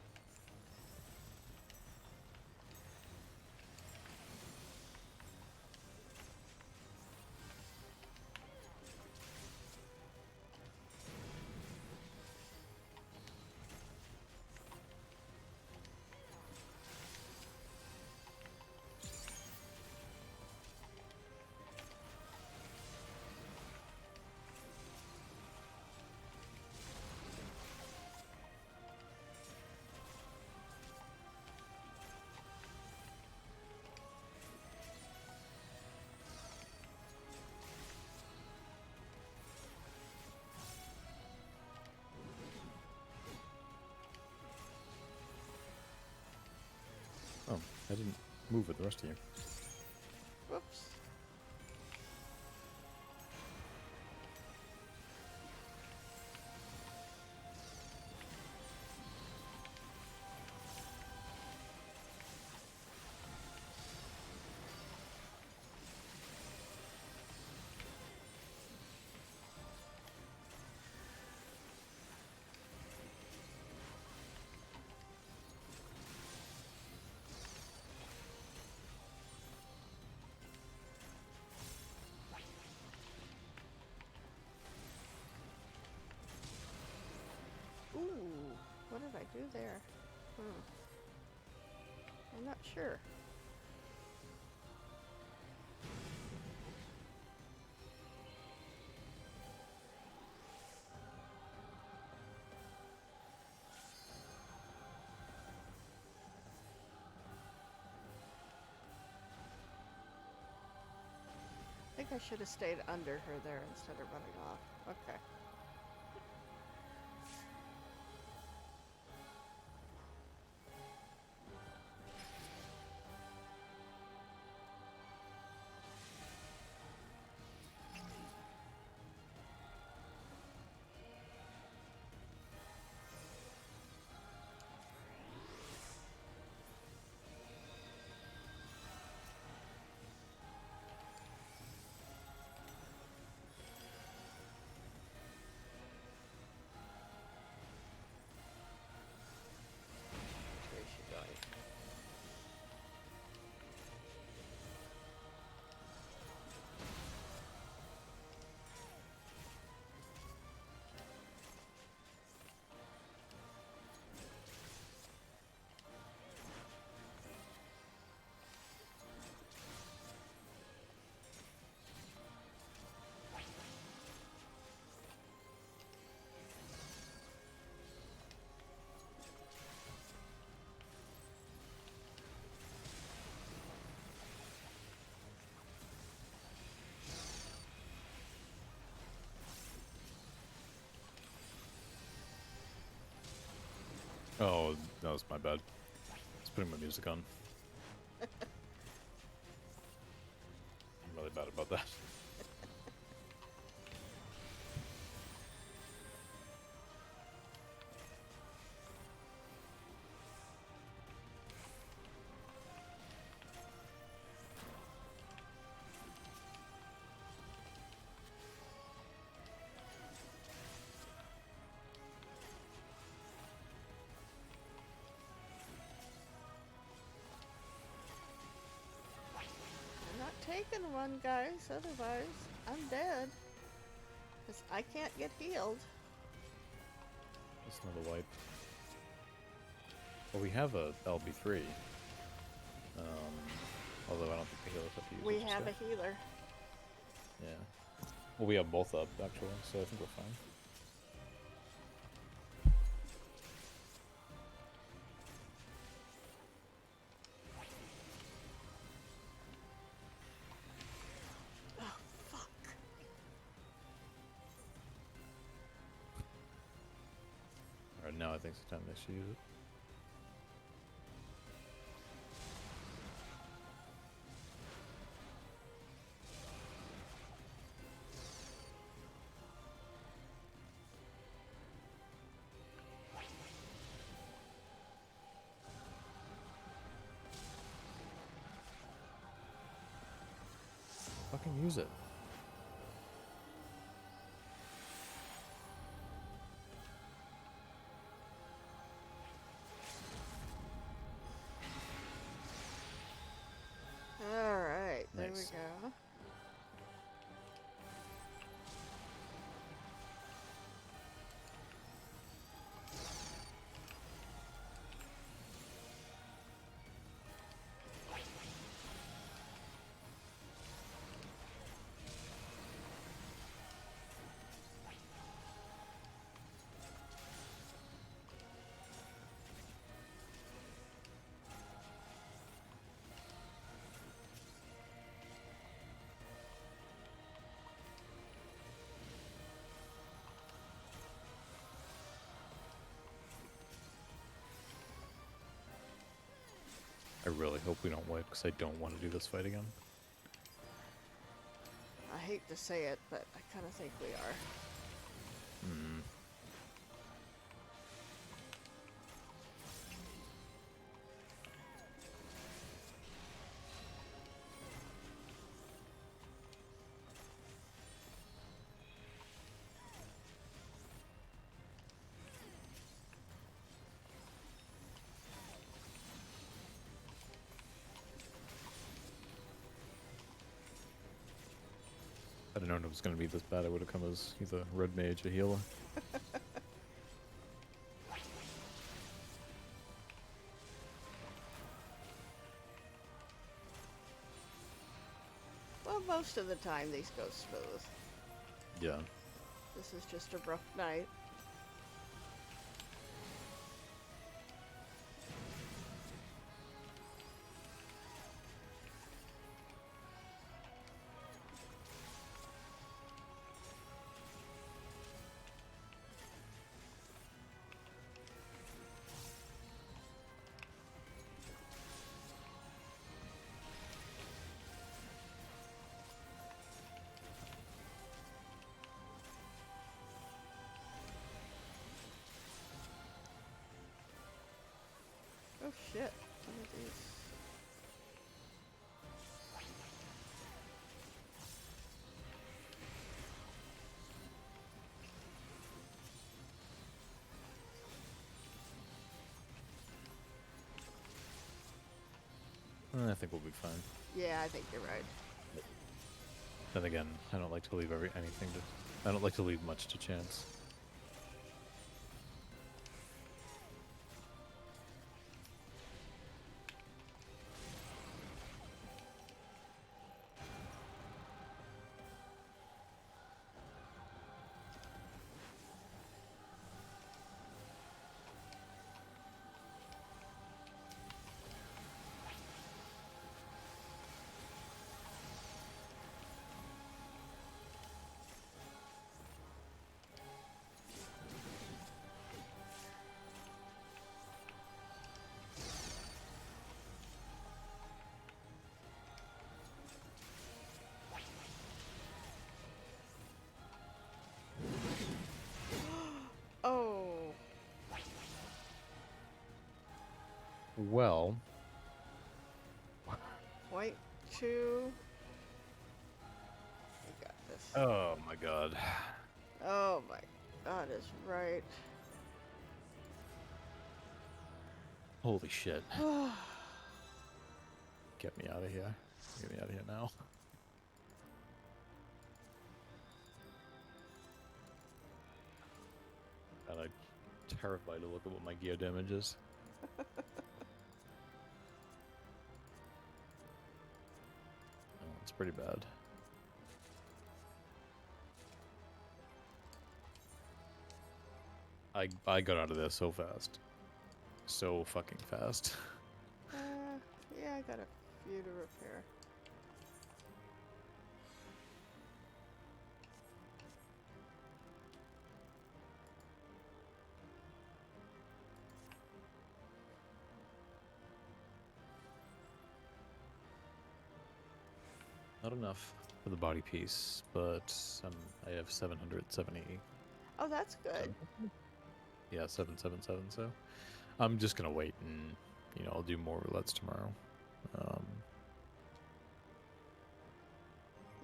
Oh, I didn't move with the rest of you. Whoops. Ooh, what did I do there? I'm not sure. I should have stayed under her there instead of running off. Okay. Where's she going? Oh, that was my bad. I was putting my music on. I'm really bad about that. I'm not taking one, guys. Otherwise, I'm dead. Because I can't get healed. It's another wipe. Well, we have a LB3. Although I don't think the healers have to use We it just have yet. a healer. Yeah. Well, we have both up, actually, so I think we're fine. Oh, fuck. Alright, now I think it's the time they should use it. Fucking use it. Alright, there Nice. we go. I really hope we don't wipe, because I don't want to do this fight again. I hate to say it, but I kind of think we are. Hmm. I didn't know it was going to be this bad. I would have come as either red mage or healer. Well, most of the time these go smooth. Yeah. This is just a rough night. shit. Some of these. I think we'll be fine. Yeah, I think you're right. Then again, I don't like to leave anything to. I don't like to leave much to chance. Oh. Well. Point two. I got this. Oh my god. Oh my god is right. Holy shit. Get me out of here. Get me out of here now. And I'm terrified to look at what my gear damage is. Oh, it's pretty bad. I got out of there so fast. So fucking fast. Yeah, I got a few to repair. Not enough for the body piece, but I have 770. Oh, that's good. Yeah, 777. So I'm just gonna wait and I'll do more roulettes tomorrow.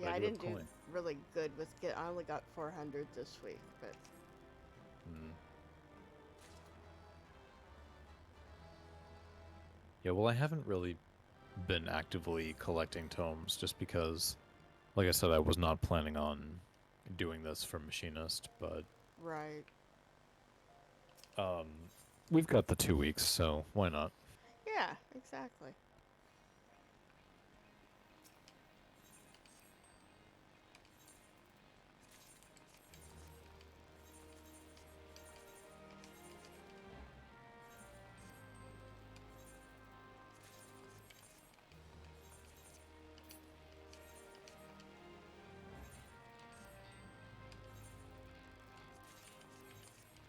Yeah, I have didn't do coin. really good with I only got 400 this week, but Yeah, well, I haven't really been actively collecting tomes just because, like I said, I was not planning on doing this for machinist, but right. we've got the 2 weeks, so why not? Yeah, exactly.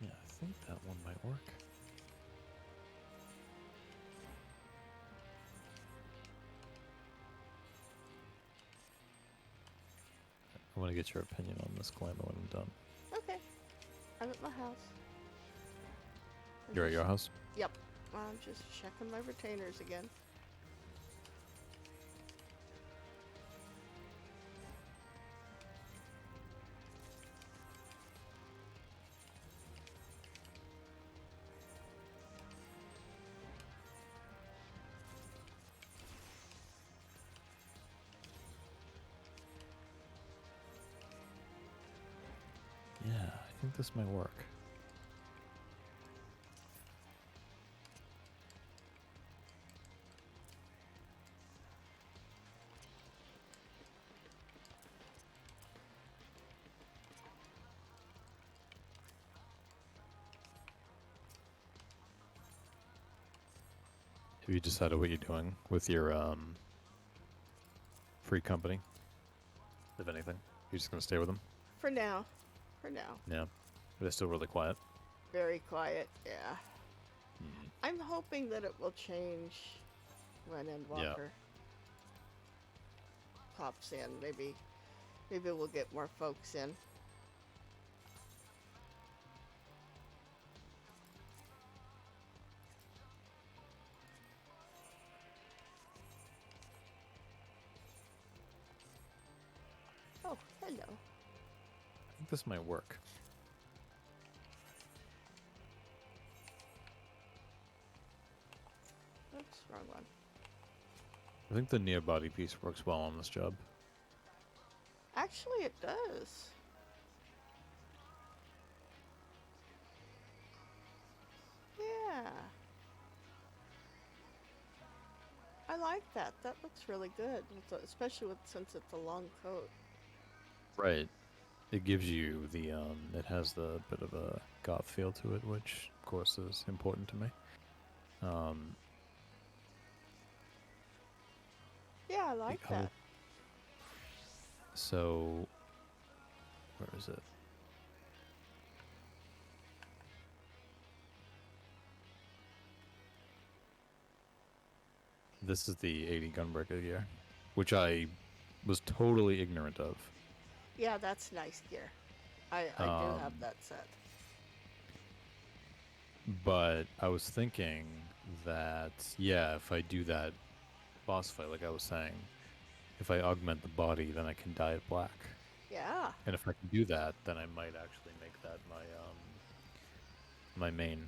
Yeah, I think that one might work. I want to get your opinion on this glamour when I'm done. Okay. I'm at my house. You're at your house? Yep. I'm just checking my retainers again. Yeah, I think this might work. Have you decided what you're doing with your free company? If anything, you're just gonna stay with them? For now. For now. Yeah, they're still really quiet. Very quiet, yeah. I'm hoping that it will change when Endwalker pops in. Maybe we'll get more folks in. Oh, hello. I think this might work. Oops, wrong one. I think the near body piece works well on this job. Actually, it does. Yeah. I like that. That looks really good, especially since it's a long coat. Right. It gives you the it has the bit of a goth feel to it, which of course is important to me. Yeah, I like the other- that. So where is it? This is the 80 gunbreaker gear, which I was totally ignorant of. Yeah, that's nice gear. I do have that set. But I was thinking that, yeah, if I do that boss fight, like I was saying, if I augment the body, then I can dye it black. Yeah. And if I can do that, then I might actually make that my main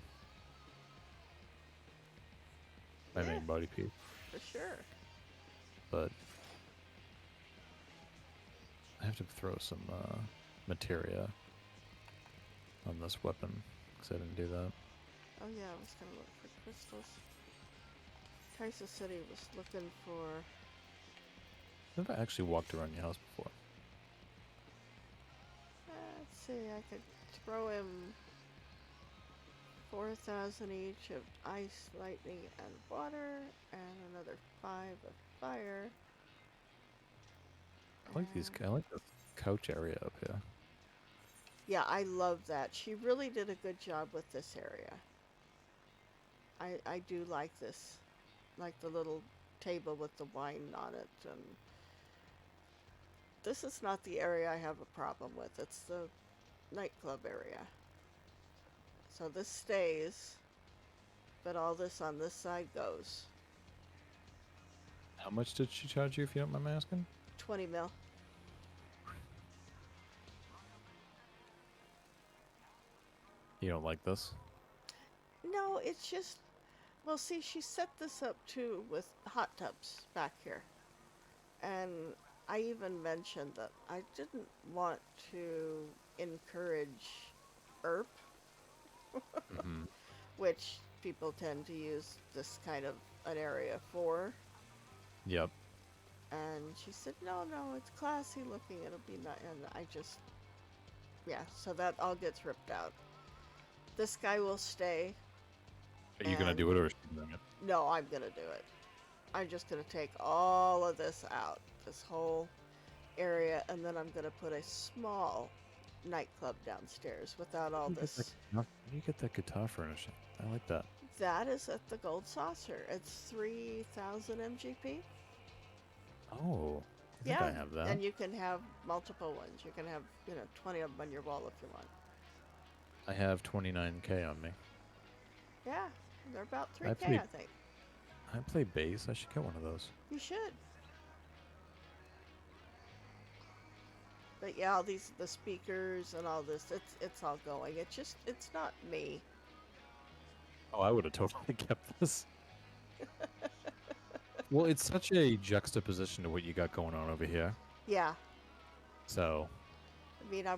main body piece. For sure. But I have to throw some materia on this weapon because I didn't do that. Oh yeah, I was gonna look for crystals. Kaisa City was looking for. I've never actually walked around your house before. Let's see, I could throw him 4,000 each of ice, lightning, and water, and another 5 of fire. I like these. I like the couch area up here. Yeah, I love that. She really did a good job with this area. I do like this. Like the little table with the wine on it. And this is not the area I have a problem with. It's the nightclub area. So this stays, but all this on this side goes. How much did she charge you, if you don't mind me asking? 20 mil. You don't like this? No, it's just, well, see, she set this up too with hot tubs back here. And I even mentioned that I didn't want to encourage ERP, Mm-hmm. which people tend to use this kind of an area for. Yep. And she said, no, it's classy looking, it'll be nice. And I just, yeah, so that all gets ripped out. This guy will stay. Are you gonna do it or is she doing it? No, I'm gonna do it. I'm just gonna take all of this out, this whole area, and then I'm gonna put a small nightclub downstairs without all this. Where do you get that guitar furnishing? I like that. That is at the Gold Saucer. It's 3,000 MGP. Oh, I think Yeah, I have that. and you can have multiple ones. You can have, 20 of them on your wall if you want. I have 29K on me. Yeah, they're about 3K, I I think. I play bass. I should get one of those. You should. But yeah, all the speakers and all this, it's all going. It's not me. Oh, I would have totally kept this. Well, it's such a juxtaposition to what you got going on over here. Yeah. So. I mean, I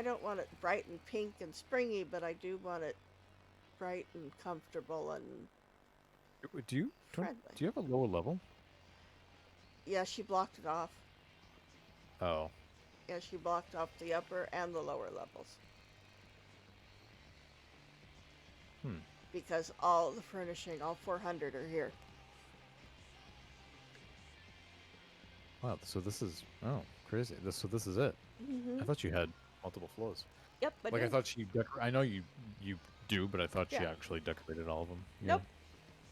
don't want it bright and pink and springy, but I do want it bright and comfortable and friendly. Do you have a lower level? Yeah, she blocked it off. Oh. Yeah, she blocked off the upper and the lower levels. Because all the furnishing, all 400 are here. Wow. So this is crazy. So this is it. Mm-hmm. I thought you had multiple floors. Yep, but I thought she. I know you do, but I thought she Yeah. actually decorated all of them. Nope.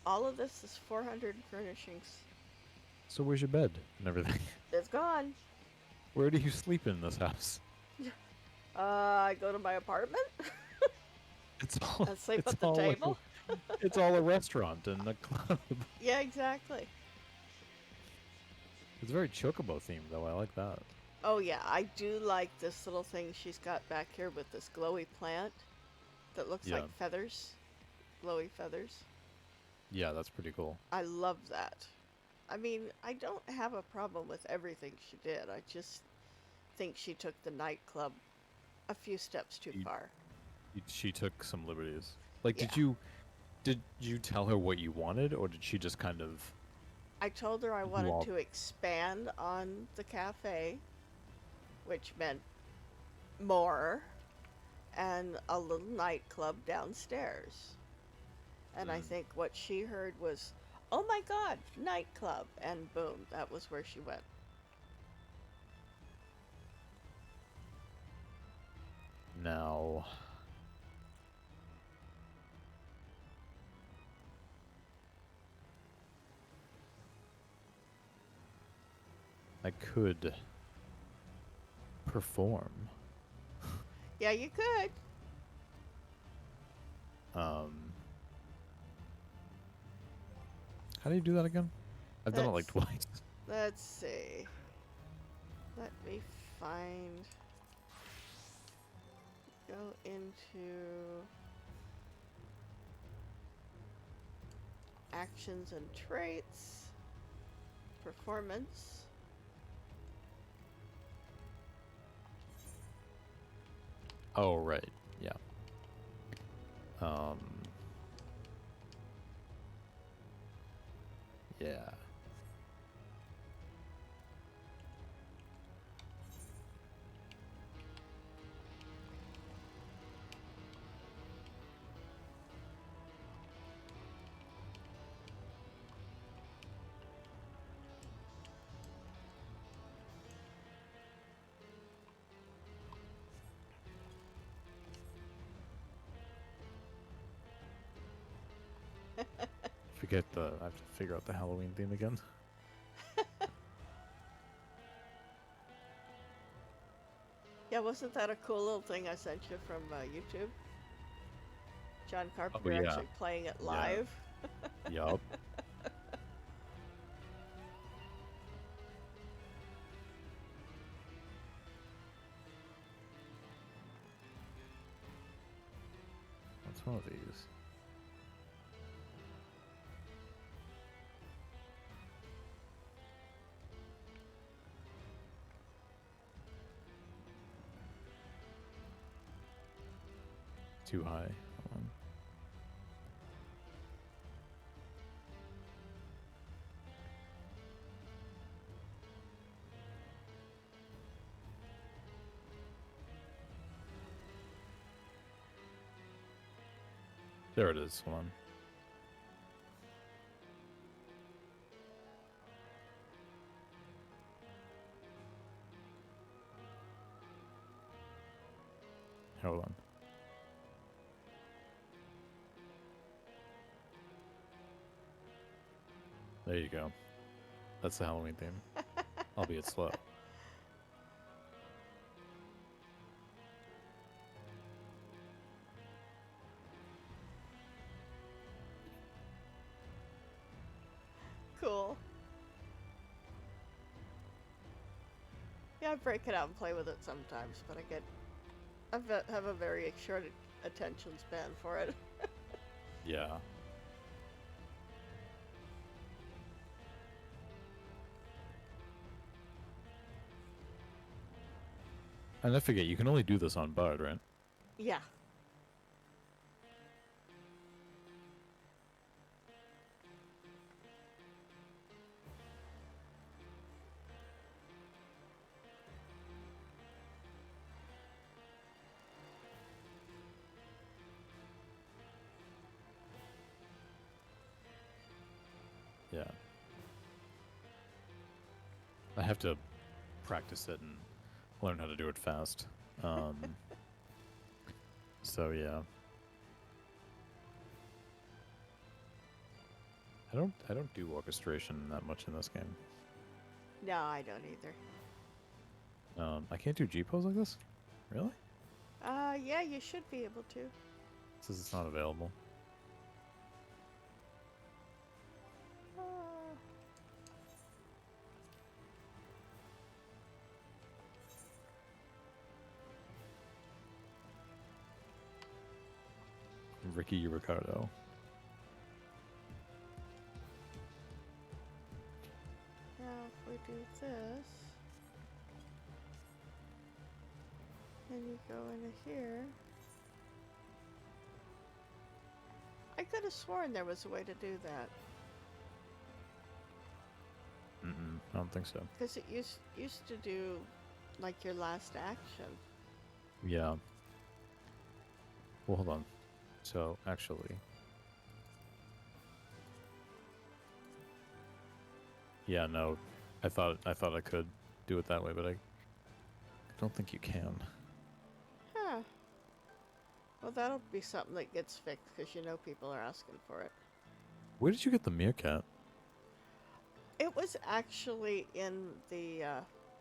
All of this is 400 furnishings. So where's your bed and everything? It's gone. Where do you sleep in this house? I go to my apartment It's all. and sleep it's at the all table. It's all a restaurant and a club. Yeah, exactly. It's very Chocobo themed, though. I like that. Oh yeah, I do like this little thing she's got back here with this glowy plant that looks Yeah. like feathers, glowy feathers. Yeah, that's pretty cool. I love that. I mean, I don't have a problem with everything she did. I just think she took the nightclub a few steps too She, far. she took some liberties. Like, Yeah. did you tell her what you wanted, or did she just kind of I told her I do wanted all? to expand on the cafe, which meant more, and a little nightclub downstairs. And I Mm. think what she heard was, oh my god, nightclub. And boom, that was where she went. Now, I could perform. Yeah, you could. Um, how do you do that again? I've done it like Let's twice. let's see. Let me find. Go into actions and traits, performance. Oh, right. Yeah. Um, yeah. Forget the. I have to figure out the Halloween theme again. Yeah, wasn't that a cool little thing I sent you from YouTube? John Oh Carpenter yeah. actually playing it Yeah. live. Yup. What's one of these? Too high. Hold on. There it is. Hold on. Hold on. There you go. That's the Halloween theme. Albeit slow. Cool. Yeah, I break it out and play with it sometimes, but have a very short attention span for it. Yeah. And I forget, you can only do this on Bard, right? Yeah. Yeah. I have to practice it and learn how to do it fast. So yeah. I don't do orchestration that much in this game. No, I don't either. I can't do G pose like this? Really? Yeah, you should be able to. It says it's not available. Ricky Ricardo. Now, if we do this, then you go into here. I could have sworn there was a way to do that. I don't think so. Because it used to do, like, your last action. Yeah. Well, hold on. So, actually... Yeah, no. I thought I could do it that way, but I don't think you can. Huh. Well, that'll be something that gets fixed, because you know people are asking for it. Where did you get the meerkat? It was actually in the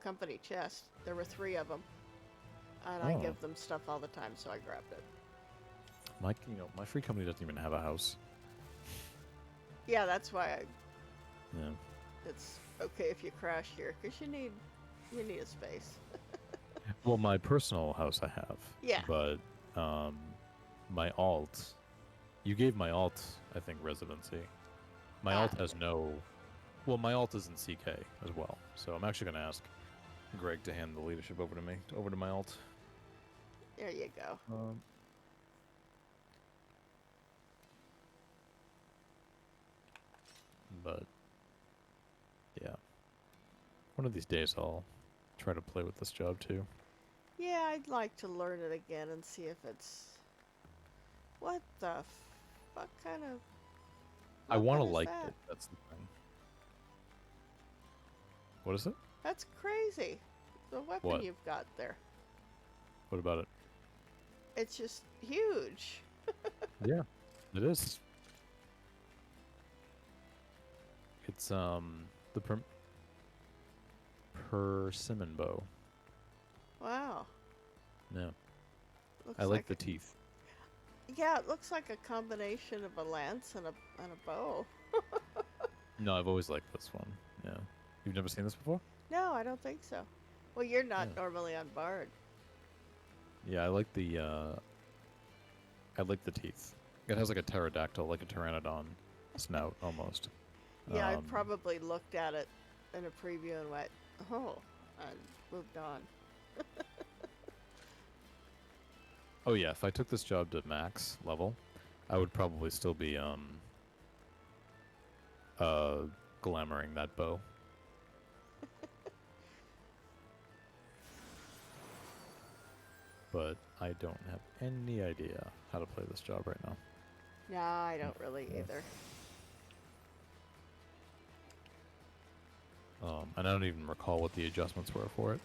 company chest. There were 3 of them. And I Oh. give them stuff all the time, so I grabbed it. My free company doesn't even have a house. Yeah, that's why Yeah. it's okay if you crash here, because you need a space. Well, my personal house I have. Yeah. But my alt, you gave my alt, I think, residency. My alt has no. Well, my alt is in CK as well, so I'm actually going to ask Greg to hand the leadership over to me, over to my alt. There you go. But yeah, one of these days I'll try to play with this job too. Yeah, I'd like to learn it again and see if it's... What the fuck kind of... I want to weapon is like that? it. That's the thing. What is it? That's crazy. The weapon What? you've got there. What about it? It's just huge. Yeah, it is. It's the persimmon bow. Wow. Yeah, Looks I like the teeth. Yeah, it looks like a combination of a lance and a bow. No, I've always liked this one. Yeah, you've never seen this before? No, I don't think so. Well, you're not Yeah. normally on Bard. Yeah, I like the teeth. It has like a pterodactyl, like a pteranodon snout almost. Yeah, I probably looked at it in a preview and went, oh, and moved on. Oh yeah, if I took this job to max level, I would probably still be glamoring that bow. But I don't have any idea how to play this job right now. Nah, I don't really either. And I don't even recall what the adjustments were for it.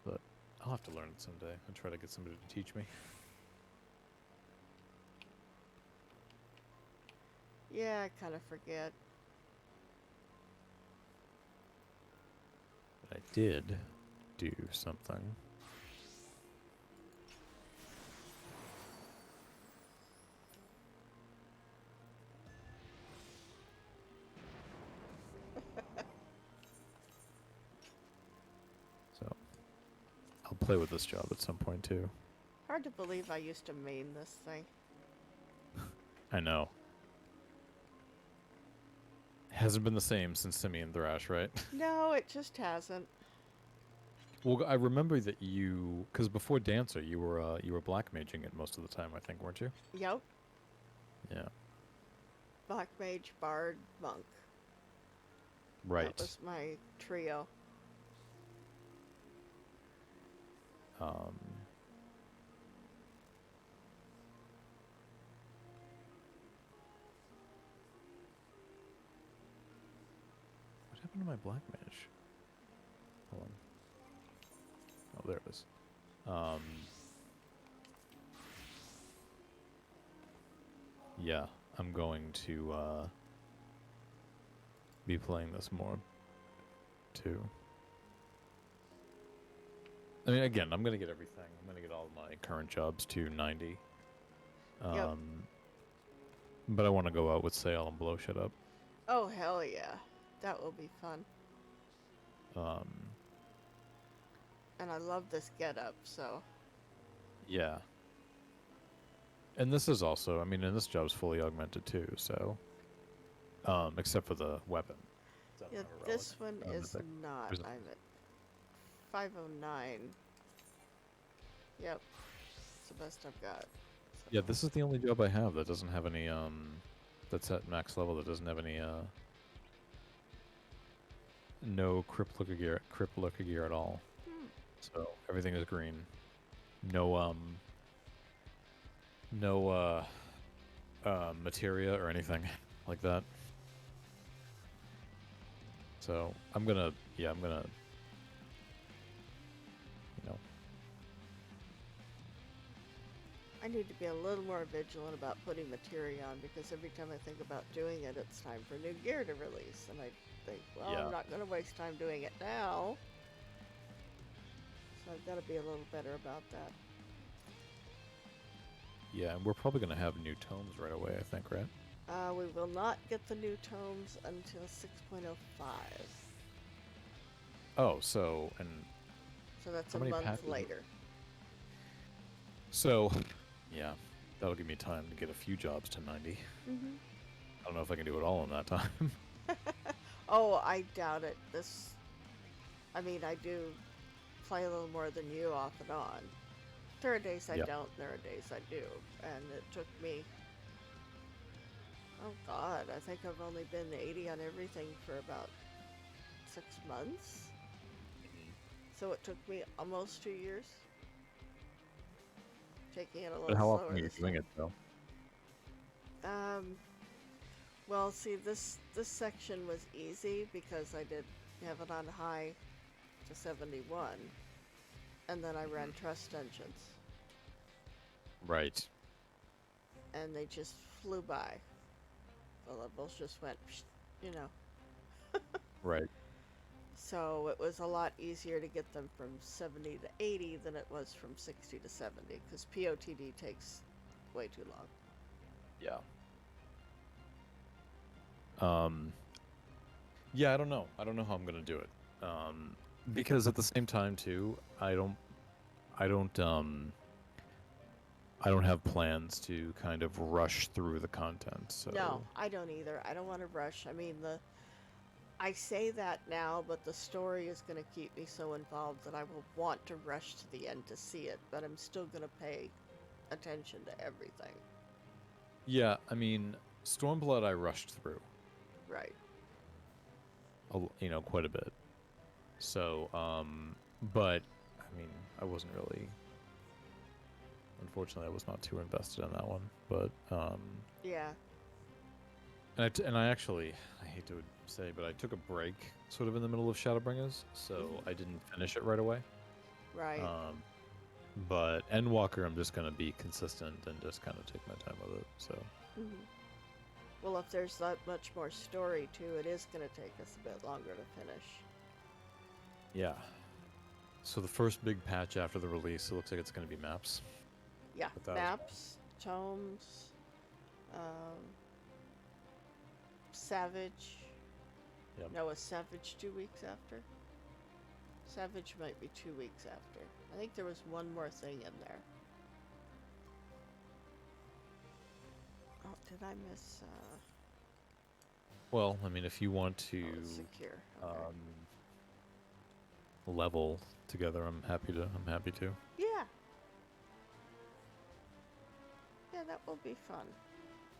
But I'll have to learn it someday and try to get somebody to teach me. Yeah, I kind of forget. But I did do something. So I'll play with this job at some point too. Hard to believe I used to main this thing. I know. Hasn't been the same since Simian Thrash, right? No, it just hasn't. Well, I remember that you, because before Dancer, you were black maging it most of the time, I think, weren't you? Yep. Yeah. Black Mage, Bard, Monk. Right. That was my trio. What happened to my black mage? Hold on. Oh, there it is. Yeah, I'm going to be playing this more too. I mean, again, I'm gonna get everything. I'm gonna get all my current jobs to 90. Yep. But I want to go out with Sail and blow shit up. Oh, hell yeah. That will be fun. And I love this getup, so Yeah. And this is also, I mean, and this job's fully augmented too, so, except for the weapon. I don't yeah, have a relic. this one Um, is not. there's a- I'm at 509. Yep, it's the best I've got. yeah, So, this is the only job I have that doesn't have any, that's at max level, that doesn't have any, no crypt looker gear at all. hmm. So, everything is green. No, no, materia or anything like that. So, I'm gonna, you know, I need to be a little more vigilant about putting materia on because every time I think about doing it, it's time for new gear to release. And I think, well, yeah. I'm not going to waste time doing it now. So I've got to be a little better about that. Yeah, and we're probably gonna have new tomes right away, I think, right? We will not get the new tomes until 6.05. Oh, so, and So that's how a many month patches? later. So, yeah, that'll give me time to get a few jobs to 90. Mm-hmm. I don't know if I can do it all in that time. Oh, I doubt it. I mean, I do play a little more than you off and on. There are days I Yeah. don't, there are days I do. And it took me, oh God, I think I've only been 80 on everything for about 6 months. So it took me almost 2 years. Taking it a But little how slower often are you this doing time. it, though? Well, see, this section was easy because I did have it on high to 71, and then I ran trust engines, Right. and they just flew by. The levels just went, psh, you know. Right. So it was a lot easier to get them from 70 to 80 than it was from 60 to 70 because POTD takes way too long. Yeah. Yeah, I don't know. I don't know how I'm gonna do it. Because at the same time, too, I don't, I don't have plans to kind of rush through the content. So No, I don't either. I don't want to rush. I mean, I say that now, but the story is going to keep me so involved that I will want to rush to the end to see it, but I'm still going to pay attention to everything. yeah, I mean, Stormblood I rushed through, Right. quite a bit. So, but I mean, I wasn't really. Unfortunately, I was not too invested in that one. But Yeah. and I actually, I hate to say, but I took a break sort of in the middle of Shadowbringers, so I didn't finish it right away. Right. But Endwalker, I'm just gonna be consistent and just kind of take my time with it. So hmm Well, if there's that much more story too, it is going to take us a bit longer to finish. yeah. So the first big patch after the release, it looks like it's gonna be maps. Yeah. But that was Maps, tomes, Savage. Yep. No, is Savage 2 weeks after? Savage might be 2 weeks after. I think there was one more thing in there. Oh, did I miss? Well, I mean, if you want to Oh, it's secure. Okay. level together, I'm happy to. Yeah. Yeah, that will be fun.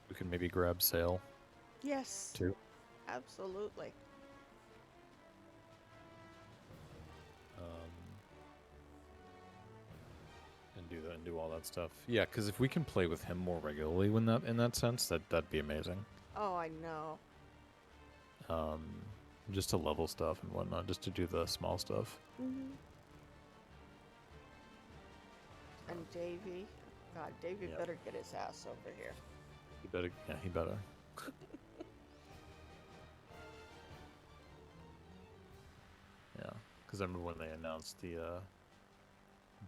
We can maybe grab Sail Yes. too. Absolutely. And do that and do all that stuff. Yeah, because if we can play with him more regularly in that sense, that'd be amazing. Oh, I know. Just to level stuff and whatnot, just to do the small stuff. Mm-hmm. And Davey. God, Davey Yep. better get his ass over here. He better. Yeah, he better. Yeah, because I remember when they announced the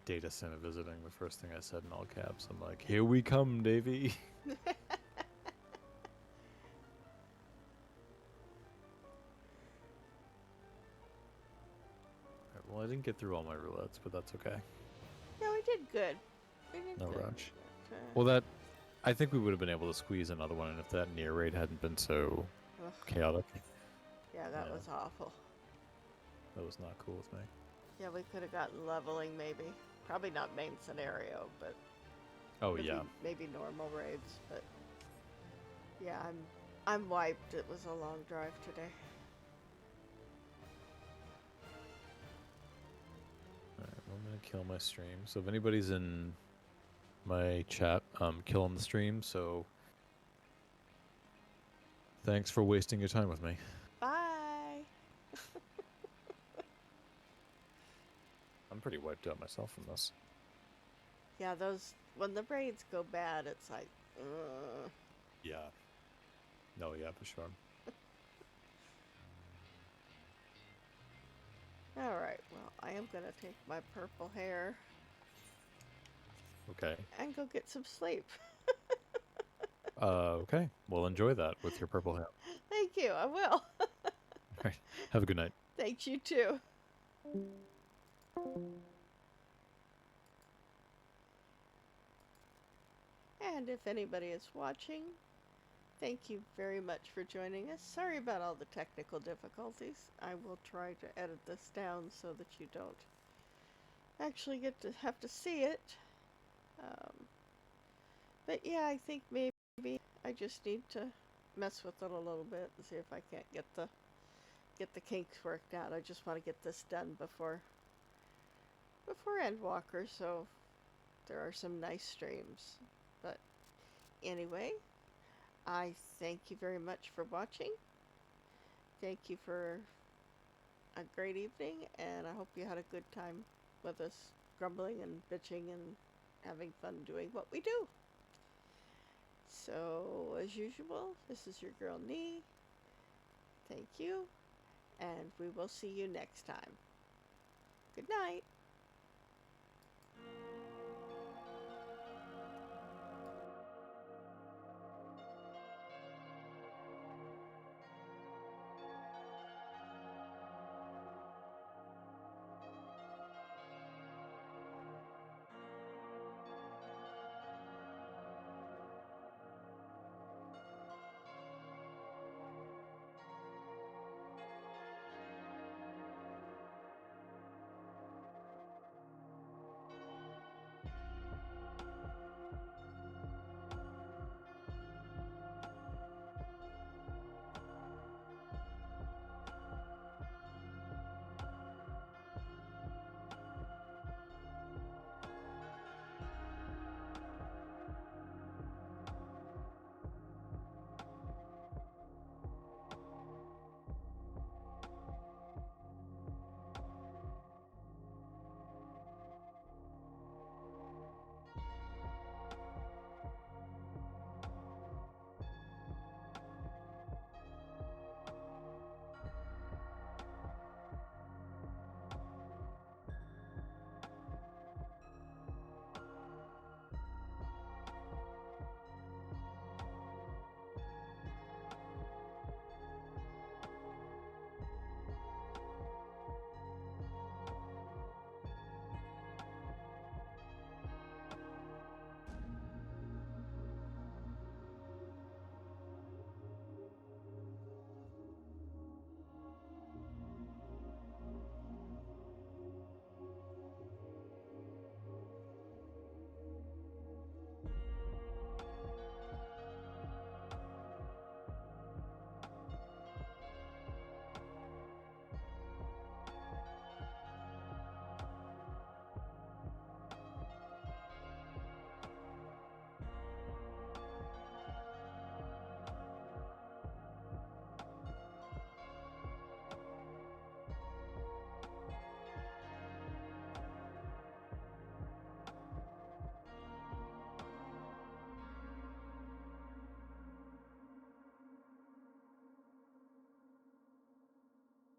data center visiting, the first thing I said in all caps, I'm like, "Here we come, Davey." Alright, well, Well, I didn't get through all my roulettes, but that's okay. Yeah, we did good. We did No good. rush. But, Well, that I think we would have been able to squeeze another one in if that near raid hadn't been so ugh, chaotic. yeah, that Yeah. was awful. That was not cool with me. Yeah, we could have gotten leveling maybe. Probably not main scenario, but Oh maybe, yeah. maybe normal raids. But yeah, I'm wiped. It was a long drive today. Alright, well, I'm gonna kill my stream. So if anybody's in my chat, killing the stream. So thanks for wasting your time with me. Bye. I'm pretty wiped out myself from this. Yeah, those when the raids go bad, it's like, ugh. Yeah. No, yeah, for sure. All right. Well, I am gonna take my purple hair Okay. and go get some sleep. Okay. Well, enjoy that with your purple hair. Thank you. I will. Alright. Have a good night. Thanks, you too. And if anybody is watching, thank you very much for joining us. Sorry about all the technical difficulties. I will try to edit this down so that you don't actually get to have to see it. But yeah, I think maybe I just need to mess with it a little bit and see if I can't get the kinks worked out. I just want to get this done before Endwalker, so there are some nice streams. But anyway, I thank you very much for watching. Thank you for a great evening, and I hope you had a good time with us grumbling and bitching and having fun doing what we do. So, as usual, this is your girl Nee. Thank you, and we will see you next time. Good night.